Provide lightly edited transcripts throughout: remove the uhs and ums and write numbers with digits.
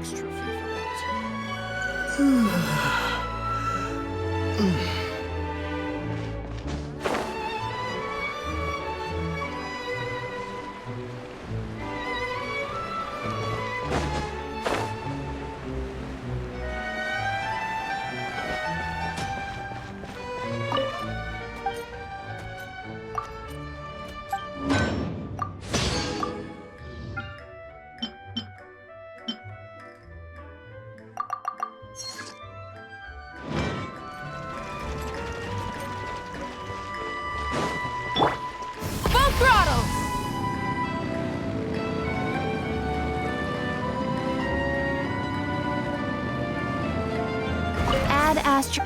extra favorite. Full throttle! Add astro...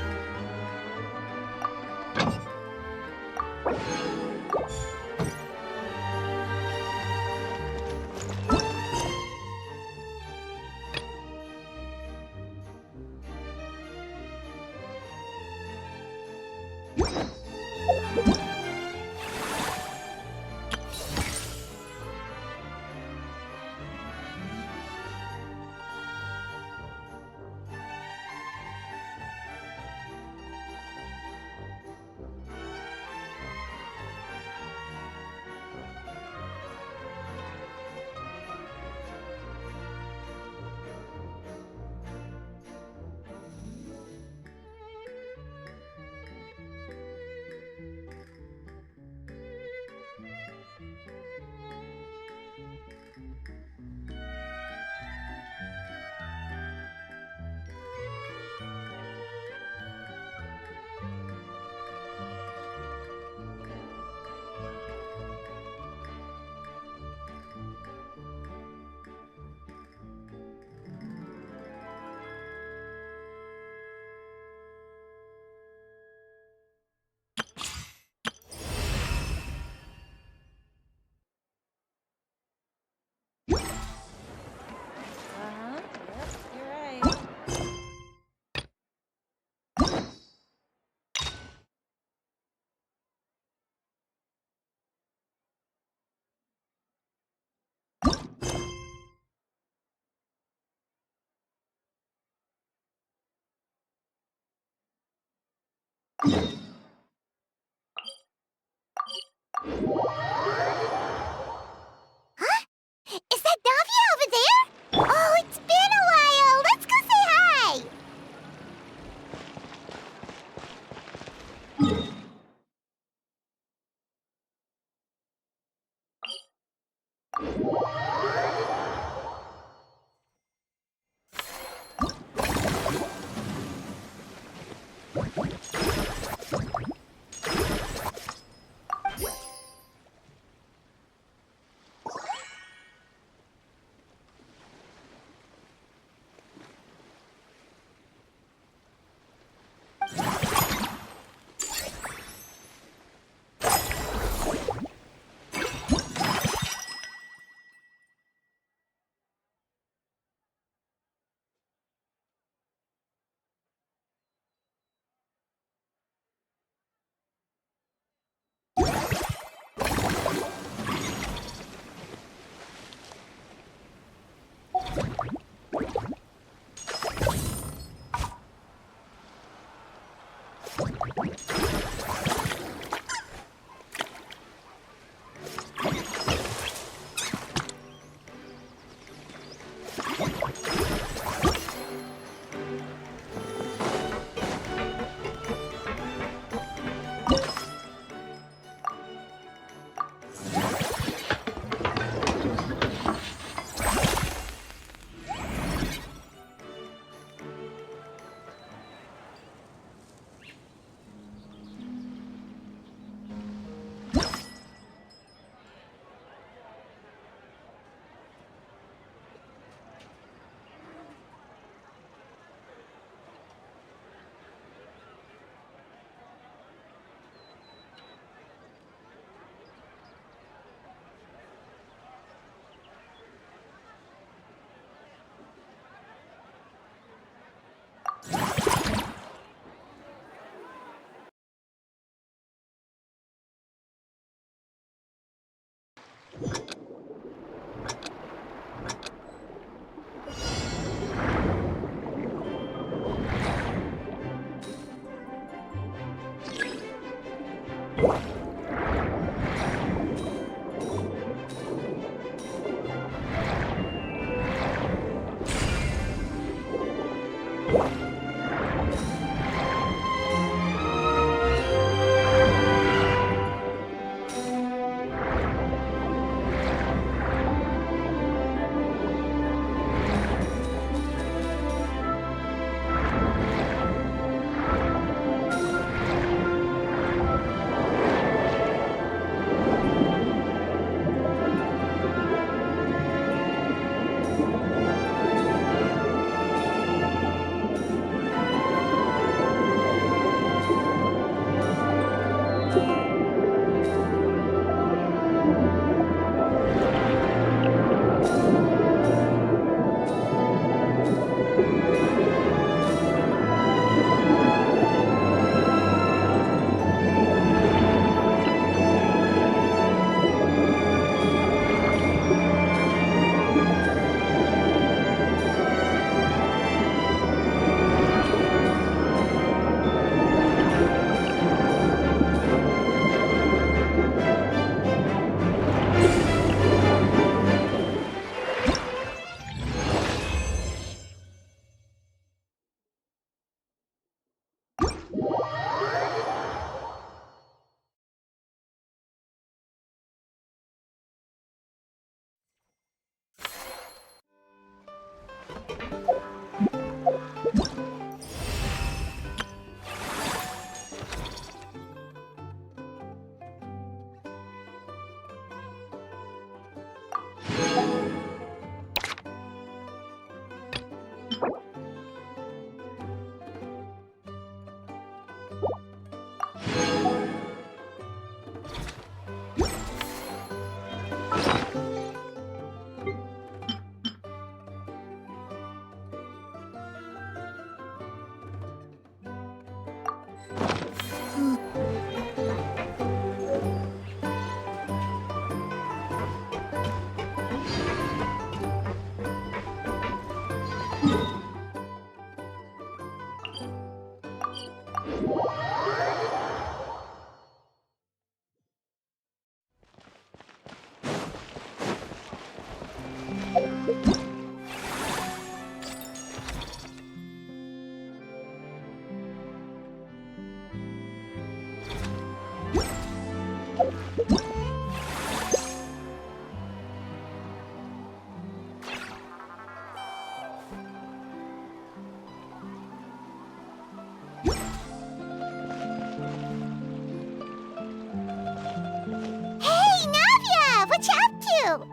Huh? Is that Davia over there? Oh, it's been a while. Let's go say hi. Hey, Navia! What you up to?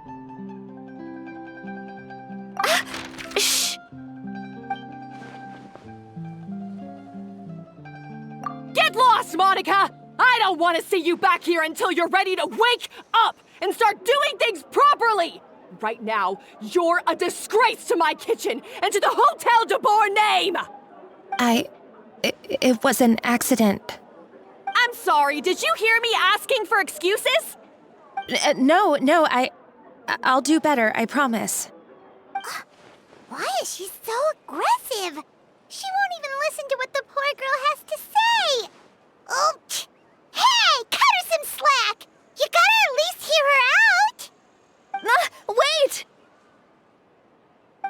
Shh! Get lost, Monica! I don't want to see you back here until you're ready to wake up and start doing things properly! Right now, you're a disgrace to my kitchen and to the Hotel de Boer name! It was an accident. I'm sorry, did you hear me asking for excuses? No, I'll do better, I promise. Why is she so aggressive? She won't even listen to what the poor girl has to say. Oh, hey, cut her some slack. You gotta at least hear her out. Wait!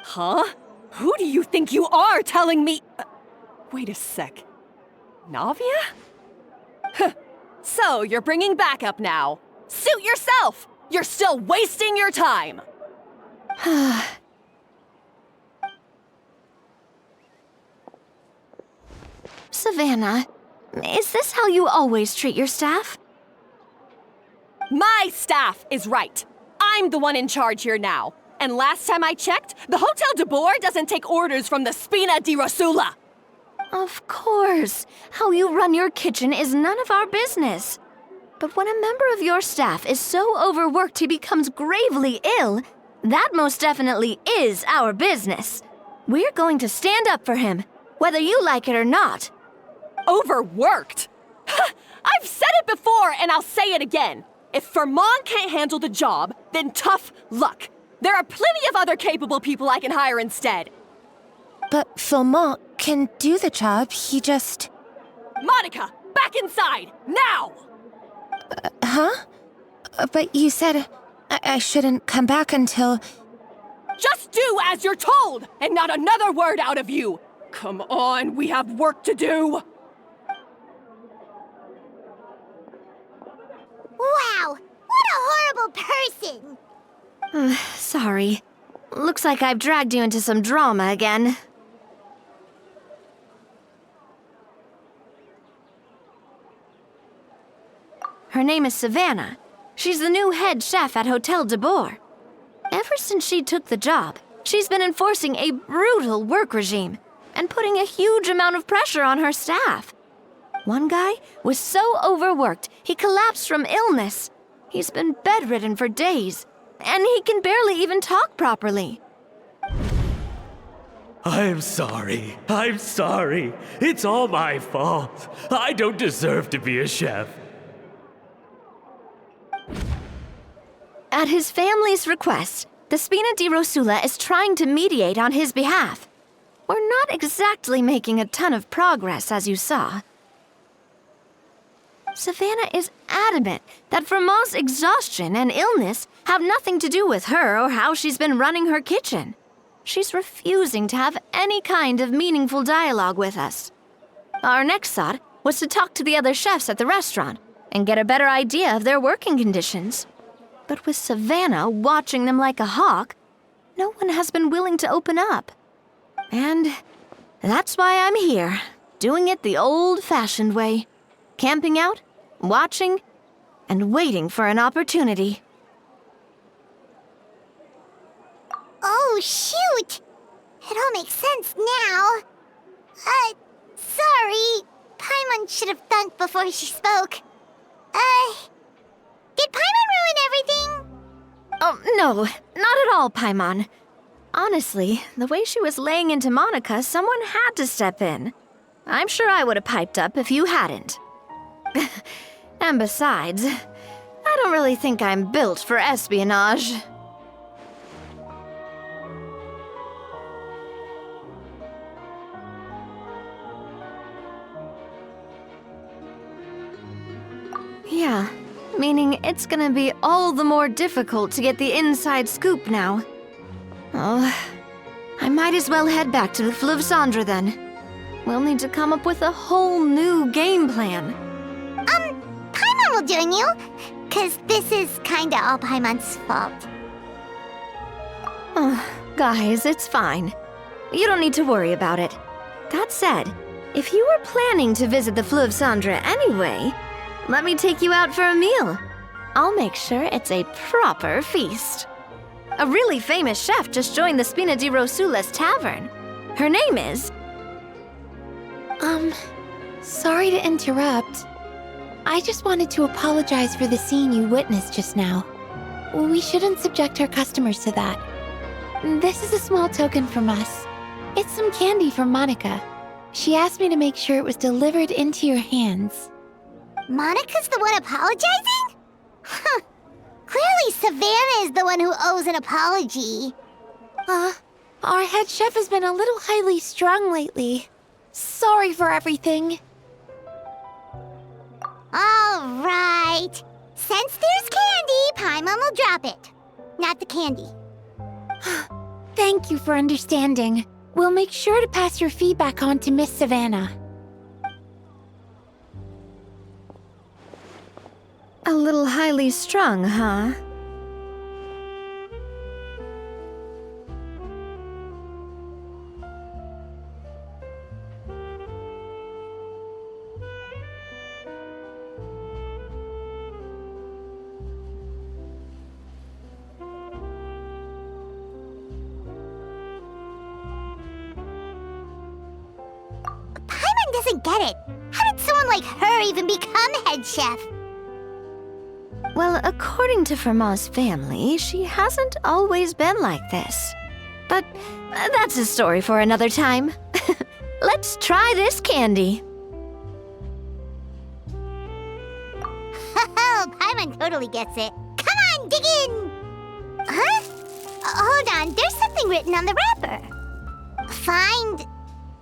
Huh? Who do you think you are telling me? Wait a sec. Navia? So, you're bringing backup now. Suit yourself! You're still wasting your time! Savannah, is this how you always treat your staff? My staff is right. I'm the one in charge here now. And last time I checked, the Hotel de Boer doesn't take orders from the Spina di Rosula. Of course. How you run your kitchen is none of our business. But when a member of your staff is so overworked he becomes gravely ill, that most definitely is our business. We're going to stand up for him, whether you like it or not. Overworked? I've said it before and I'll say it again. If Fermont can't handle the job, then tough luck. There are plenty of other capable people I can hire instead. But Philmont can do the job, he just... Monica, back inside, now! Huh? But you said I shouldn't come back until... Just do as you're told, and not another word out of you! Come on, we have work to do! Wow, what a horrible person. Sorry. Looks like I've dragged you into some drama again. Her name is Savannah. She's the new head chef at Hotel de Boer. Ever since she took the job, she's been enforcing a brutal work regime and putting a huge amount of pressure on her staff. One guy was so overworked, he collapsed from illness. He's been bedridden for days, and he can barely even talk properly. I'm sorry. It's all my fault. I don't deserve to be a chef. At his family's request, the Spina di Rosula is trying to mediate on his behalf. We're not exactly making a ton of progress, as you saw. Savannah is adamant that Vermont's exhaustion and illness have nothing to do with her or how she's been running her kitchen. She's refusing to have any kind of meaningful dialogue with us. Our next thought was to talk to the other chefs at the restaurant and get a better idea of their working conditions. But with Savannah watching them like a hawk, no one has been willing to open up. And that's why I'm here, doing it the old-fashioned way. Camping out, watching, and waiting for an opportunity. Oh, shoot! It all makes sense now. Sorry. Paimon should have thunked before she spoke. Did Paimon ruin everything? Oh, no, not at all, Paimon. Honestly, the way she was laying into Monica, someone had to step in. I'm sure I would have piped up if you hadn't. And besides, I don't really think I'm built for espionage. Yeah, meaning it's gonna be all the more difficult to get the inside scoop now. Oh, I might as well head back to the Fleuve Cendre then. We'll need to come up with a whole new game plan. Paimon will join you, 'cause this is kinda all Paimon's fault. Oh, guys, it's fine. You don't need to worry about it. That said, If you were planning to visit the Fleuve Cendre anyway, let me take you out for a meal. I'll make sure it's a proper feast. A really famous chef just joined the Spina di Rosula's tavern. Her name is... Sorry to interrupt. I just wanted to apologize for the scene you witnessed just now. We shouldn't subject our customers to that. This is a small token from us. It's some candy from Monica. She asked me to make sure it was delivered into your hands. Monica's the one apologizing? Huh. Clearly Savannah is the one who owes an apology. Our head chef has been a little highly strung lately. Sorry for everything. All right. Since there's candy, Paimon will drop it. Not the candy. Thank you for understanding. We'll make sure to pass your feedback on to Miss Savannah. A little highly strung, huh? Paimon doesn't get it. How did someone like her even become head chef? Well, according to Fermat's family, she hasn't always been like this. But that's a story for another time. Let's try this candy. Oh, Paimon totally gets it. Come on, dig in! Huh? Hold on, there's something written on the wrapper. Find...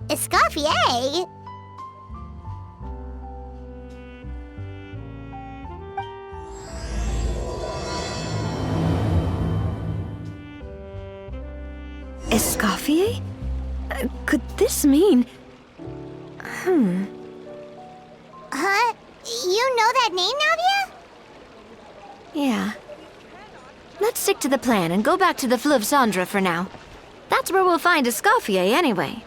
Escoffier? Escoffier? Could this mean... Huh? You know that name, Navia? Yeah. Let's stick to the plan and go back to the Fleuve Cendre for now. That's where we'll find Escoffier anyway.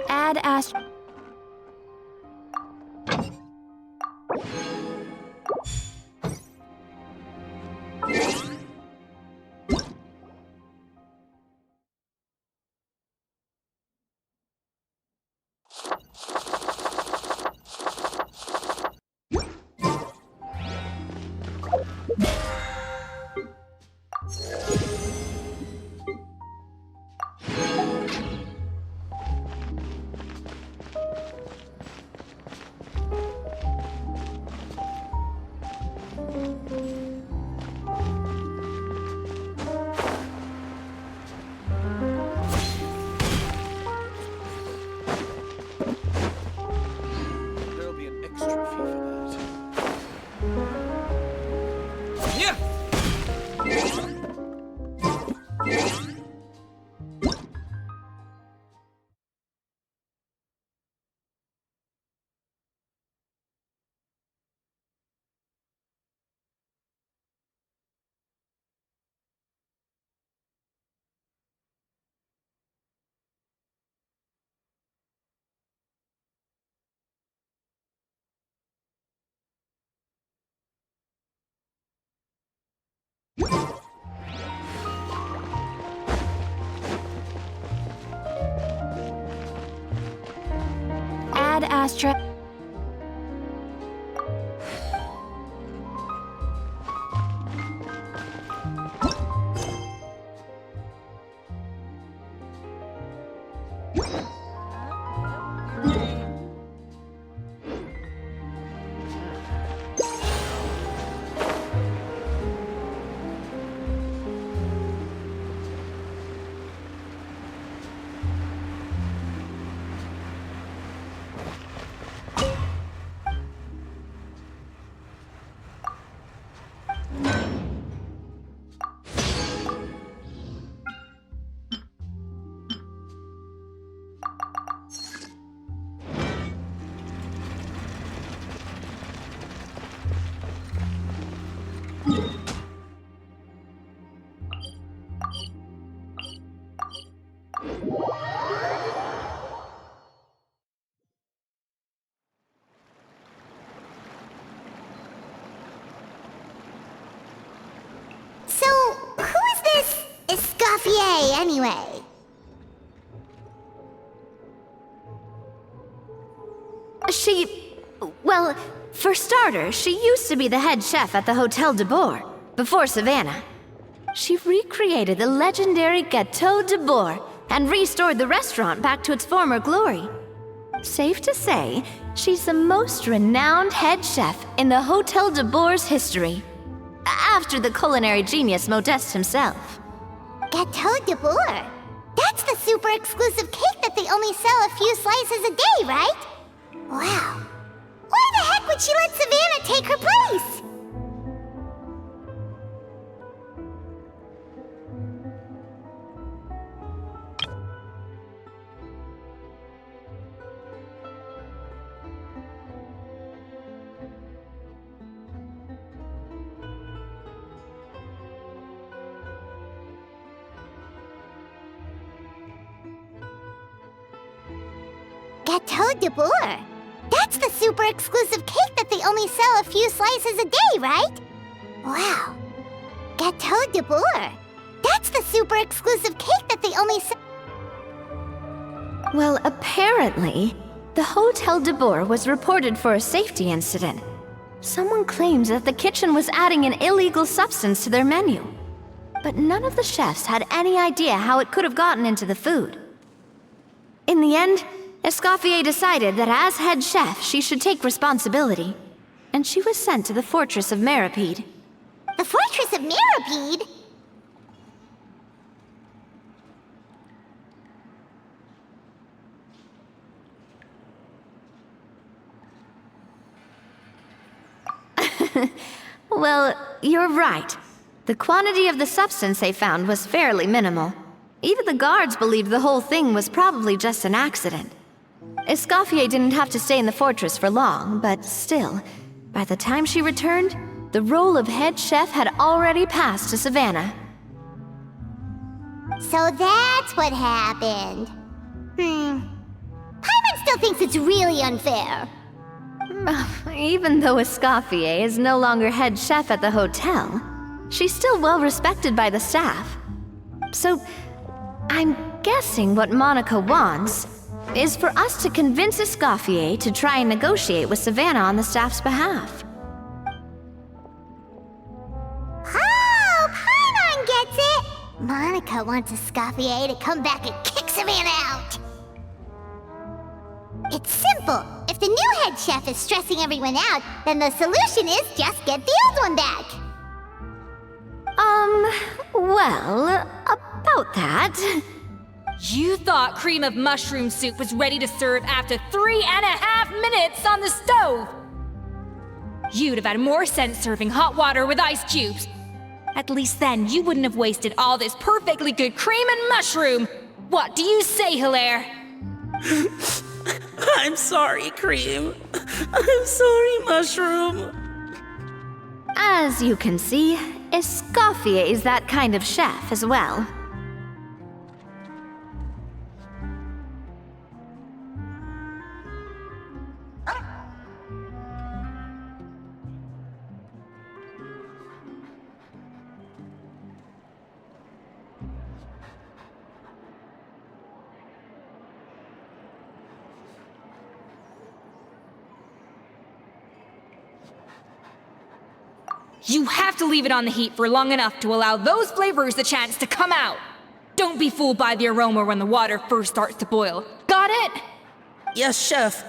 Add Ast. There'll be an extra fee for that. Yeah! Add Astra. So, who is this Escoffier anyway? Well, for starters, she used to be the head chef at the Hotel de Boer, before Savannah. She recreated the legendary Gâteau de Boer and restored the restaurant back to its former glory. Safe to say, she's the most renowned head chef in the Hotel de Boer's history, after the culinary genius Modeste himself. Gâteau de Boer? That's the super exclusive cake that they only sell a few slices a day, right? Wow. Why the heck would she let Savannah take her place? Gâteau de Bourg. That's the super exclusive cake that they only sell a few slices a day, right? Wow. Gâteau de Bourg. That's the super exclusive cake that they only sell. Well, apparently, the Hotel de Bourg was reported for a safety incident. Someone claims that the kitchen was adding an illegal substance to their menu. But none of the chefs had any idea how it could have gotten into the food. In the end, Escoffier decided that as head chef, she should take responsibility. And she was sent to the Fortress of Meripede. The Fortress of Meripede? Well, you're right. The quantity of the substance they found was fairly minimal. Even the guards believed the whole thing was probably just an accident. Escoffier didn't have to stay in the fortress for long, but still, by the time she returned, the role of head chef had already passed to Savannah. So that's what happened. Paimon still thinks it's really unfair. Even though Escoffier is no longer head chef at the hotel, she's still well respected by the staff. So, I'm guessing what Monica wants is for us to convince Escoffier to try and negotiate with Savannah on the staff's behalf. Oh, Paimon gets it! Monica wants Escoffier to come back and kick Savannah out. It's simple. If the new head chef is stressing everyone out, then the solution is just get the old one back. Well, about that... You thought cream of mushroom soup was ready to serve after 3.5 minutes on the stove! You'd have had more sense serving hot water with ice cubes. At least then you wouldn't have wasted all this perfectly good cream and mushroom! What do you say, Hilaire? I'm sorry, Cream. I'm sorry, Mushroom. As you can see, Escoffier is that kind of chef as well. You have to leave it on the heat for long enough to allow those flavors the chance to come out. Don't be fooled by the aroma when the water first starts to boil. Got it? Yes, Chef.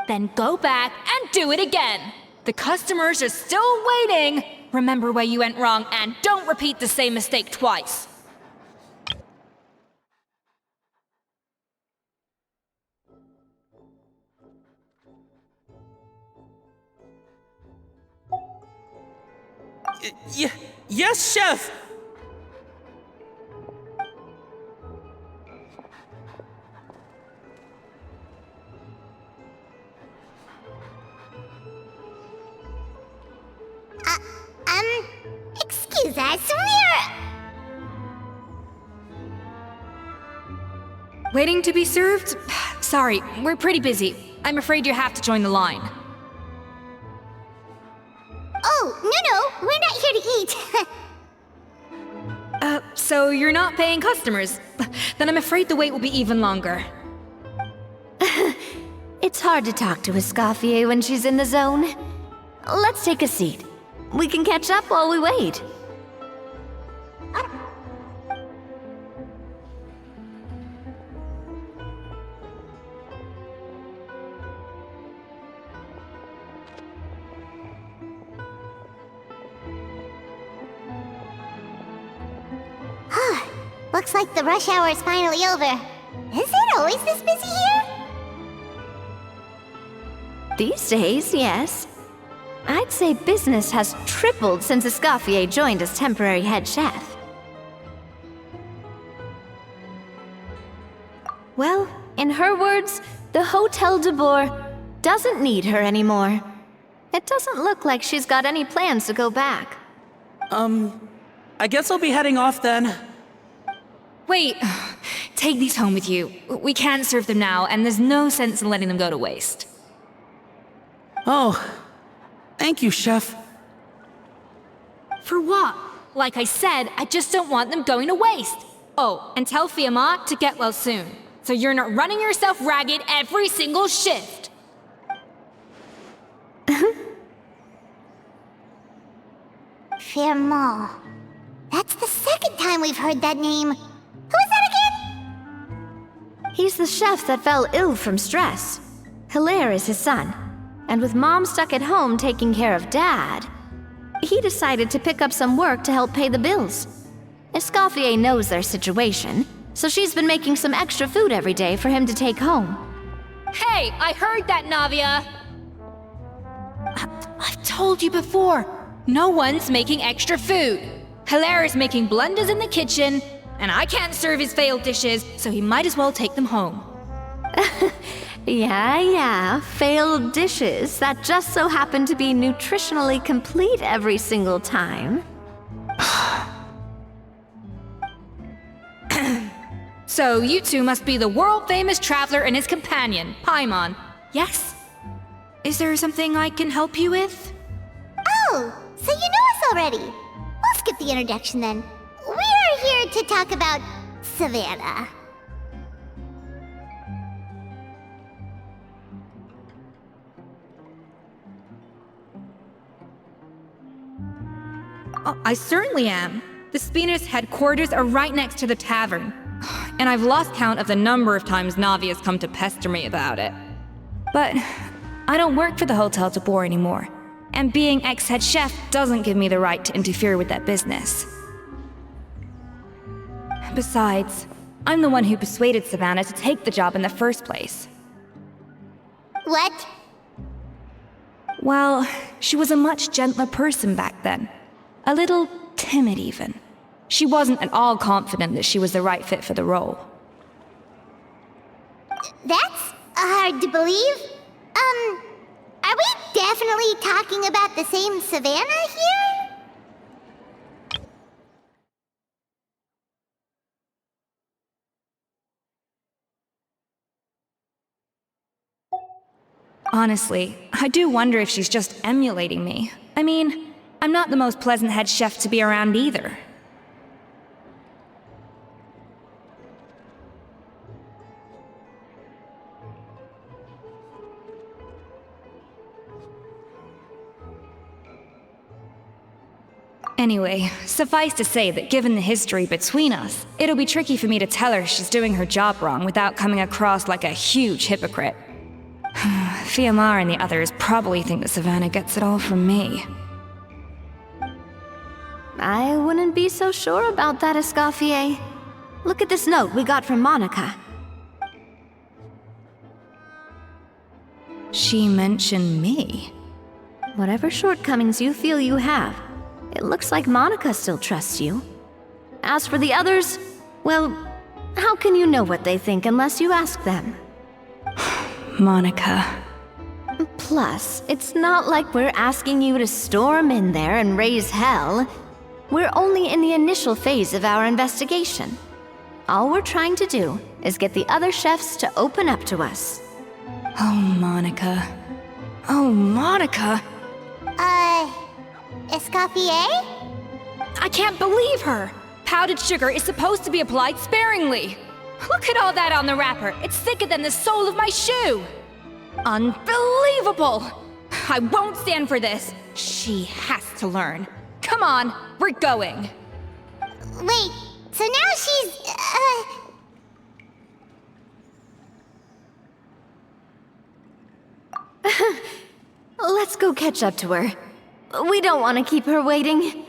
Then go back and do it again. The customers are still waiting. Remember where you went wrong and don't repeat the same mistake twice. Yes, Chef! Excuse us, Waiting to be served? Sorry, we're pretty busy. I'm afraid you have to join the line. Oh, no, we're not here to eat. So you're not paying customers? Then I'm afraid the wait will be even longer. It's hard to talk to Escoffier when she's in the zone. Let's take a seat. We can catch up while we wait. Looks like the rush hour is finally over. Is it always this busy here? These days, yes. I'd say business has tripled since Escoffier joined as temporary head chef. Well, in her words, the Hotel de Bourg doesn't need her anymore. It doesn't look like she's got any plans to go back. I guess I'll be heading off then. Wait, take these home with you. We can't serve them now, and there's no sense in letting them go to waste. Oh, thank you, Chef. For what? Like I said, I just don't want them going to waste. Oh, and tell Fiamma to get well soon, so you're not running yourself ragged every single shift. Fiamma. That's the second time we've heard that name. Who is that again? He's the chef that fell ill from stress. Hilaire is his son. And with Mom stuck at home taking care of Dad, he decided to pick up some work to help pay the bills. Escoffier knows their situation, so she's been making some extra food every day for him to take home. Hey, I heard that, Navia! I've told you before, no one's making extra food. Hilaire is making blunders in the kitchen, and I can't serve his failed dishes, so he might as well take them home. Yeah, failed dishes that just so happen to be nutritionally complete every single time. So you two must be the world-famous traveler and his companion, Paimon. Yes? Is there something I can help you with? Oh, so you know us already. We'll skip the introduction then. We're here to talk about Savannah. Oh, I certainly am. The Spina's headquarters are right next to the tavern. And I've lost count of the number of times Navi has come to pester me about it. But I don't work for the Hotel Tabor anymore. And being ex-head chef doesn't give me the right to interfere with that business. Besides, I'm the one who persuaded Savannah to take the job in the first place. What? Well, she was a much gentler person back then. A little timid, even. She wasn't at all confident that she was the right fit for the role. That's hard to believe. Are we definitely talking about the same Savannah here? Honestly, I do wonder if she's just emulating me. I mean, I'm not the most pleasant head chef to be around either. Anyway, suffice to say that given the history between us, it'll be tricky for me to tell her she's doing her job wrong without coming across like a huge hypocrite. Fiamma and the others probably think that Savannah gets it all from me. I wouldn't be so sure about that, Escoffier. Look at this note we got from Monica. She mentioned me. Whatever shortcomings you feel you have, it looks like Monica still trusts you. As for the others, well, how can you know what they think unless you ask them? Monica. Plus, it's not like we're asking you to storm in there and raise hell. We're only in the initial phase of our investigation. All we're trying to do is get the other chefs to open up to us. Oh, Monica. Oh, Monica! Escoffier? I can't believe her! Powdered sugar is supposed to be applied sparingly. Look at all that on the wrapper. It's thicker than the sole of my shoe. Unbelievable! I won't stand for this. She has to learn. Come on, we're going. Wait, so now she's, Let's go catch up to her. We don't want to keep her waiting.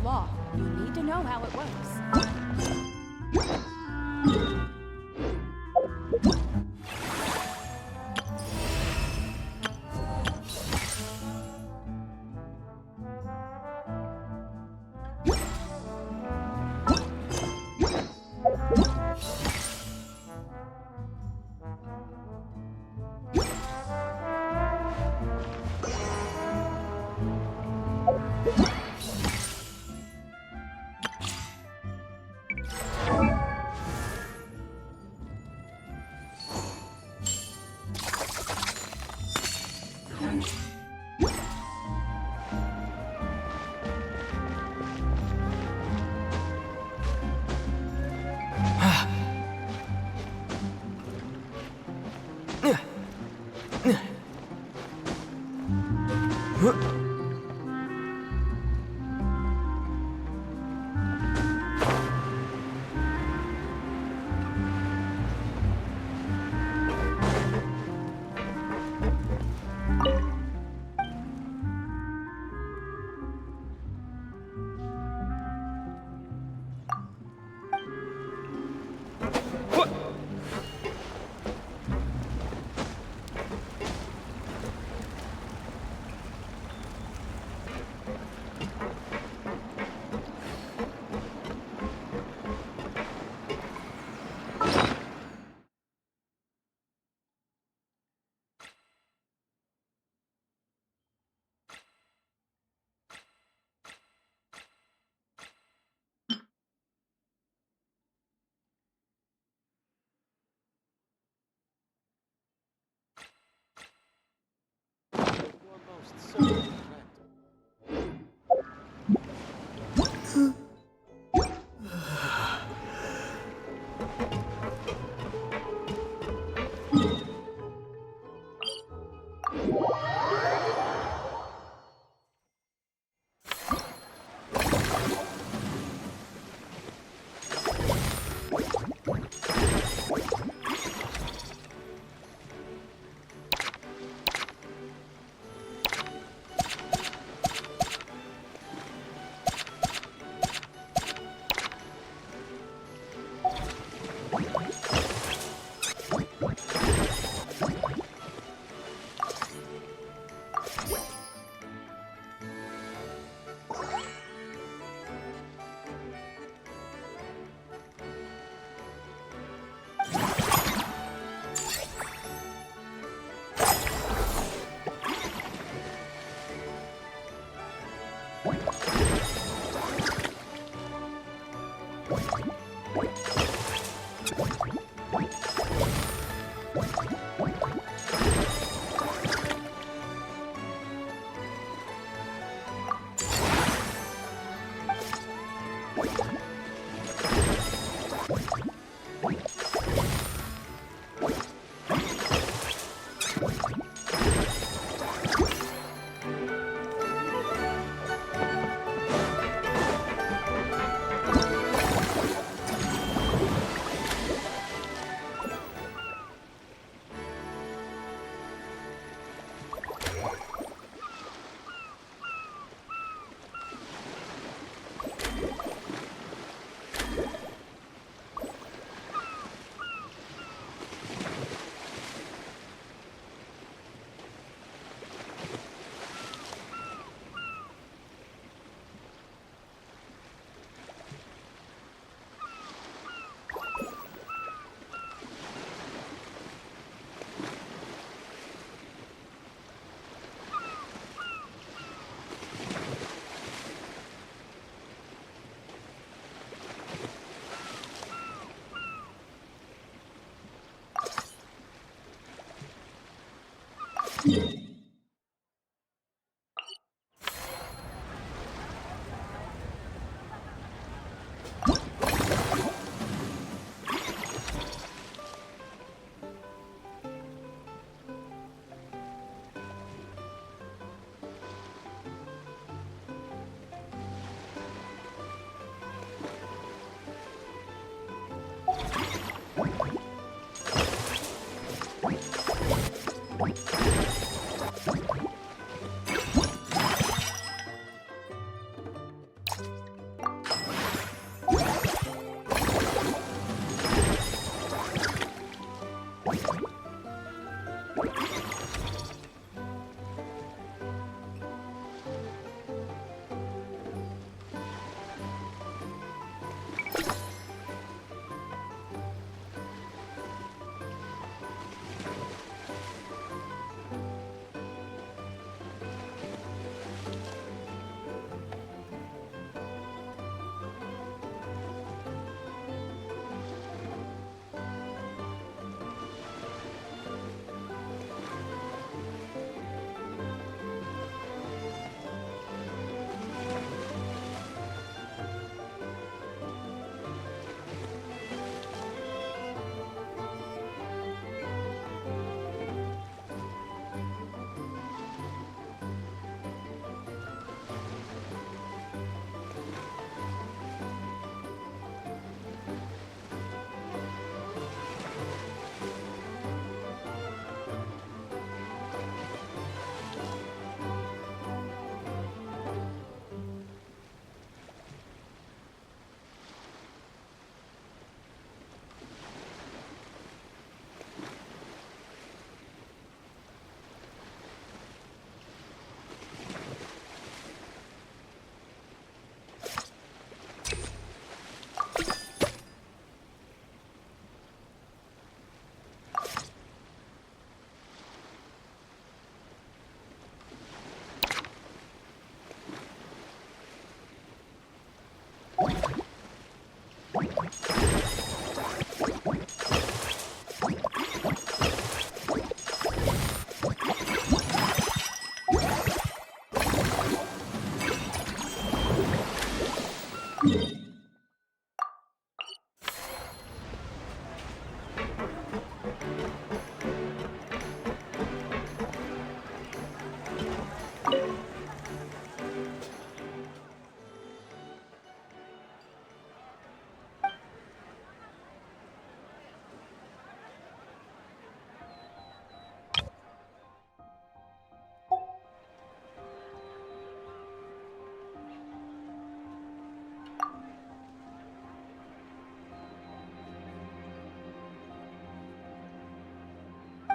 law. You need to know how it works.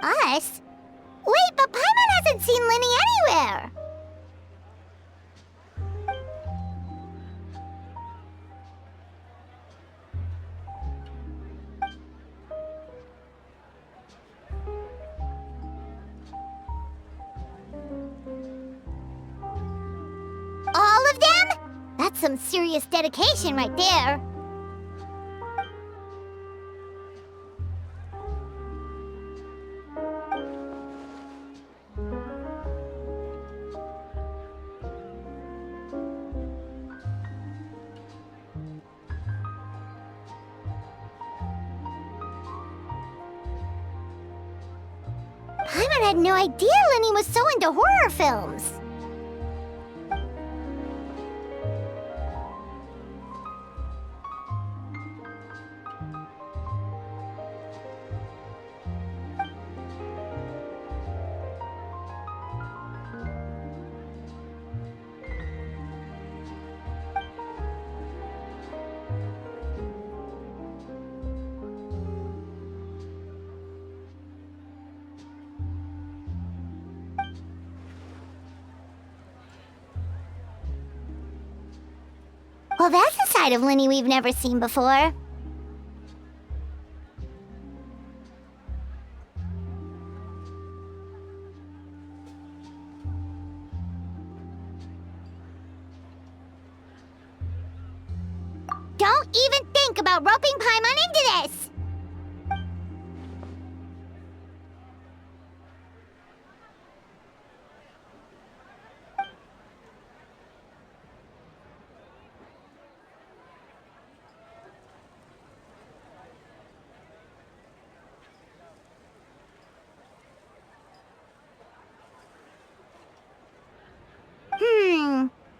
Us? Wait, but Paimon hasn't seen Linny anywhere! All of them? That's some serious dedication right there. Paimon had no idea Linny was so into horror films. Well, that's a side of Linny we've never seen before. Don't even think about roping Paimon into this!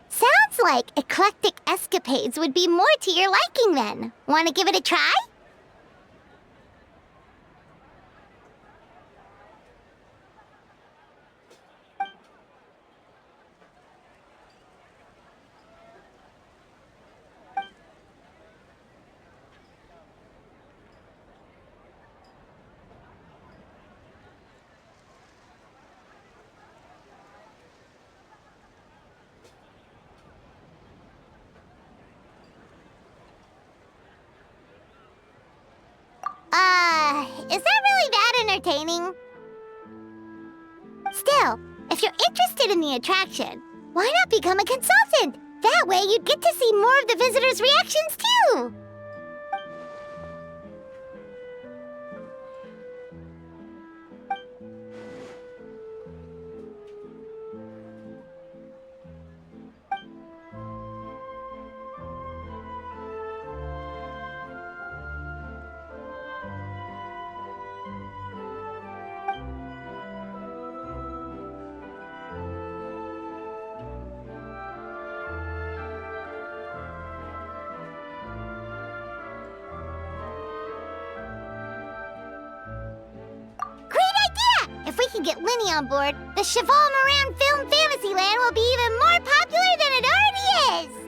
Sounds like eclectic escapades would be more to your liking then. Want to give it a try? Is that really that entertaining? Still, if you're interested in the attraction, why not become a consultant? That way you'd get to see more of the visitors' reactions too! If we can get Linny on board, the Cheval Moran Film Fantasyland will be even more popular than it already is!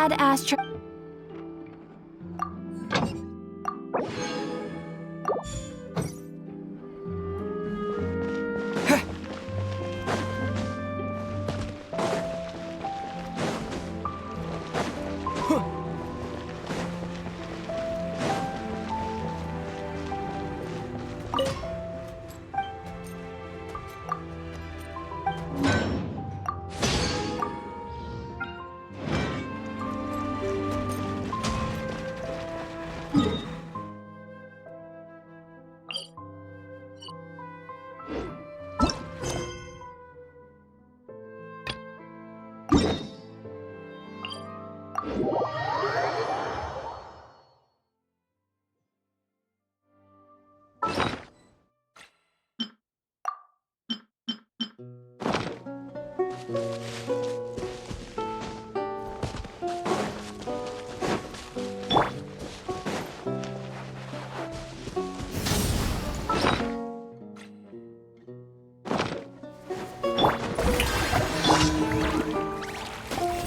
Dad asked her.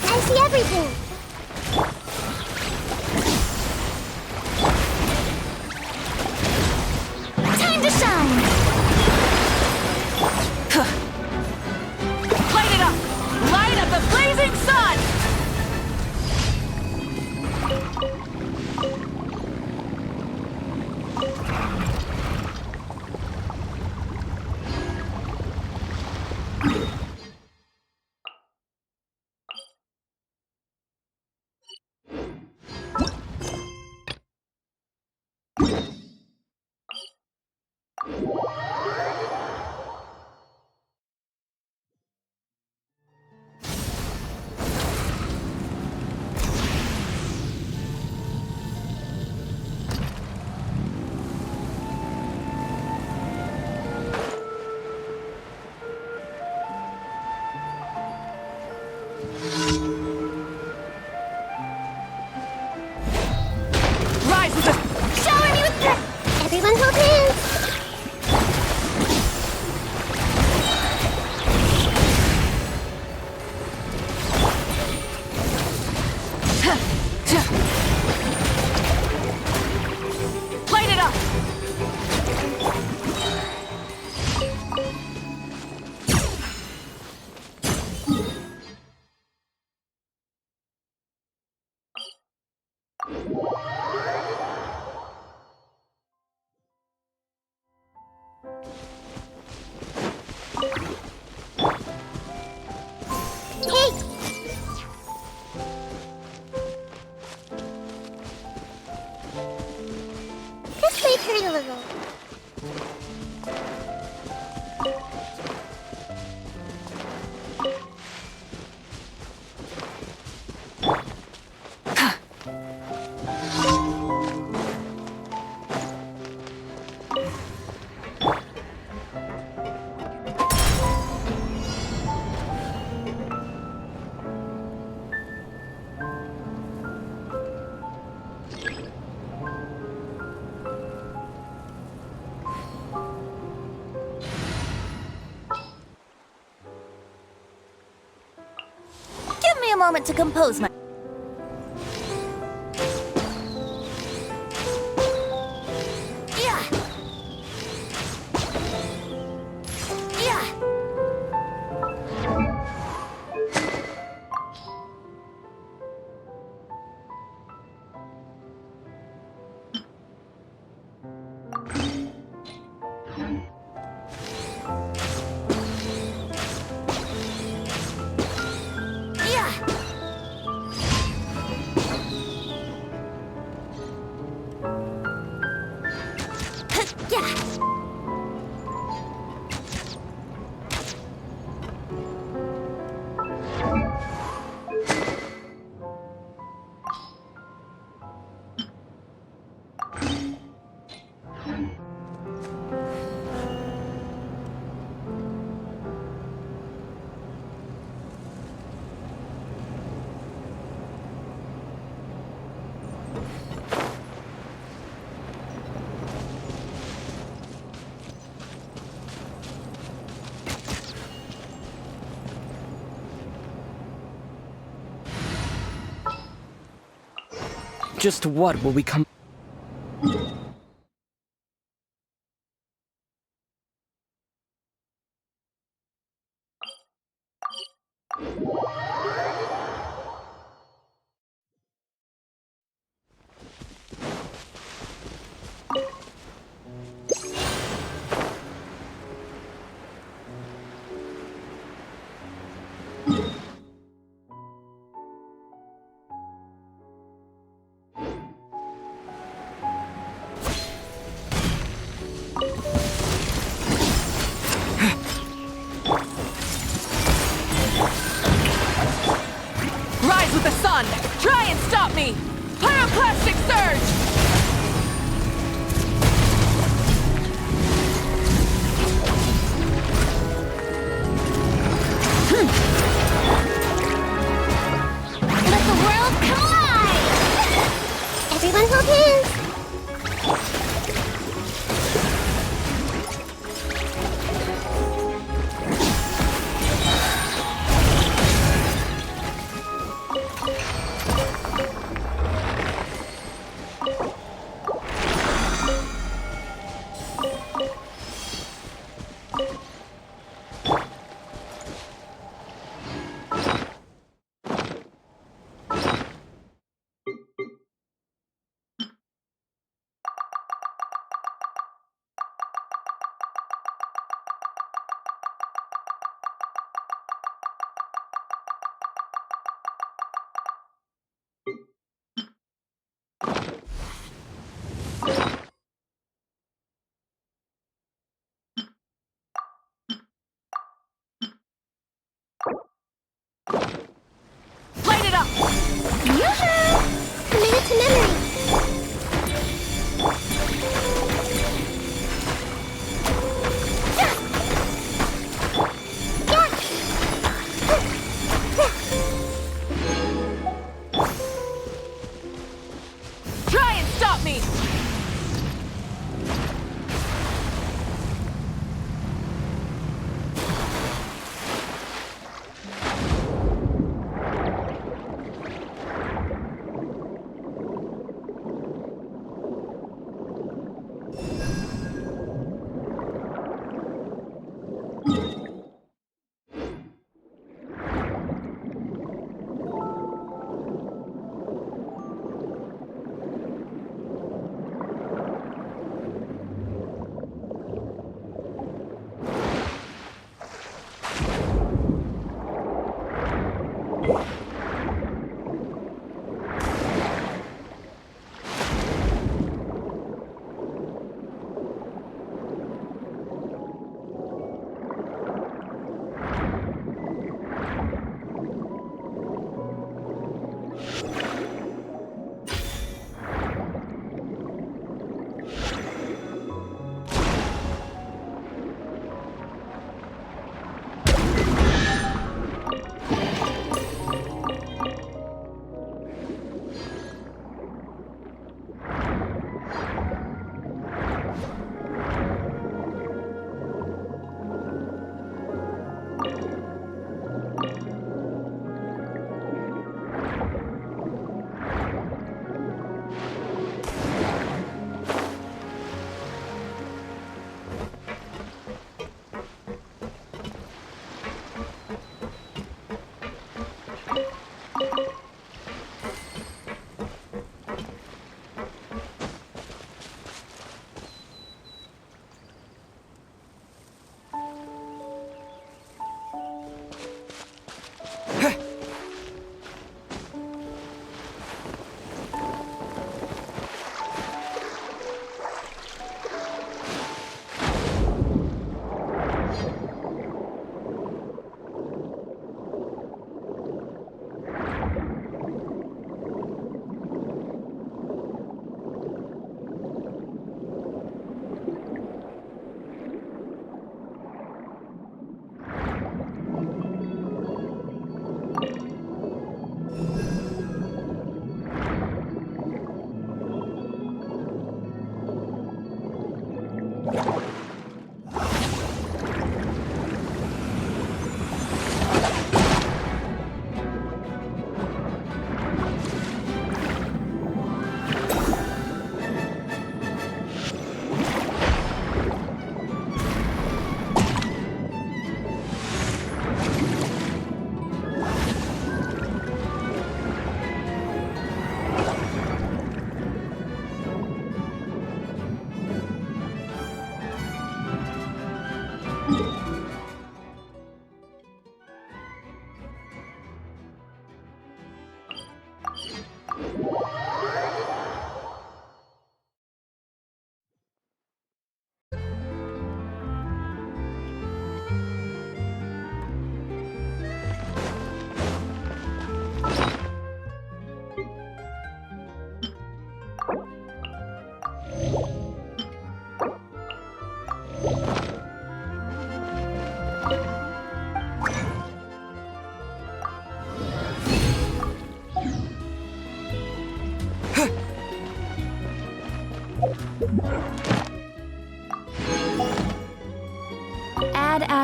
I see everything. Time to shine! Light it up! Light up the blazing sun! Rise with the... Shower me with the... Everyone hold hands. Light it up! Hey! This might hurt a little. Give me a moment to compose my. Yeah! Yeah! Yeah! Just what will we come? Rise with the sun! Try and stop me! Pyroclastic surge! Let the world collide! Everyone hold hands! Light it up! Yoo-hoo! Commit it to memory! Try and stop me!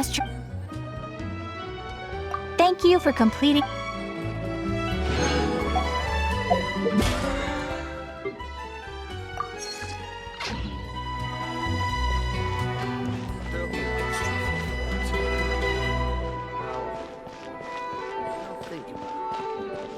mushroom. Thank you for completing. There'll be an extra fee for that. I'll think about it.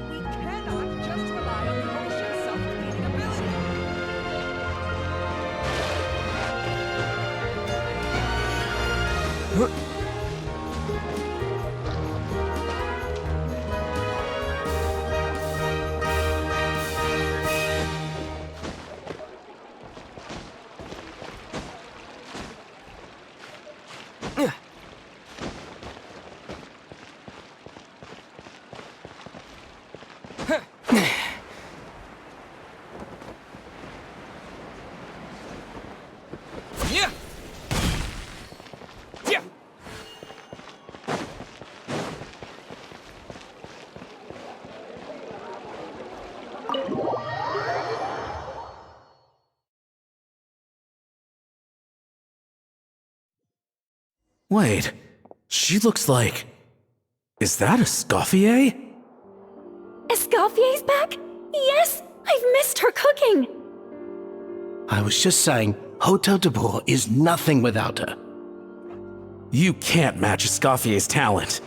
We cannot just rely on the ocean's self-cleaning ability. Yeah! Yeah! Wait, she looks like... Is that Escoffier? Escoffier's back? Yes! I've missed her cooking! I was just saying, Hotel de Bourg is nothing without her. You can't match Escoffier's talent.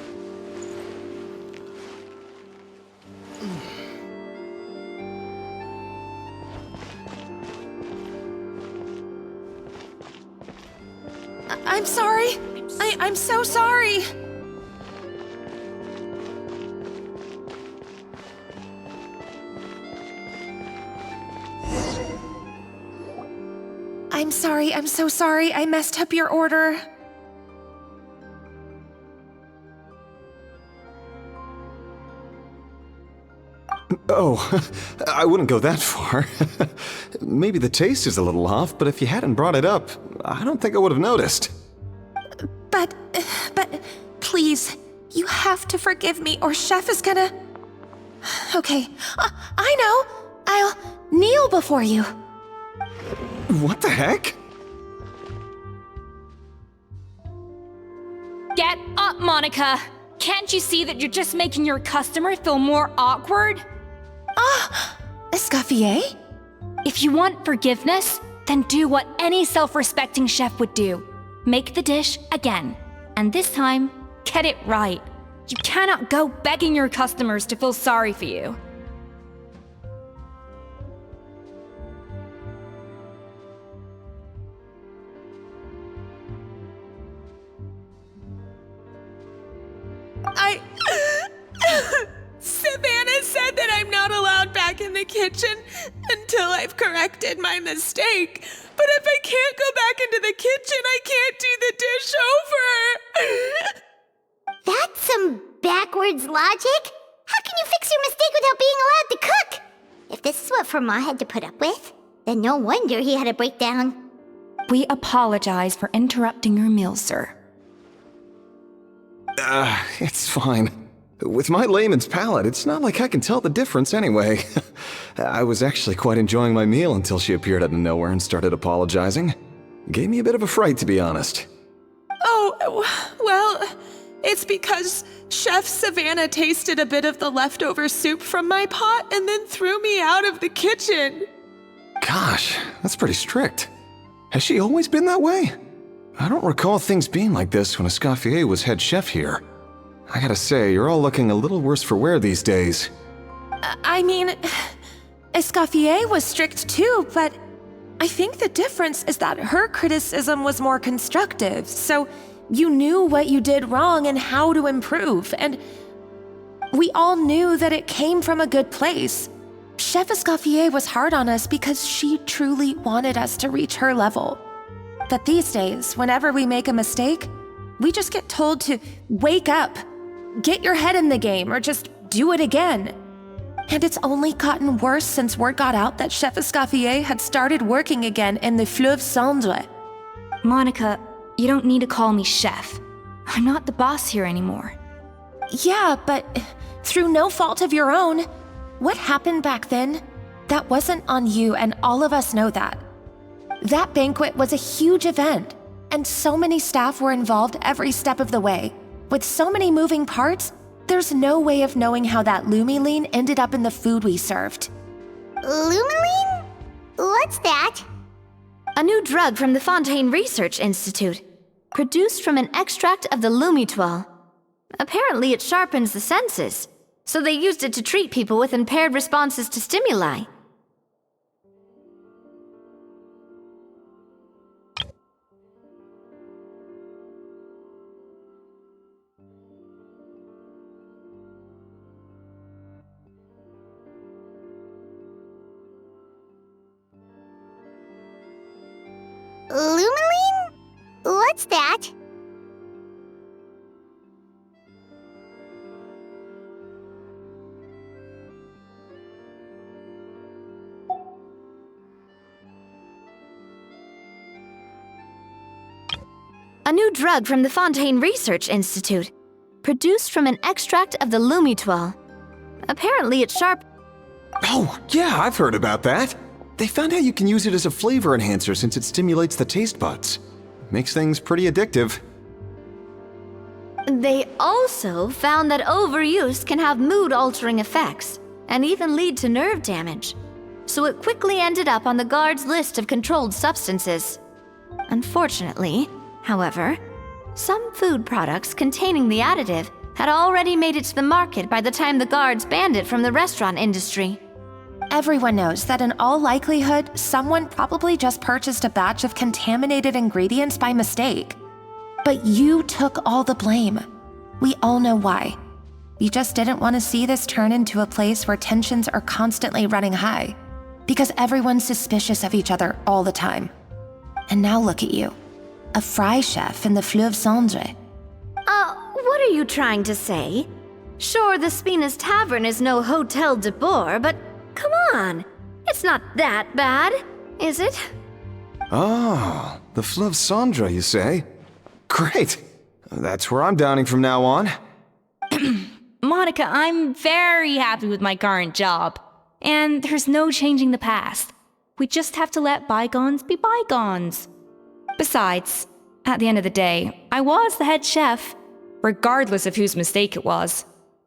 I'm sorry. I'm so sorry. I'm sorry. I'm so sorry. I messed up your order. Oh, I wouldn't go that far. Maybe the taste is a little off, but if you hadn't brought it up, I don't think I would have noticed. But, please, you have to forgive me or Chef is gonna... Okay, I know. I'll kneel before you. What the heck? Get up, Monica! Can't you see that you're just making your customer feel more awkward? Escoffier? If you want forgiveness, then do what any self-respecting chef would do. Make the dish again. And this time, get it right. You cannot go begging your customers to feel sorry for you. Savannah said that I'm not allowed back in the kitchen until I've corrected my mistake. But if I can't go back into the kitchen, I can't do the dish over. That's some backwards logic. How can you fix your mistake without being allowed to cook? If this is what Fermat had to put up with, then no wonder he had a breakdown. We apologize for interrupting your meal, sir. It's fine. With my layman's palate, it's not like I can tell the difference anyway. I was actually quite enjoying my meal until she appeared out of nowhere and started apologizing. Gave me a bit of a fright, to be honest. Oh, well, it's because Chef Savannah tasted a bit of the leftover soup from my pot and then threw me out of the kitchen. Gosh, that's pretty strict. Has she always been that way? I don't recall things being like this when Escoffier was head chef here. I gotta say, you're all looking a little worse for wear these days. I mean, Escoffier was strict too, but I think the difference is that her criticism was more constructive, so You knew what you did wrong and how to improve, and we all knew that it came from a good place. Chef Escoffier was hard on us because she truly wanted us to reach her level. But these days, whenever we make a mistake, we just get told to wake up, get your head in the game, or just do it again. And it's only gotten worse since word got out that Chef Escoffier had started working again in the Fleuve Cendre. Monica, you don't need to call me chef. I'm not the boss here anymore. Yeah, but through no fault of your own, what happened back then, that wasn't on you, and all of us know that. That banquet was a huge event, and so many staff were involved every step of the way. With so many moving parts, there's no way of knowing how that Lumiline ended up in the food we served. Lumiline? What's that? A new drug from the Fontaine Research Institute, produced from an extract of the Lumitoile. Apparently it sharpens the senses, so they used it to treat people with impaired responses to stimuli. Lumiline? What's that? A new drug from the Fontaine Research Institute, produced from an extract of the Lumitoile. Apparently it's sharp. Oh, yeah, I've heard about that. They found out you can use it as a flavor enhancer since it stimulates the taste buds. Makes things pretty addictive. They also found that overuse can have mood-altering effects, and even lead to nerve damage. So it quickly ended up on the guards' list of controlled substances. Unfortunately, however, some food products containing the additive had already made it to the market by the time the guards banned it from the restaurant industry. Everyone knows that in all likelihood, someone probably just purchased a batch of contaminated ingredients by mistake. But you took all the blame. We all know why. You just didn't want to see this turn into a place where tensions are constantly running high, because everyone's suspicious of each other all the time. And now look at you, a fry chef in the Fleuve Cendre. What are you trying to say? Sure, the Spina's Tavern is no Hotel de Boer, but come on, it's not that bad, is it? Ah, the Fleuve Cendre, you say? Great. That's where I'm dining from now on. Monica, I'm very happy with my current job. And there's no changing the past. We just have to let bygones be bygones. Besides, at the end of the day, I was the head chef, regardless of whose mistake it was.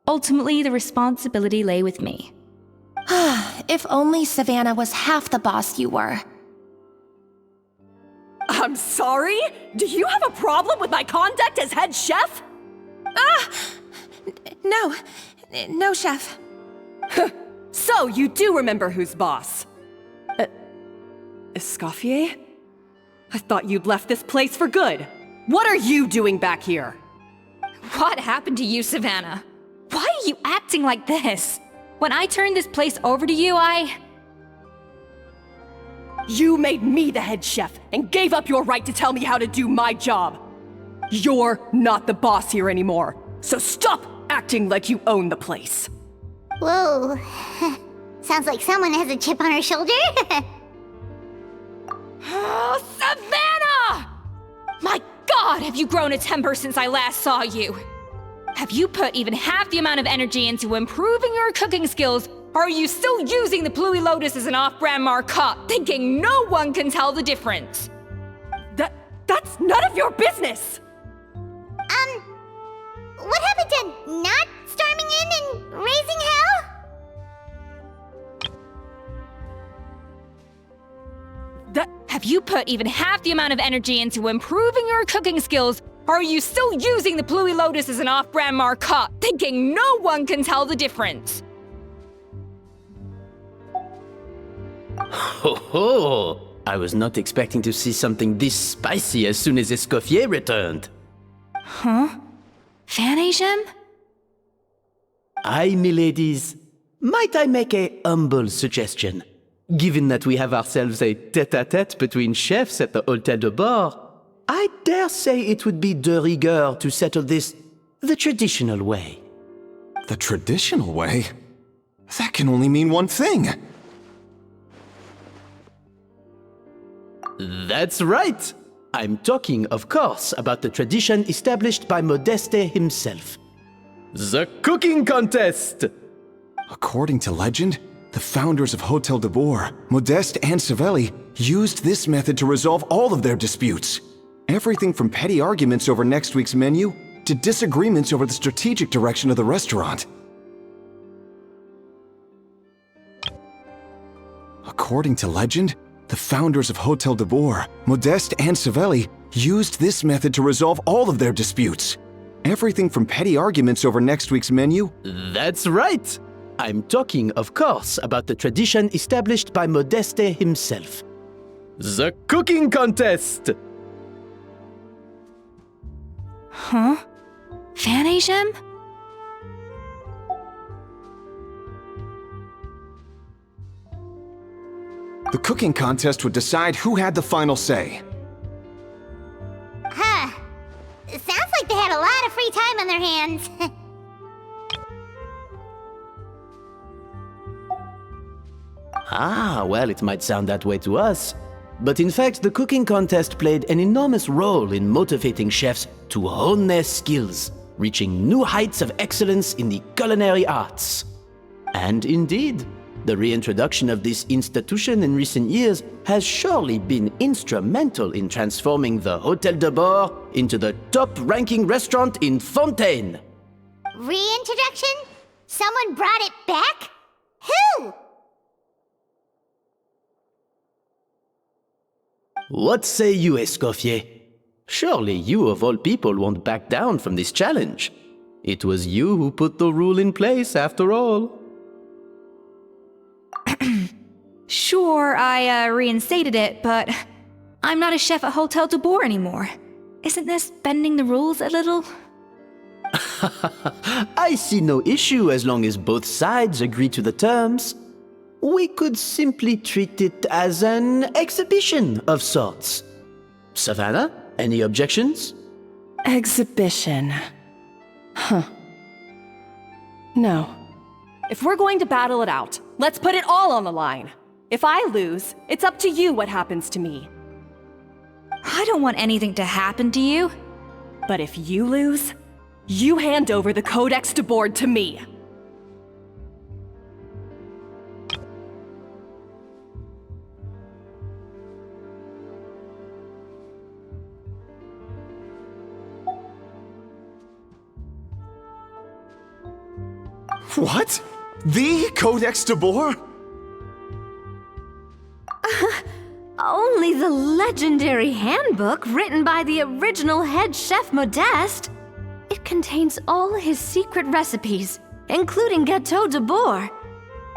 Ultimately, the responsibility lay with me. If only Savannah was half the boss you were. I'm sorry? Do you have a problem with my conduct as head chef? No, chef. So you do remember who's boss? Escoffier? I thought you'd left this place for good. What are you doing back here? What happened to you, Savannah? Why are you acting like this? When I turned this place over to you, You made me the head chef and gave up your right to tell me how to do my job. You're not the boss here anymore, so stop acting like you own the place. Whoa. Sounds like someone has a chip on her shoulder. Oh, Savannah! My God, have you grown a temper since I last saw you? Have you put even half the amount of energy into improving your cooking skills, or are you still using the Pluie Lotus as an off-brand marcotte, thinking no one can tell the difference? That's none of your business! What happened to not storming in and raising hell? Have you put even half the amount of energy into improving your cooking skills, or are you still using the Pluie Lotus as an off-brand marcotte, thinking no one can tell the difference? Ho ho! I was not expecting to see something this spicy as soon as Escoffier returned. Huh? Fanagem? Aye, miladies. Might I make a humble suggestion? Given that we have ourselves a tête-à-tête between chefs at the Hôtel de Bord, I dare say it would be de rigueur to settle this the traditional way. The traditional way? That can only mean one thing. That's right. I'm talking, of course, about the tradition established by Modeste himself. The cooking contest! According to legend, the founders of Hôtel de Bord, Modeste and Savelli, used this method to resolve all of their disputes. Everything from petty arguments over next week's menu to disagreements over the strategic direction of the restaurant. According to legend, the founders of Hôtel de Bord, Modeste and Savelli, used this method to resolve all of their disputes. Everything from petty arguments over next week's menu. That's right! I'm talking, of course, about the tradition established by Modeste himself. The cooking contest! Huh? Fanagem? The cooking contest would decide who had the final say. Huh. Sounds like they had a lot of free time on their hands. Ah, well, it might sound that way to us. But in fact, the cooking contest played an enormous role in motivating chefs to hone their skills, reaching new heights of excellence in the culinary arts. And indeed, the reintroduction of this institution in recent years has surely been instrumental in transforming the Hôtel de Bord into the top-ranking restaurant in Fontaine. Reintroduction? Someone brought it back? Who? What say you, Escoffier? Surely you of all people won't back down from this challenge. It was you who put the rule in place, after all. Sure, I reinstated it, but I'm not a chef at Hôtel de Bord anymore. Isn't this bending the rules a little? I see no issue as long as both sides agree to the terms. We could simply treat it as an exhibition of sorts. Savannah, any objections? Exhibition. Huh. No. If we're going to battle it out, let's put it all on the line. If I lose, it's up to you what happens to me. I don't want anything to happen to you. But if you lose, you hand over the Codex de Bord to me. What? The Codex de Bord? Only the legendary handbook written by the original head chef Modeste. It contains all his secret recipes, including Gâteau de Bord.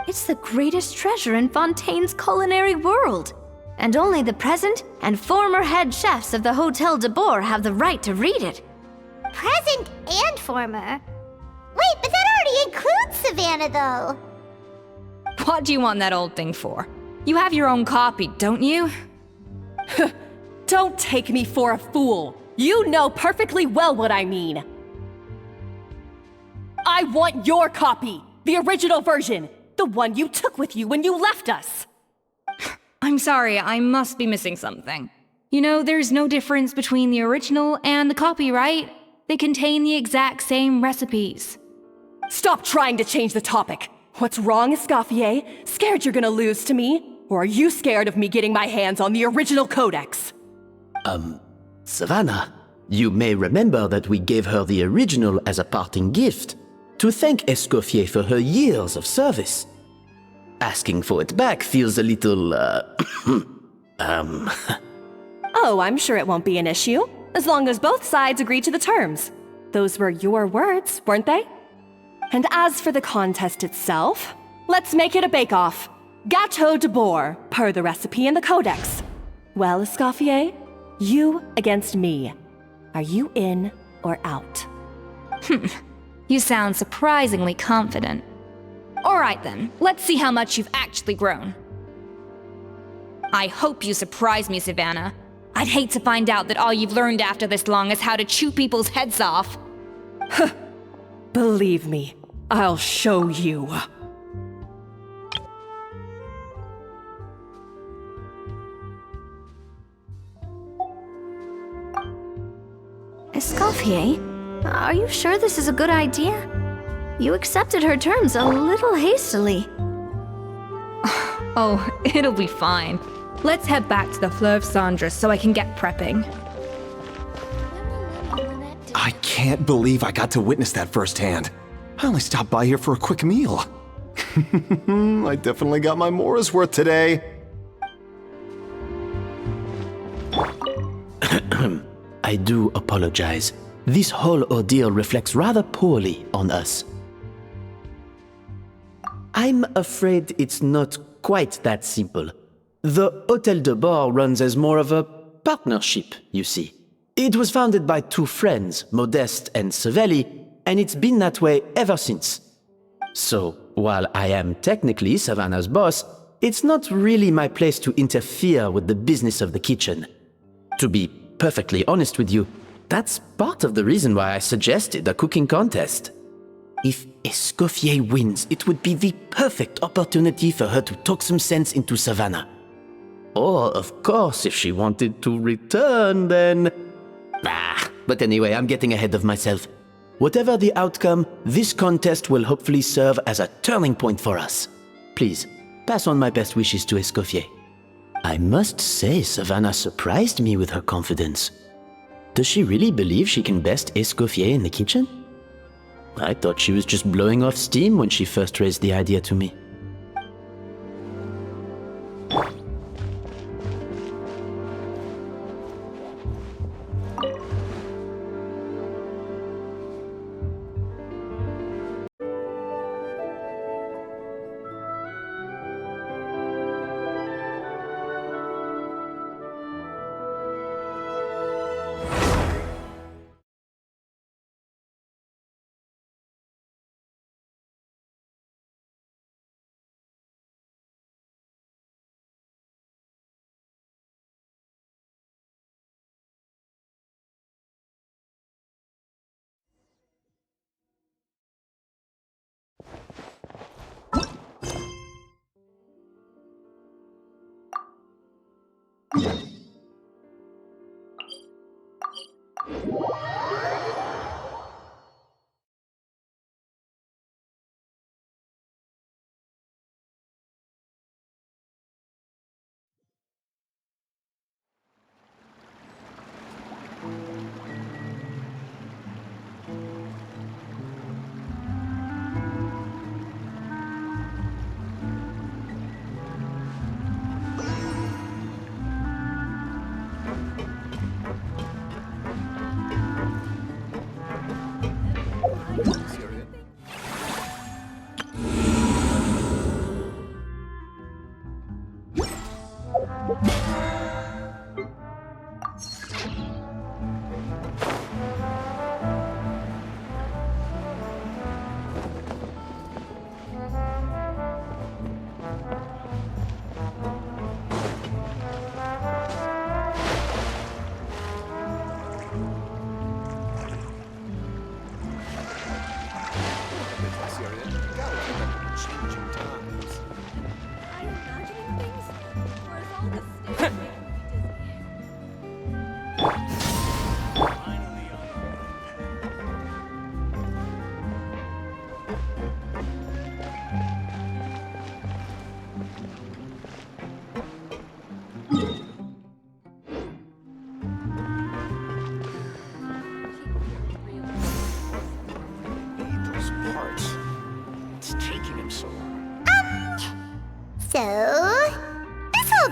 It's the greatest treasure in Fontaine's culinary world, and only the present and former head chefs of the Hôtel de Bord have the right to read it. Present and former? Wait, but that already includes Savannah, though. What do you want that old thing for? You have your own copy, don't you? Don't take me for a fool. You know perfectly well what I mean. I want your copy, the original version, the one you took with you when you left us. I'm sorry, I must be missing something. You know, there's no difference between the original and the copy, right? They contain the exact same recipes. Stop trying to change the topic. What's wrong, Escoffier? Scared you're gonna lose to me? Or are you scared of me getting my hands on the original codex? Savannah, you may remember that we gave her the original as a parting gift, to thank Escoffier for her years of service. Asking for it back feels a little, Oh, I'm sure it won't be an issue, as long as both sides agree to the terms. Those were your words, weren't they? And as for the contest itself, let's make it a bake-off. Gâteau de Bord, per the recipe in the codex. Well, Escoffier, you against me. Are you in or out. You sound surprisingly confident. Alright then, let's see how much you've actually grown. I hope you surprise me, Savannah. I'd hate to find out that all you've learned after this long is how to chew people's heads off. Believe me, I'll show you. Escoffier, are you sure this is a good idea? You accepted her terms a little hastily. Oh, it'll be fine. Let's head back to the Fleuve Cendres so I can get prepping. I can't believe I got to witness that firsthand. I only stopped by here for a quick meal. I definitely got my Mora's worth today. I do apologize. This whole ordeal reflects rather poorly on us. I'm afraid it's not quite that simple. The Hôtel de Bord runs as more of a partnership, you see. It was founded by two friends, Modeste and Savelli, and it's been that way ever since. So, while I am technically Savannah's boss, it's not really my place to interfere with the business of the kitchen. To be perfectly honest with you, that's part of the reason why I suggested a cooking contest. If Escoffier wins, it would be the perfect opportunity for her to talk some sense into Savannah. Or, of course, if she wanted to return, then... But anyway, I'm getting ahead of myself. Whatever the outcome, this contest will hopefully serve as a turning point for us. Please, pass on my best wishes to Escoffier. I must say, Savannah surprised me with her confidence. Does she really believe she can best Escoffier in the kitchen? I thought she was just blowing off steam when she first raised the idea to me.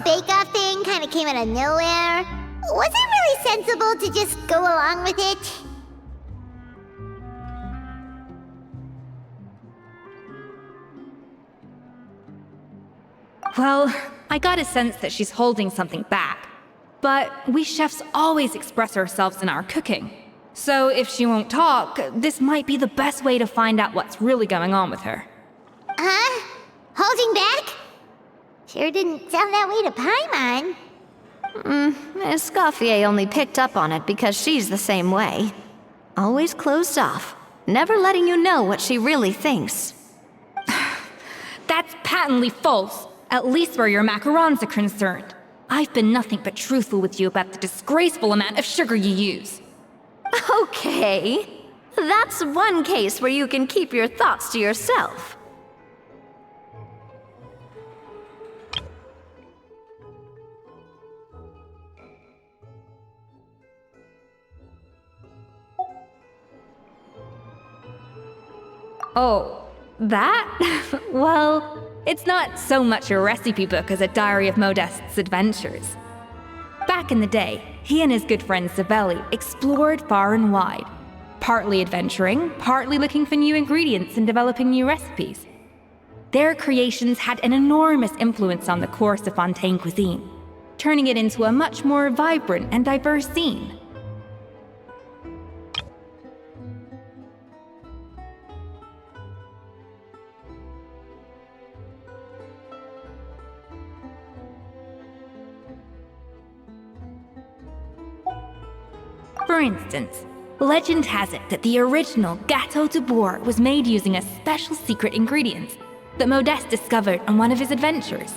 Bake-off thing kind of came out of nowhere. Was it really sensible to just go along with it? Well, I got a sense that she's holding something back. But we chefs always express ourselves in our cooking. So if she won't talk, this might be the best way to find out what's really going on with her. Huh? Holding back? Sure didn't sound that way to Paimon. Escoffier only picked up on it because she's the same way. Always closed off, never letting you know what she really thinks. That's patently false, at least where your macarons are concerned. I've been nothing but truthful with you about the disgraceful amount of sugar you use. Okay, that's one case where you can keep your thoughts to yourself. Oh, that? Well, it's not so much a recipe book as a diary of Modeste's adventures. Back in the day, he and his good friend Savelli explored far and wide, partly adventuring, partly looking for new ingredients and developing new recipes. Their creations had an enormous influence on the course of Fontaine cuisine, turning it into a much more vibrant and diverse scene. For instance, legend has it that the original Gâteau de Bourg was made using a special secret ingredient that Modeste discovered on one of his adventures.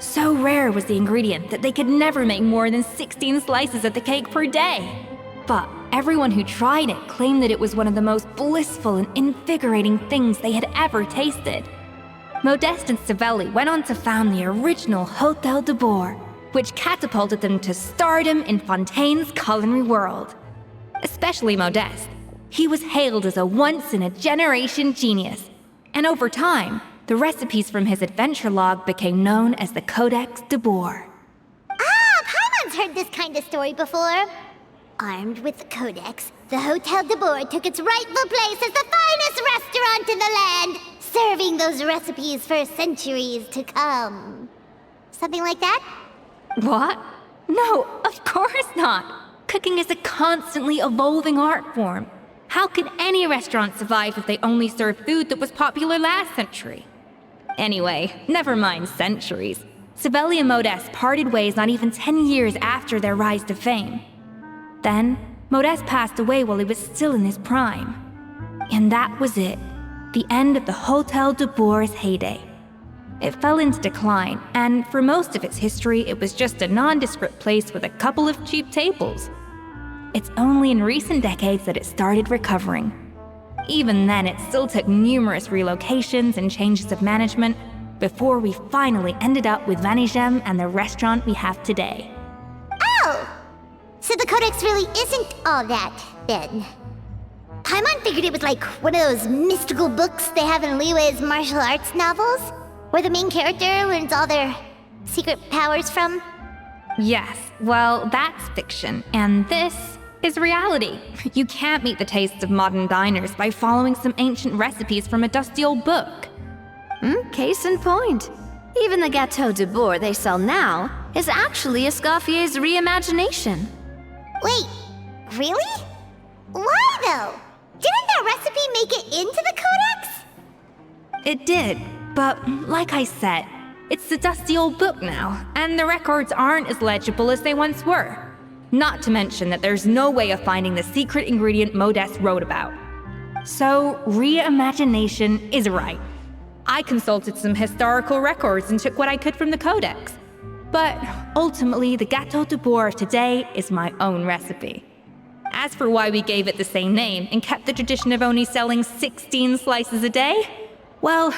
So rare was the ingredient that they could never make more than 16 slices of the cake per day. But everyone who tried it claimed that it was one of the most blissful and invigorating things they had ever tasted. Modeste and Savelli went on to found the original Hôtel de Bourg, which catapulted them to stardom in Fontaine's culinary world. Especially Modeste. He was hailed as a once-in-a-generation genius, and over time, the recipes from his adventure log became known as the Codex de Bourg. Ah, Paimon's heard this kind of story before. Armed with the Codex, the Hôtel de Bourg took its rightful place as the finest restaurant in the land, serving those recipes for centuries to come. Something like that? What? No, of course not! Cooking is a constantly evolving art form. How could any restaurant survive if they only served food that was popular last century? Anyway, never mind centuries. Savelli and Modeste parted ways not even 10 years after their rise to fame. Then, Modeste passed away while he was still in his prime. And that was it. The end of the Hôtel de Bourg's heyday. It fell into decline, and for most of its history, it was just a nondescript place with a couple of cheap tables. It's only in recent decades that it started recovering. Even then, it still took numerous relocations and changes of management before we finally ended up with Vanigem and the restaurant we have today. Oh! So the Codex really isn't all that, then. Paimon figured it was like one of those mystical books they have in Liwei's martial arts novels, where the main character learns all their secret powers from? Yes, well, that's fiction, and this is reality. You can't meet the tastes of modern diners by following some ancient recipes from a dusty old book. Case in point. Even the Gâteau de Bourg they sell now is actually Escoffier's reimagination. Wait, really? Why though? Didn't that recipe make it into the Codex? It did, but like I said, it's a dusty old book now, and the records aren't as legible as they once were. Not to mention that there's no way of finding the secret ingredient Modeste wrote about. So, reimagination is right. I consulted some historical records and took what I could from the Codex. But ultimately, the Gâteau de Bourg today is my own recipe. As for why we gave it the same name and kept the tradition of only selling 16 slices a day, well,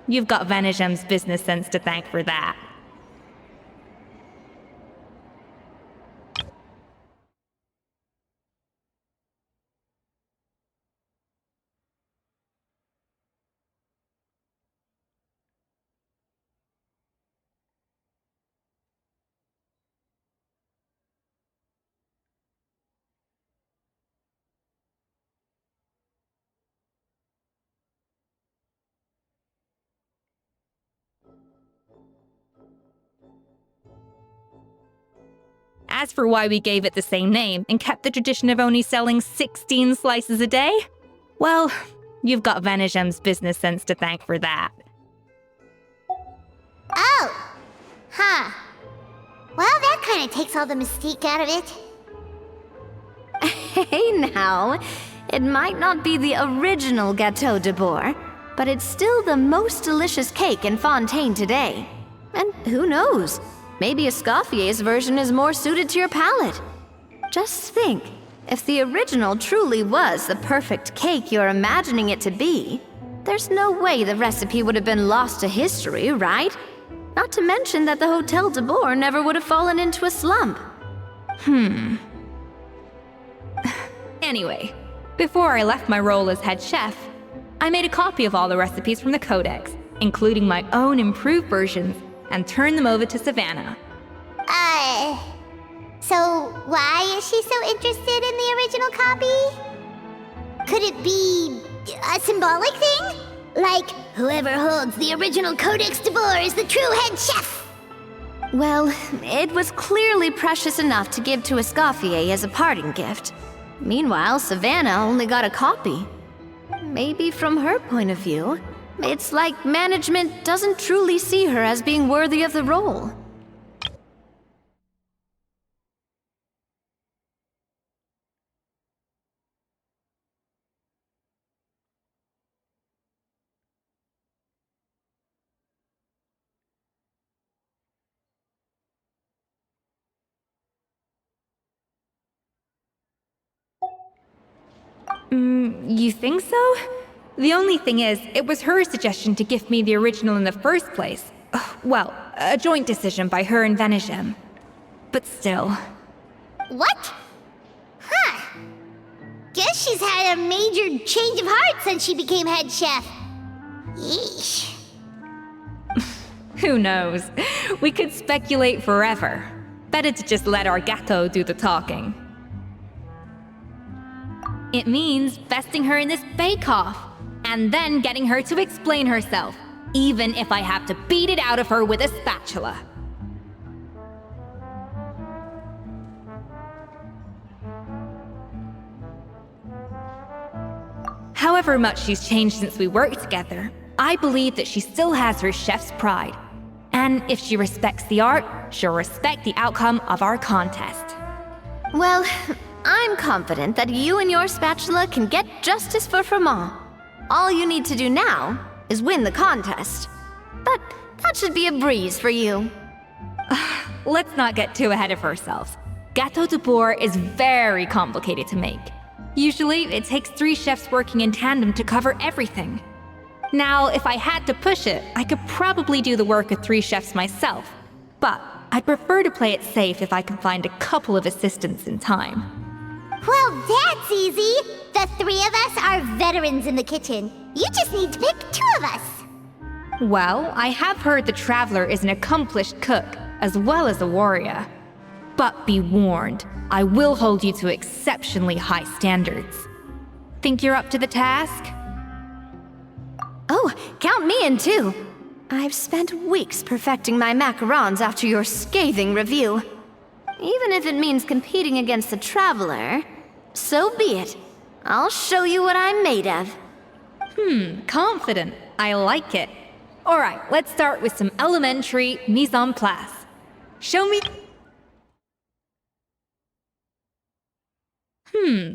you've got Vanigem's business sense to thank for that. As for why we gave it the same name and kept the tradition of only selling 16 slices a day, well, you've got Vanishem's business sense to thank for that. Oh! Huh. Well, that kind of takes all the mystique out of it. Hey now, it might not be the original Gâteau de Bourg, but it's still the most delicious cake in Fontaine today. And who knows, maybe Escoffier's version is more suited to your palate. Just think, if the original truly was the perfect cake you're imagining it to be, there's no way the recipe would have been lost to history, right? Not to mention that the Hotel de Bourg never would have fallen into a slump. Anyway, before I left my role as head chef, I made a copy of all the recipes from the Codex, including my own improved versions, and turned them over to Savannah. So why is she so interested in the original copy? Could it be a symbolic thing? Like, whoever holds the original Codex de Bourg is the true head chef? Well, it was clearly precious enough to give to Escoffier as a parting gift. Meanwhile, Savannah only got a copy. Maybe from her point of view, it's like management doesn't truly see her as being worthy of the role. You think so? The only thing is, it was her suggestion to gift me the original in the first place. Well, a joint decision by her and Vanisham. But still. What? Huh. Guess she's had a major change of heart since she became head chef. Yeesh. Who knows? We could speculate forever. Better to just let our Gâteau do the talking. It means besting her in this bake-off, and then getting her to explain herself, even if I have to beat it out of her with a spatula. However much she's changed since we worked together, I believe that she still has her chef's pride. And if she respects the art, she'll respect the outcome of our contest. Well, I'm confident that you and your spatula can get justice for Froment. All you need to do now is win the contest. But that should be a breeze for you. Let's not get too ahead of ourselves. Gâteau de Bourg is very complicated to make. Usually, it takes 3 chefs working in tandem to cover everything. Now, if I had to push it, I could probably do the work of 3 chefs myself. But I'd prefer to play it safe if I can find a couple of assistants in time. Well, that's easy. The 3 of us are veterans in the kitchen. You just need to pick 2 of us. Well, I have heard the Traveler is an accomplished cook, as well as a warrior. But be warned, I will hold you to exceptionally high standards. Think you're up to the task? Oh, count me in too. I've spent weeks perfecting my macarons after your scathing review. Even if it means competing against the Traveler, so be it. I'll show you what I'm made of. Confident. I like it. Alright, let's start with some elementary mise en place. Show me...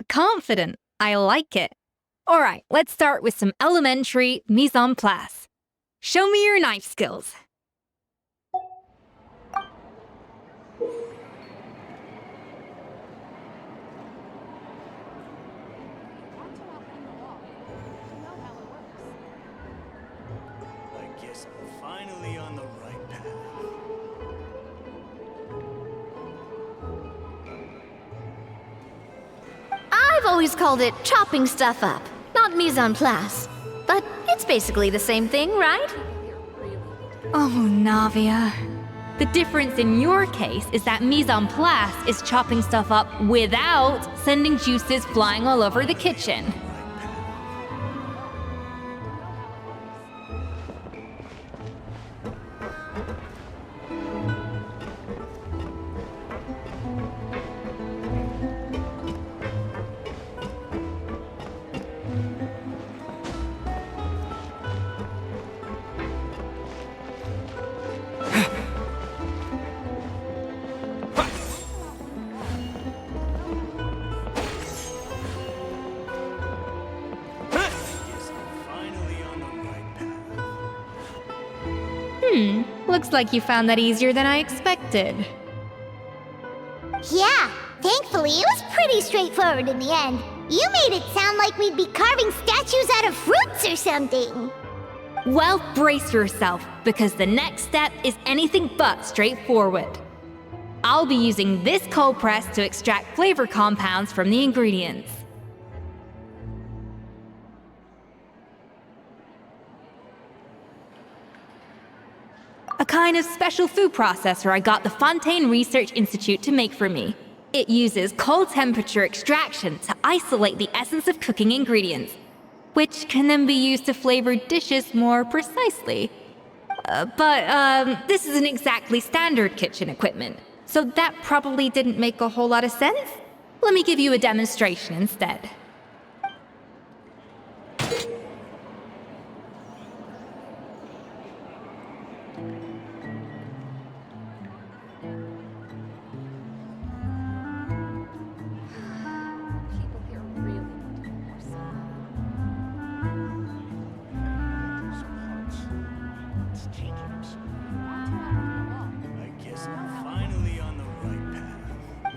confident. I like it. Alright, let's start with some elementary mise en place. Show me your knife skills. I guess I'm finally on the right path. I've always called it chopping stuff up, not mise en place. But it's basically the same thing, right? Oh, Navia. The difference in your case is that mise en place is chopping stuff up without sending juices flying all over the kitchen. Looks like you found that easier than I expected. Yeah, thankfully it was pretty straightforward in the end. You made it sound like we'd be carving statues out of fruits or something. Well, brace yourself, because the next step is anything but straightforward. I'll be using this cold press to extract flavor compounds from the ingredients. A kind of special food processor I got the Fontaine Research Institute to make for me. It uses cold temperature extraction to isolate the essence of cooking ingredients, which can then be used to flavor dishes more precisely. But this isn't exactly standard kitchen equipment, so that probably didn't make a whole lot of sense. Let me give you a demonstration instead.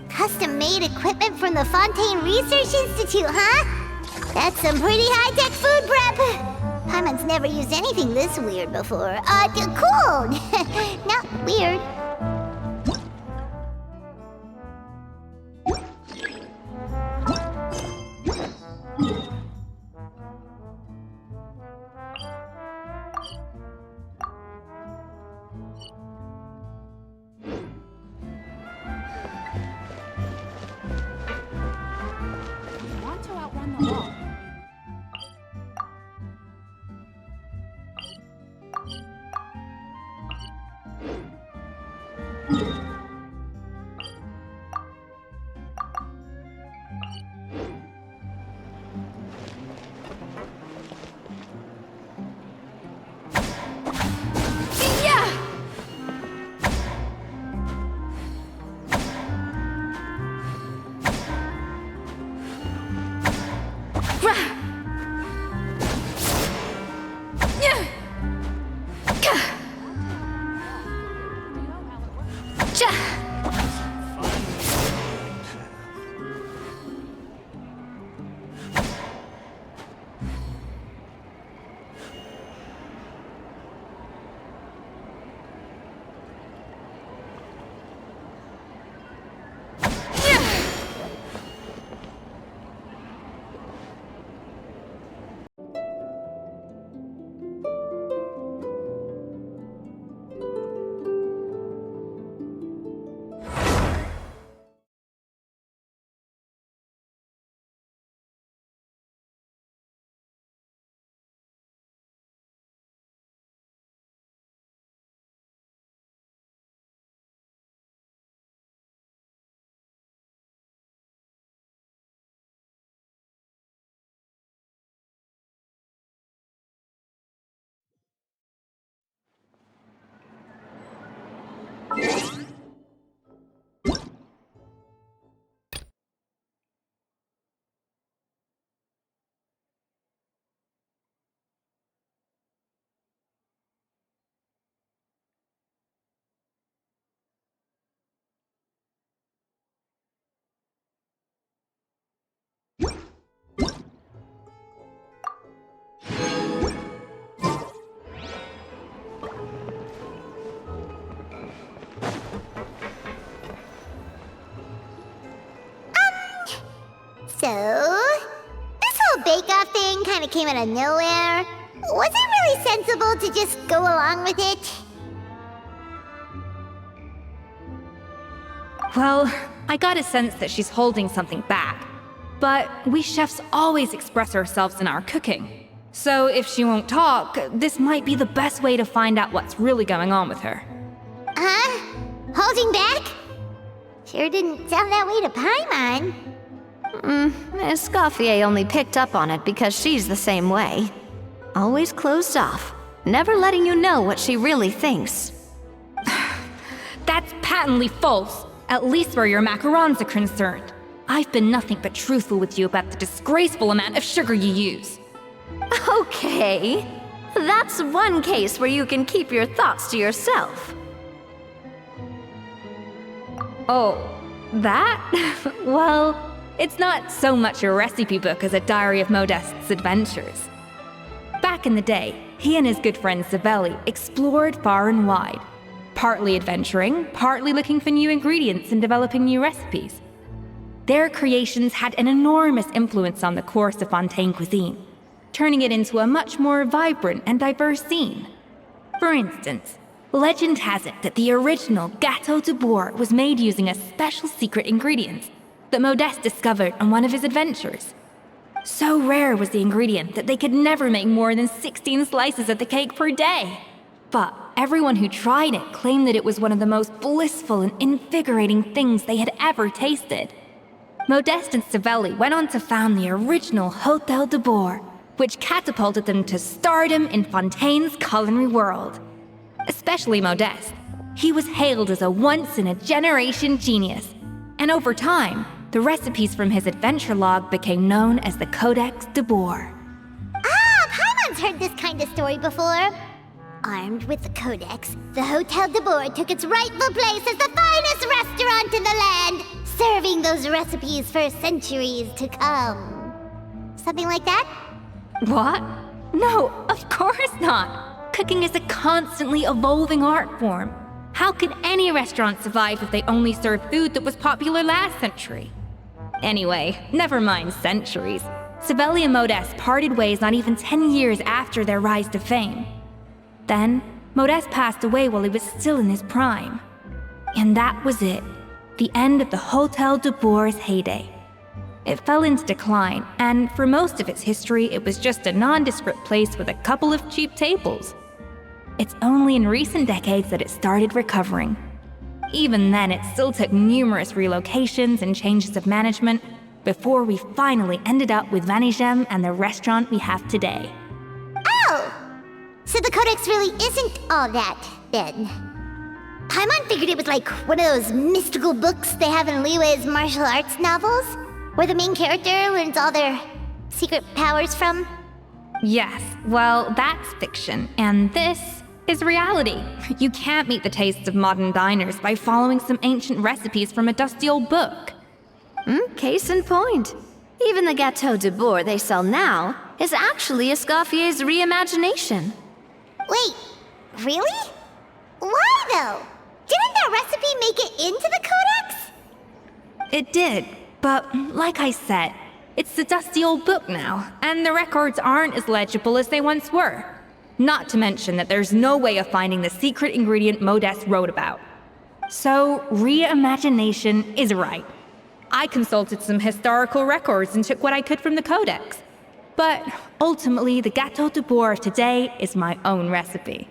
Custom-made equipment from the Fontaine Research Institute, huh? That's some pretty high-tech food prep. Paimon's never used anything this weird before. Cool. Not weird. So, this whole bake-off thing kind of came out of nowhere. Was it really sensible to just go along with it? Well, I got a sense that she's holding something back. But we chefs always express ourselves in our cooking. So if she won't talk, this might be the best way to find out what's really going on with her. Huh? Holding back? Sure didn't sound that way to Paimon. Escoffier only picked up on it because she's the same way. Always closed off, never letting you know what she really thinks. That's patently false, at least where your macarons are concerned. I've been nothing but truthful with you about the disgraceful amount of sugar you use. Okay. That's one case where you can keep your thoughts to yourself. Oh, that? Well, it's not so much a recipe book as a diary of Modeste's adventures. Back in the day, he and his good friend Savelli explored far and wide, partly adventuring, partly looking for new ingredients and developing new recipes. Their creations had an enormous influence on the course of Fontaine cuisine, turning it into a much more vibrant and diverse scene. For instance, legend has it that the original Gâteau de Bourg was made using a special secret ingredient that Modeste discovered on one of his adventures. So rare was the ingredient that they could never make more than 16 slices of the cake per day. But everyone who tried it claimed that it was one of the most blissful and invigorating things they had ever tasted. Modeste and Savelli went on to found the original Hôtel de Bourg, which catapulted them to stardom in Fontaine's culinary world. Especially Modeste. He was hailed as a once-in-a-generation genius, and over time, the recipes from his adventure log became known as the Codex de Bourg. Ah, Paimon's heard this kind of story before. Armed with the Codex, the Hôtel de Bourg took its rightful place as the finest restaurant in the land, serving those recipes for centuries to come. Something like that? What? No, of course not. Cooking is a constantly evolving art form. How could any restaurant survive if they only served food that was popular last century? Anyway, never mind centuries. Savelli and Modeste parted ways not even 10 years after their rise to fame. Then, Modeste passed away while he was still in his prime. And that was it. The end of the Hôtel de Bourg's heyday. It fell into decline, and for most of its history, it was just a nondescript place with a couple of cheap tables. It's only in recent decades that it started recovering. Even then, it still took numerous relocations and changes of management before we finally ended up with Vanigem and the restaurant we have today. Oh! So the Codex really isn't all that, then. Paimon figured it was like one of those mystical books they have in Liwei's martial arts novels, where the main character learns all their secret powers from. Yes, well, that's fiction, and this is reality. You can't meet the tastes of modern diners by following some ancient recipes from a dusty old book. Case in point. Even the Gâteau de Bourg they sell now is actually Escoffier's reimagination. Wait, really? Why though? Didn't that recipe make it into the Codex? It did, but like I said, it's the dusty old book now, and the records aren't as legible as they once were. Not to mention that there's no way of finding the secret ingredient Modeste wrote about. So, reimagination is right. I consulted some historical records and took what I could from the Codex. But ultimately, the Gâteau de Bourg of today is my own recipe.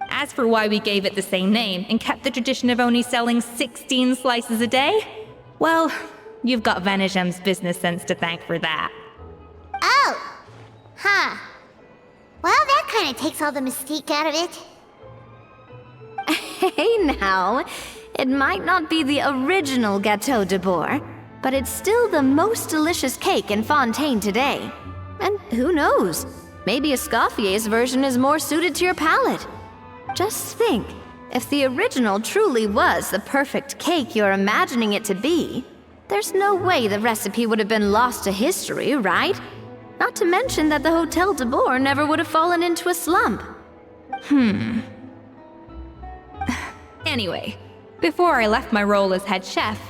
As for why we gave it the same name and kept the tradition of only selling 16 slices a day, well, you've got Vanigem's business sense to thank for that. Oh! Huh. Well, that kind of takes all the mystique out of it. Hey now, it might not be the original Gâteau de Bourg, but it's still the most delicious cake in Fontaine today. And who knows, maybe Escoffier's version is more suited to your palate. Just think, if the original truly was the perfect cake you're imagining it to be, there's no way the recipe would have been lost to history, right? Not to mention that the Hôtel de Bourg never would have fallen into a slump. Anyway, before I left my role as head chef,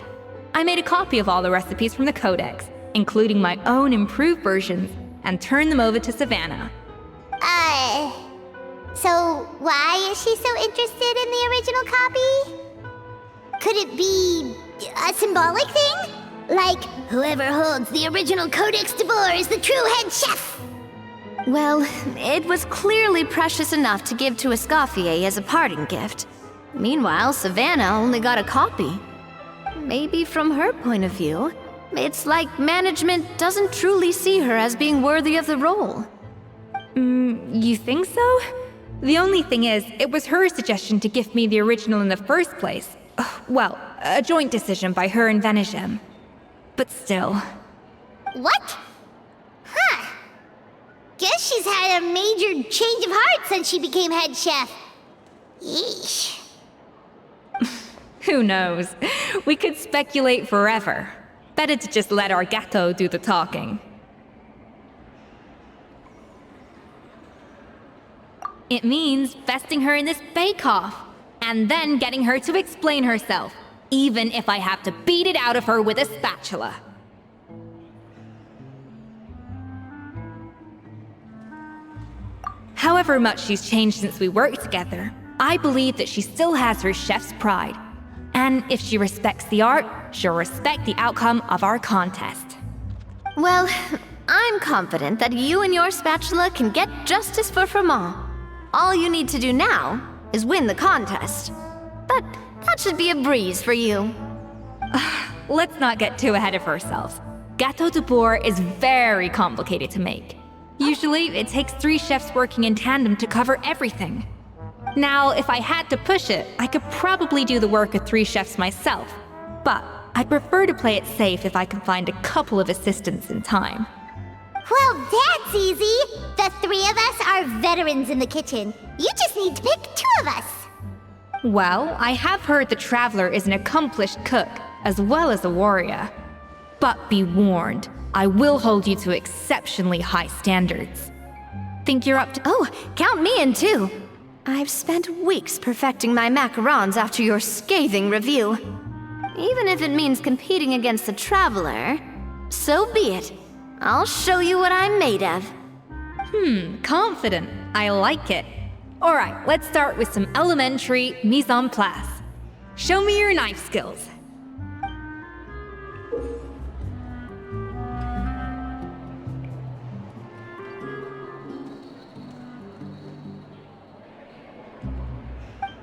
I made a copy of all the recipes from the Codex, including my own improved versions, and turned them over to Savannah. So why is she so interested in the original copy? Could it be a symbolic thing? Like, whoever holds the original Codex de Bourg is the true head chef! Well, it was clearly precious enough to give to Escoffier as a parting gift. Meanwhile, Savannah only got a copy. Maybe from her point of view, it's like management doesn't truly see her as being worthy of the role. You think so? The only thing is, it was her suggestion to gift me the original in the first place. Well, a joint decision by her and Vanigem. But still. What? Huh. Guess she's had a major change of heart since she became head chef. Yeesh. Who knows? We could speculate forever. Better to just let our gato do the talking. It means vesting her in this bake-off, and then getting her to explain herself, even if I have to beat it out of her with a spatula. However much she's changed since we worked together, I believe that she still has her chef's pride. And if she respects the art, she'll respect the outcome of our contest. Well, I'm confident that you and your spatula can get justice for Froment. All you need to do now is win the contest. But that should be a breeze for you. Let's not get too ahead of ourselves. Gâteau de bourg is very complicated to make. Usually, it takes 3 chefs working in tandem to cover everything. Now, if I had to push it, I could probably do the work of 3 chefs myself. But I'd prefer to play it safe if I can find a couple of assistants in time. Well, that's easy. The 3 of us are veterans in the kitchen. You just need to pick 2 of us. Well, I have heard the Traveler is an accomplished cook, as well as a warrior. But be warned, I will hold you to exceptionally high standards. Think you're up to— Oh, count me in too. I've spent weeks perfecting my macarons after your scathing review. Even if it means competing against the Traveler, so be it. I'll show you what I'm made of. Confident. I like it. Alright, let's start with some elementary mise en place. Show me your knife skills.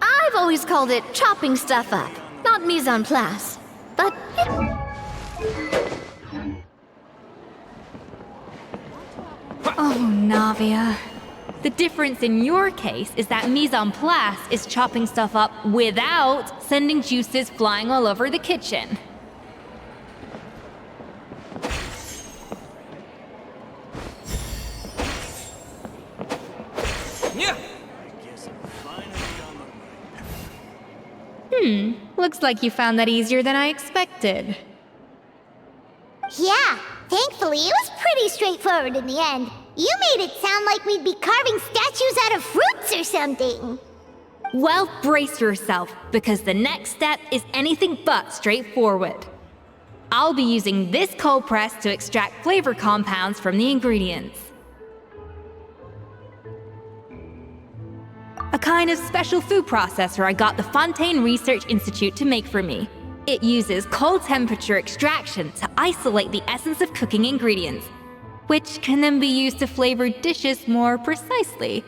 I've always called it chopping stuff up, not mise en place. But Oh, Navia. The difference in your case is that mise en place is chopping stuff up without sending juices flying all over the kitchen. Yeah. Looks like you found that easier than I expected. Yeah, thankfully it was pretty straightforward in the end. You made it sound like we'd be carving statues out of fruits or something. Well, brace yourself, because the next step is anything but straightforward. I'll be using this cold press to extract flavor compounds from the ingredients. A kind of special food processor I got the Fontaine Research Institute to make for me. It uses cold temperature extraction to isolate the essence of cooking ingredients, which can then be used to flavor dishes more precisely.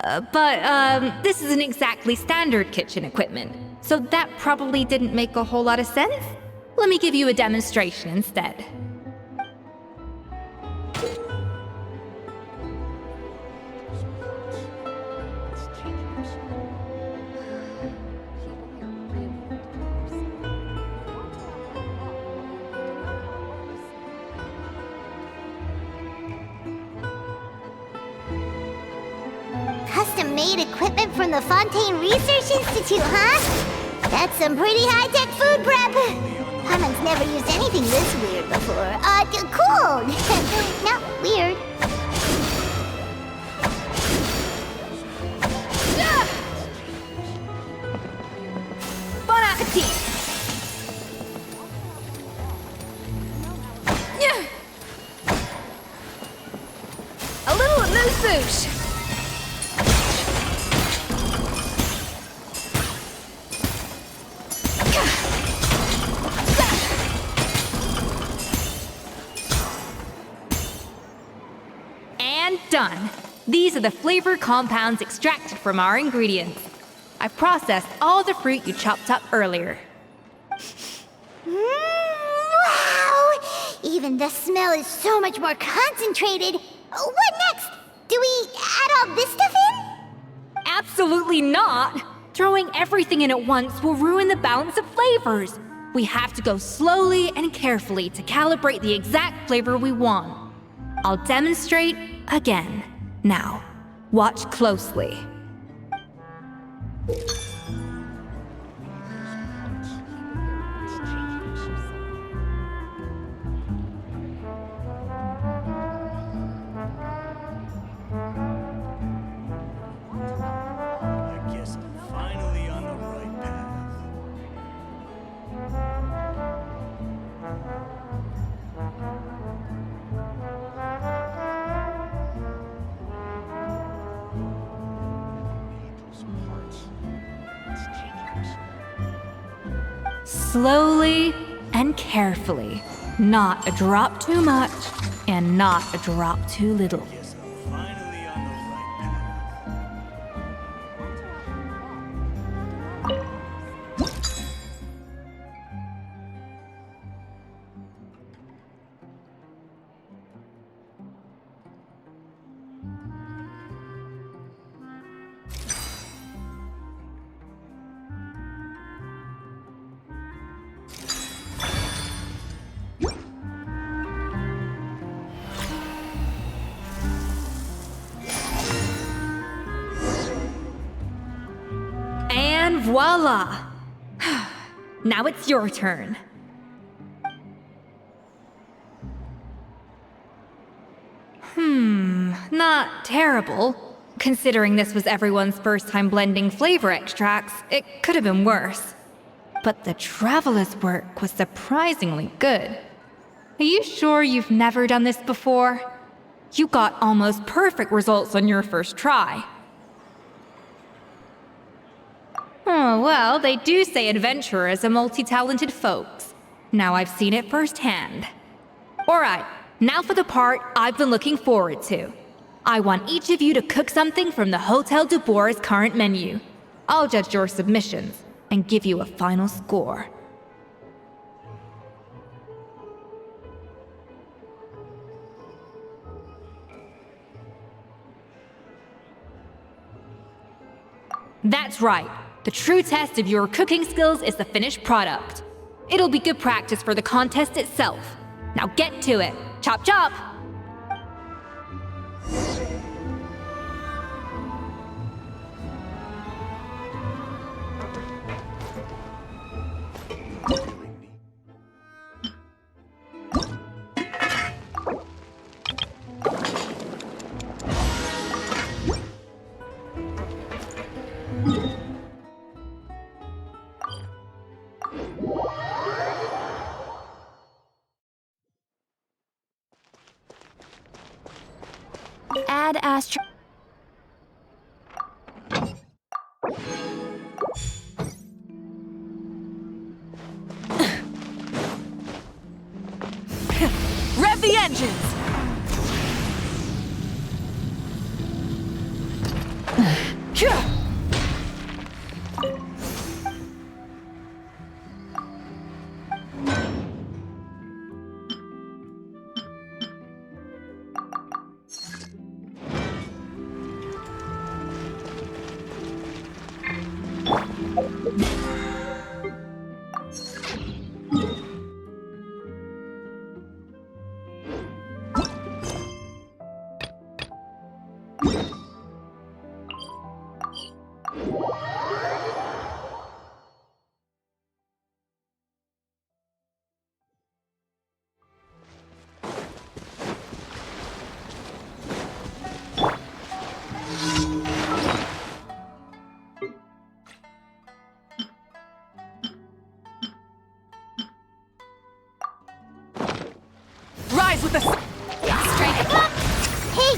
But this isn't exactly standard kitchen equipment, so that probably didn't make a whole lot of sense. Let me give you a demonstration instead. Custom-made equipment from the Fontaine Research Institute, huh? That's some pretty high-tech food prep. Harmon's never used anything this weird before. Cool. Not weird. Bon appetit! A little amuse-bouche. Done. These are the flavor compounds extracted from our ingredients. I've processed all the fruit you chopped up earlier. Wow! Even the smell is so much more concentrated. What next? Do we add all this stuff in? Absolutely not! Throwing everything in at once will ruin the balance of flavors. We have to go slowly and carefully to calibrate the exact flavor we want. I'll demonstrate again. Now, watch closely. I guess I'm finally on the right path. Slowly and carefully. Not a drop too much, and not a drop too little. Guess I'm finally on the right path. And voila! Now it's your turn. Not terrible. Considering this was everyone's first time blending flavor extracts, it could have been worse. But the traveler's work was surprisingly good. Are you sure you've never done this before? You got almost perfect results on your first try. Oh, well, they do say adventurers are multi-talented folks. Now I've seen it firsthand. Alright, now for the part I've been looking forward to. I want each of you to cook something from the Hotel du Bois' current menu. I'll judge your submissions and give you a final score. That's right. The true test of your cooking skills is the finished product. It'll be good practice for the contest itself. Now get to it. Chop chop! Add astro. Rev the engines! Rise with the... Strike up! Hey!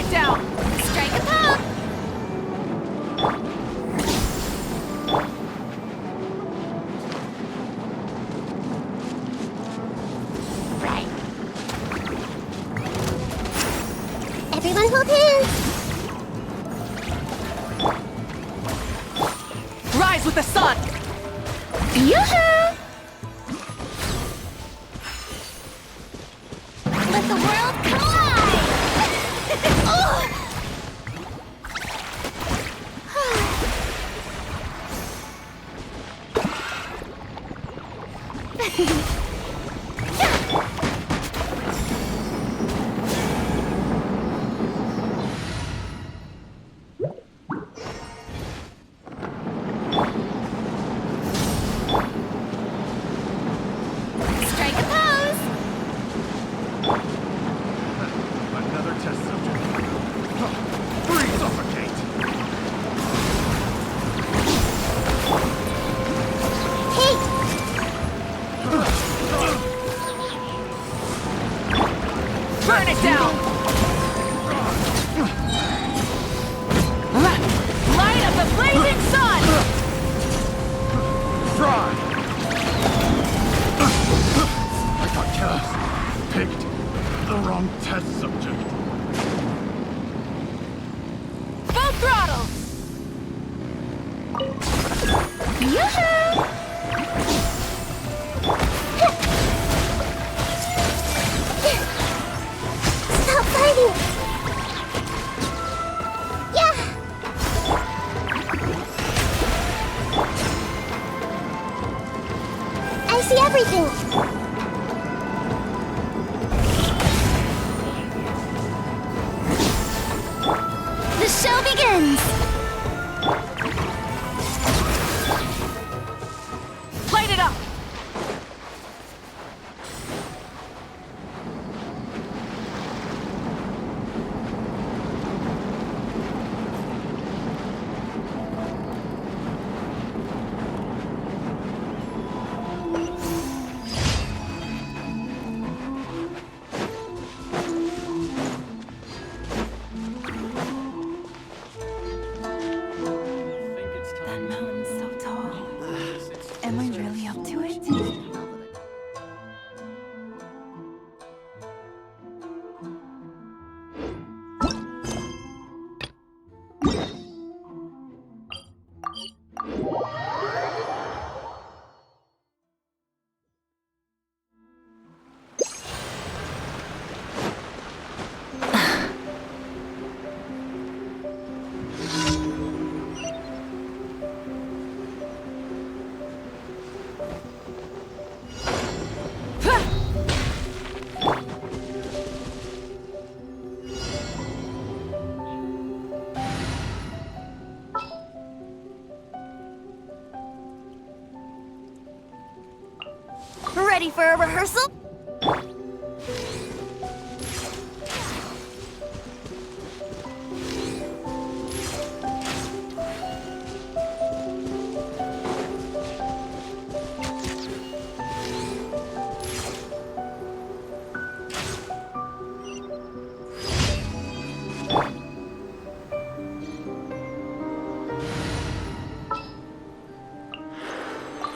it down! Strike a pose! Right. Everyone hold hands! Rise with the sun! Yoo-hoo! Let the world collide! Strike a pose! Another test subject. Free suffocate! Hey! Burn it down! Light of the blazing sun! Try! I got cast. Picked the wrong test subject. Full throttle! Yoo-hoo! Stop fighting! Yeah! I see everything! The show begins! Light it up! That mountain's so tall. Am I really up to it? Ready for a rehearsal?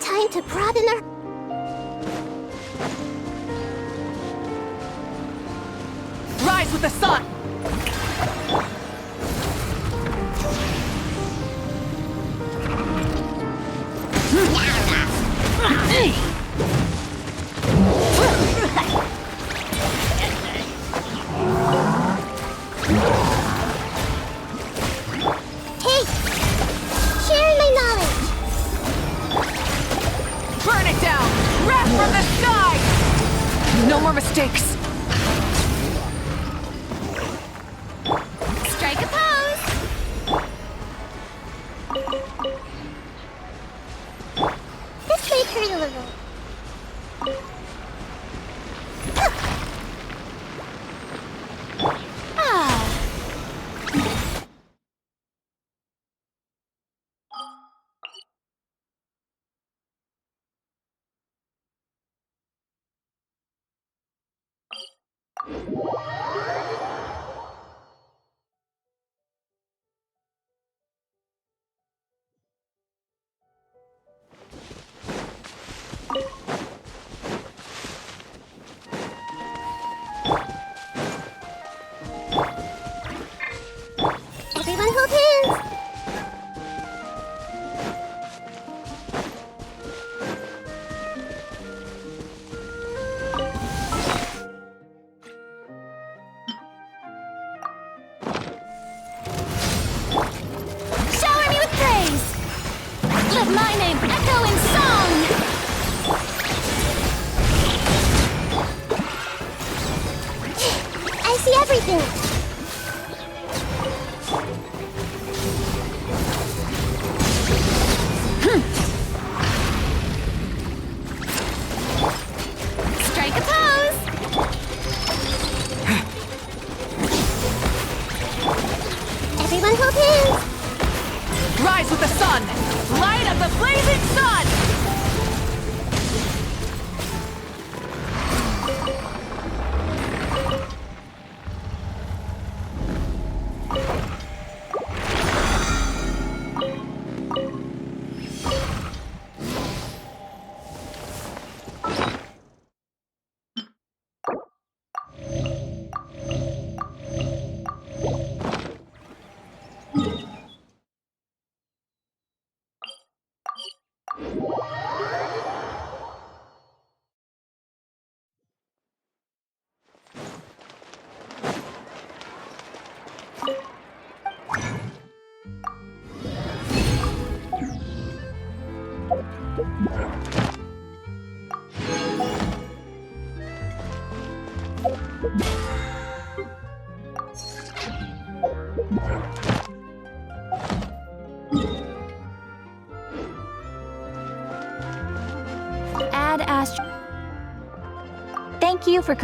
Time to broaden our... Rise with the sun! Hey! Sharing my knowledge! Burn it down! Wrath from the sky! No more mistakes! Strike a pose! This may hurt a little. my name echo in song! I see everything! Strike a pose! Everyone hold hands! Rise with the sun! Light up the blazing sun! Ad Astro. Thank you for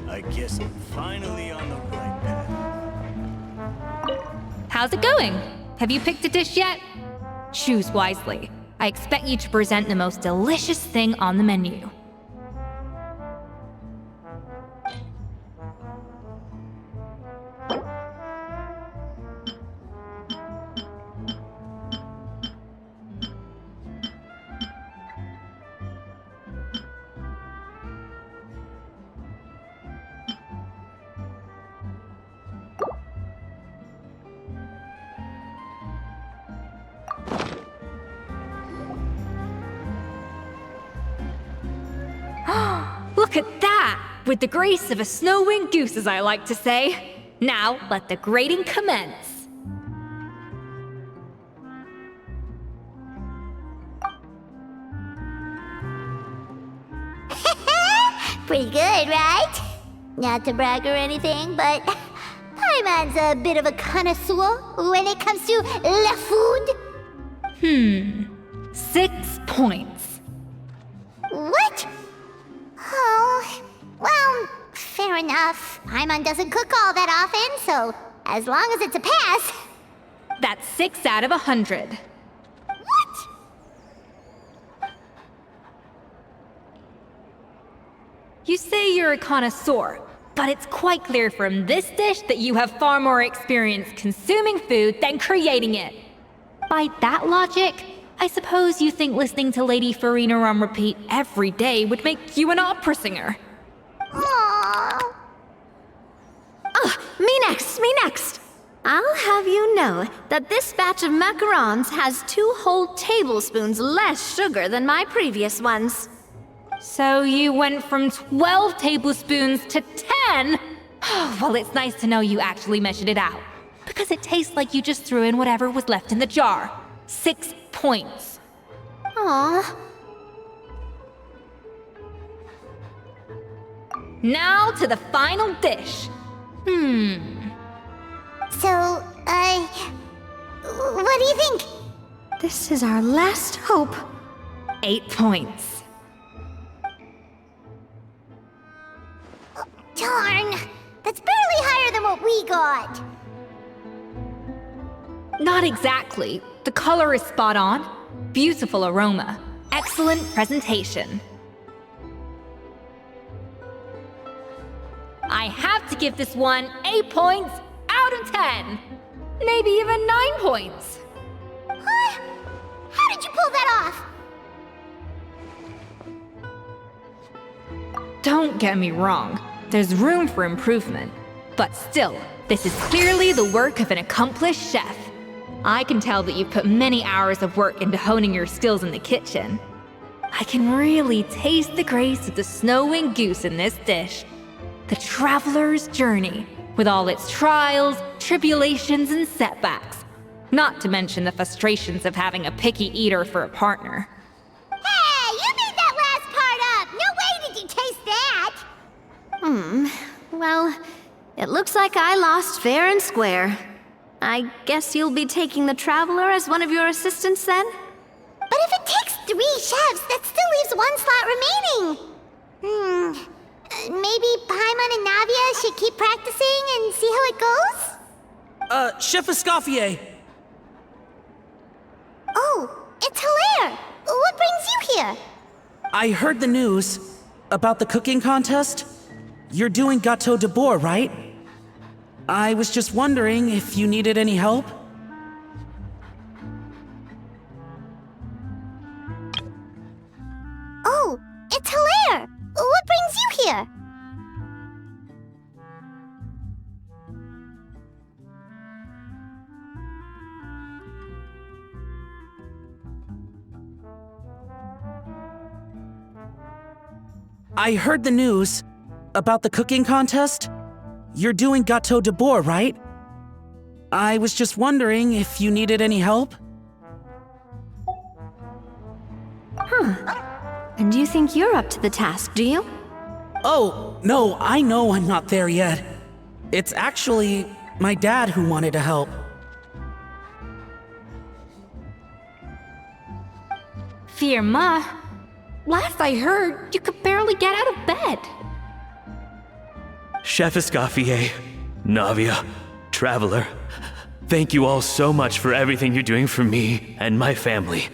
I guess I'm finally on the right path. How's it going? Have you picked a dish yet? Choose wisely. I expect you to present the most delicious thing on the menu. Look at that! With the grace of a snow-winged goose, as I like to say. Now, let the grating commence. Pretty good, right? Not to brag or anything, but Paimon's a bit of a connoisseur when it comes to la food. 6 points. What? Oh, well, fair enough. Paimon doesn't cook all that often, so as long as it's a pass. That's 6 out of 100. What? You say you're a connoisseur, but it's quite clear from this dish that you have far more experience consuming food than creating it. By that logic, I suppose you think listening to Lady Farina on repeat every day would make you an opera singer. Aww. Me next! I'll have you know that this batch of macarons has 2 whole tablespoons less sugar than my previous ones. So you went from 12 tablespoons to 10? Well, it's nice to know you actually measured it out, because it tastes like you just threw in whatever was left in the jar. 6 points. Aww. Now to the final dish. you think? This is our last hope. 8 points. Darn. That's barely higher than what we got. Not exactly. The color is spot on. Beautiful aroma. Excellent presentation. I have to give this one 8 points out of 10. Maybe even 9 points. Huh? How did you pull that off? Don't get me wrong. There's room for improvement. But still, this is clearly the work of an accomplished chef. I can tell that you've put many hours of work into honing your skills in the kitchen. I can really taste the grace of the snow-winged goose in this dish. The traveler's journey, with all its trials, tribulations, and setbacks. Not to mention the frustrations of having a picky eater for a partner. Hey, you made that last part up! No way did you taste that! Well, it looks like I lost fair and square. I guess you'll be taking the traveler as one of your assistants then? But if it takes 3 chefs, that still leaves 1 slot remaining. Maybe Paimon and Navia should keep practicing and see how it goes? Chef Escoffier! Oh, it's Hilaire! What brings you here? I heard the news about the cooking contest. You're doing Gâteau de Bois, right? I was just wondering if you needed any help? Oh, it's Hilaire! What brings you here? I heard the news about the cooking contest. You're doing Gâteau de Bois, right? I was just wondering if you needed any help? And you think you're up to the task, do you? Oh, no, I know I'm not there yet. It's actually my dad who wanted to help. Firma, last I heard, you could barely get out of bed. Chef Escoffier, Navia, Traveler, thank you all so much for everything you're doing for me and my family.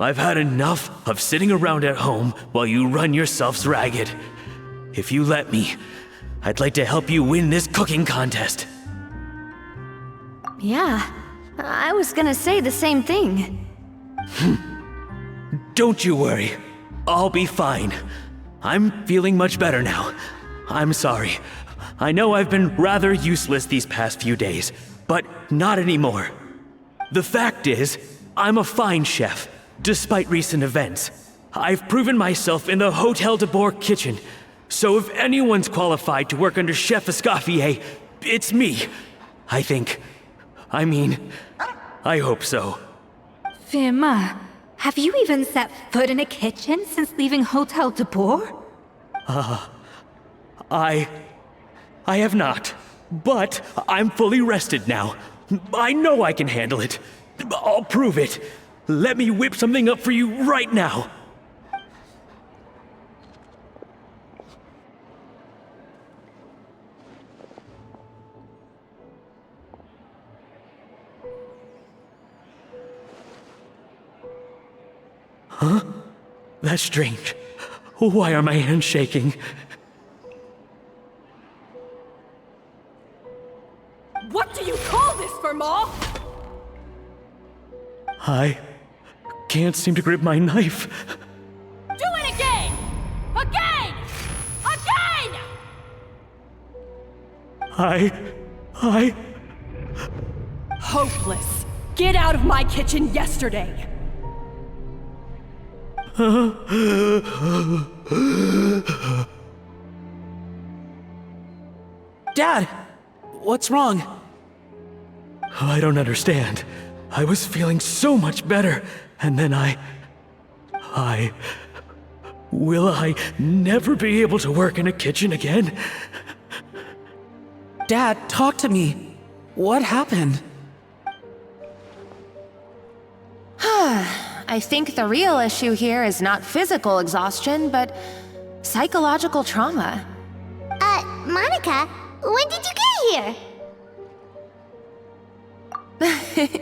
I've had enough of sitting around at home while you run yourselves ragged. If you let me, I'd like to help you win this cooking contest. Yeah, I was gonna say the same thing. Don't you worry, I'll be fine. I'm feeling much beher now. I'm sorry. I know I've been rather useless these past few days, but not anymore. The fact is, I'm a fine chef, despite recent events. I've proven myself in the Hotel de Bois kitchen, so if anyone's qualified to work under Chef Escoffier, it's me. I think. I mean, I hope so. Firma, have you even set foot in a kitchen since leaving Hotel de Bois? I have not, but I'm fully rested now. I know I can handle it. I'll prove it. Let me whip something up for you right now. Huh? That's strange. Why are my hands shaking? What do you call this, Firma? I can't seem to grip my knife. Do it again! Again! Again! I... Hopeless. Get out of my kitchen yesterday. Dad, what's wrong? I don't understand. I was feeling so much better, and then Will I never be able to work in a kitchen again? Dad, talk to me. What happened? I think the real issue here is not physical exhaustion, but psychological trauma. Monica, when did you get here?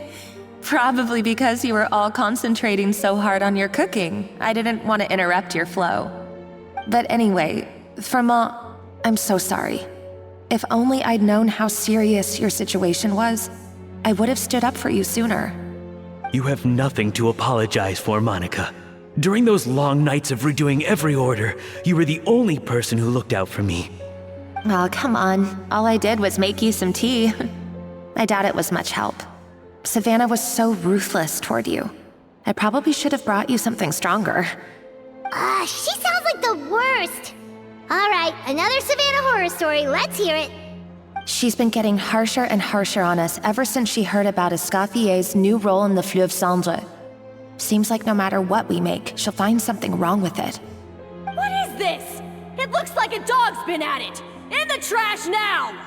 Probably because you were all concentrating so hard on your cooking. I didn't want to interrupt your flow. But anyway, Firma, I'm so sorry. If only I'd known how serious your situation was, I would have stood up for you sooner. You have nothing to apologize for, Monica. During those long nights of redoing every order, you were the only person who looked out for me. Oh, come on. All I did was make you some tea. I doubt it was much help. Savannah was so ruthless toward you. I probably should have brought you something stronger. She sounds like the worst. All right, another Savannah horror story. Let's hear it. She's been getting harsher and harsher on us ever since she heard about Escaffier's new role in the Fleuve Cendre. Seems like no matter what we make, she'll find something wrong with it. What is this? It looks like a dog's been at it! In the trash now!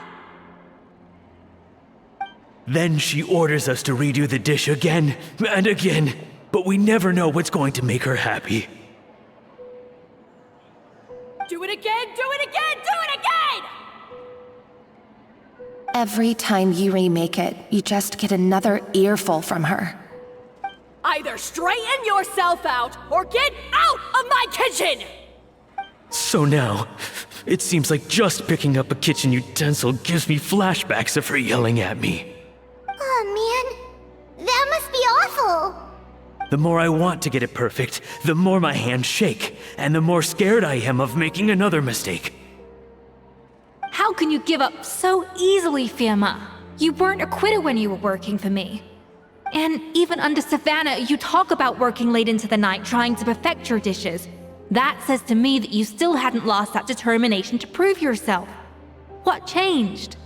Then she orders us to redo the dish again and again, but we never know what's going to make her happy. Do it again, do it again, do it again! Every time you remake it, you just get another earful from her. Either straighten yourself out, or get out of my kitchen! So now, it seems like just picking up a kitchen utensil gives me flashbacks of her yelling at me. Oh man, that must be awful. The more I want to get it perfect, the more my hands shake, and the more scared I am of making another mistake. How can you give up so easily, Firma? You weren't a quitter when you were working for me. And even under Savannah, you talk about working late into the night trying to perfect your dishes. That says to me that you still hadn't lost that determination to prove yourself. What changed?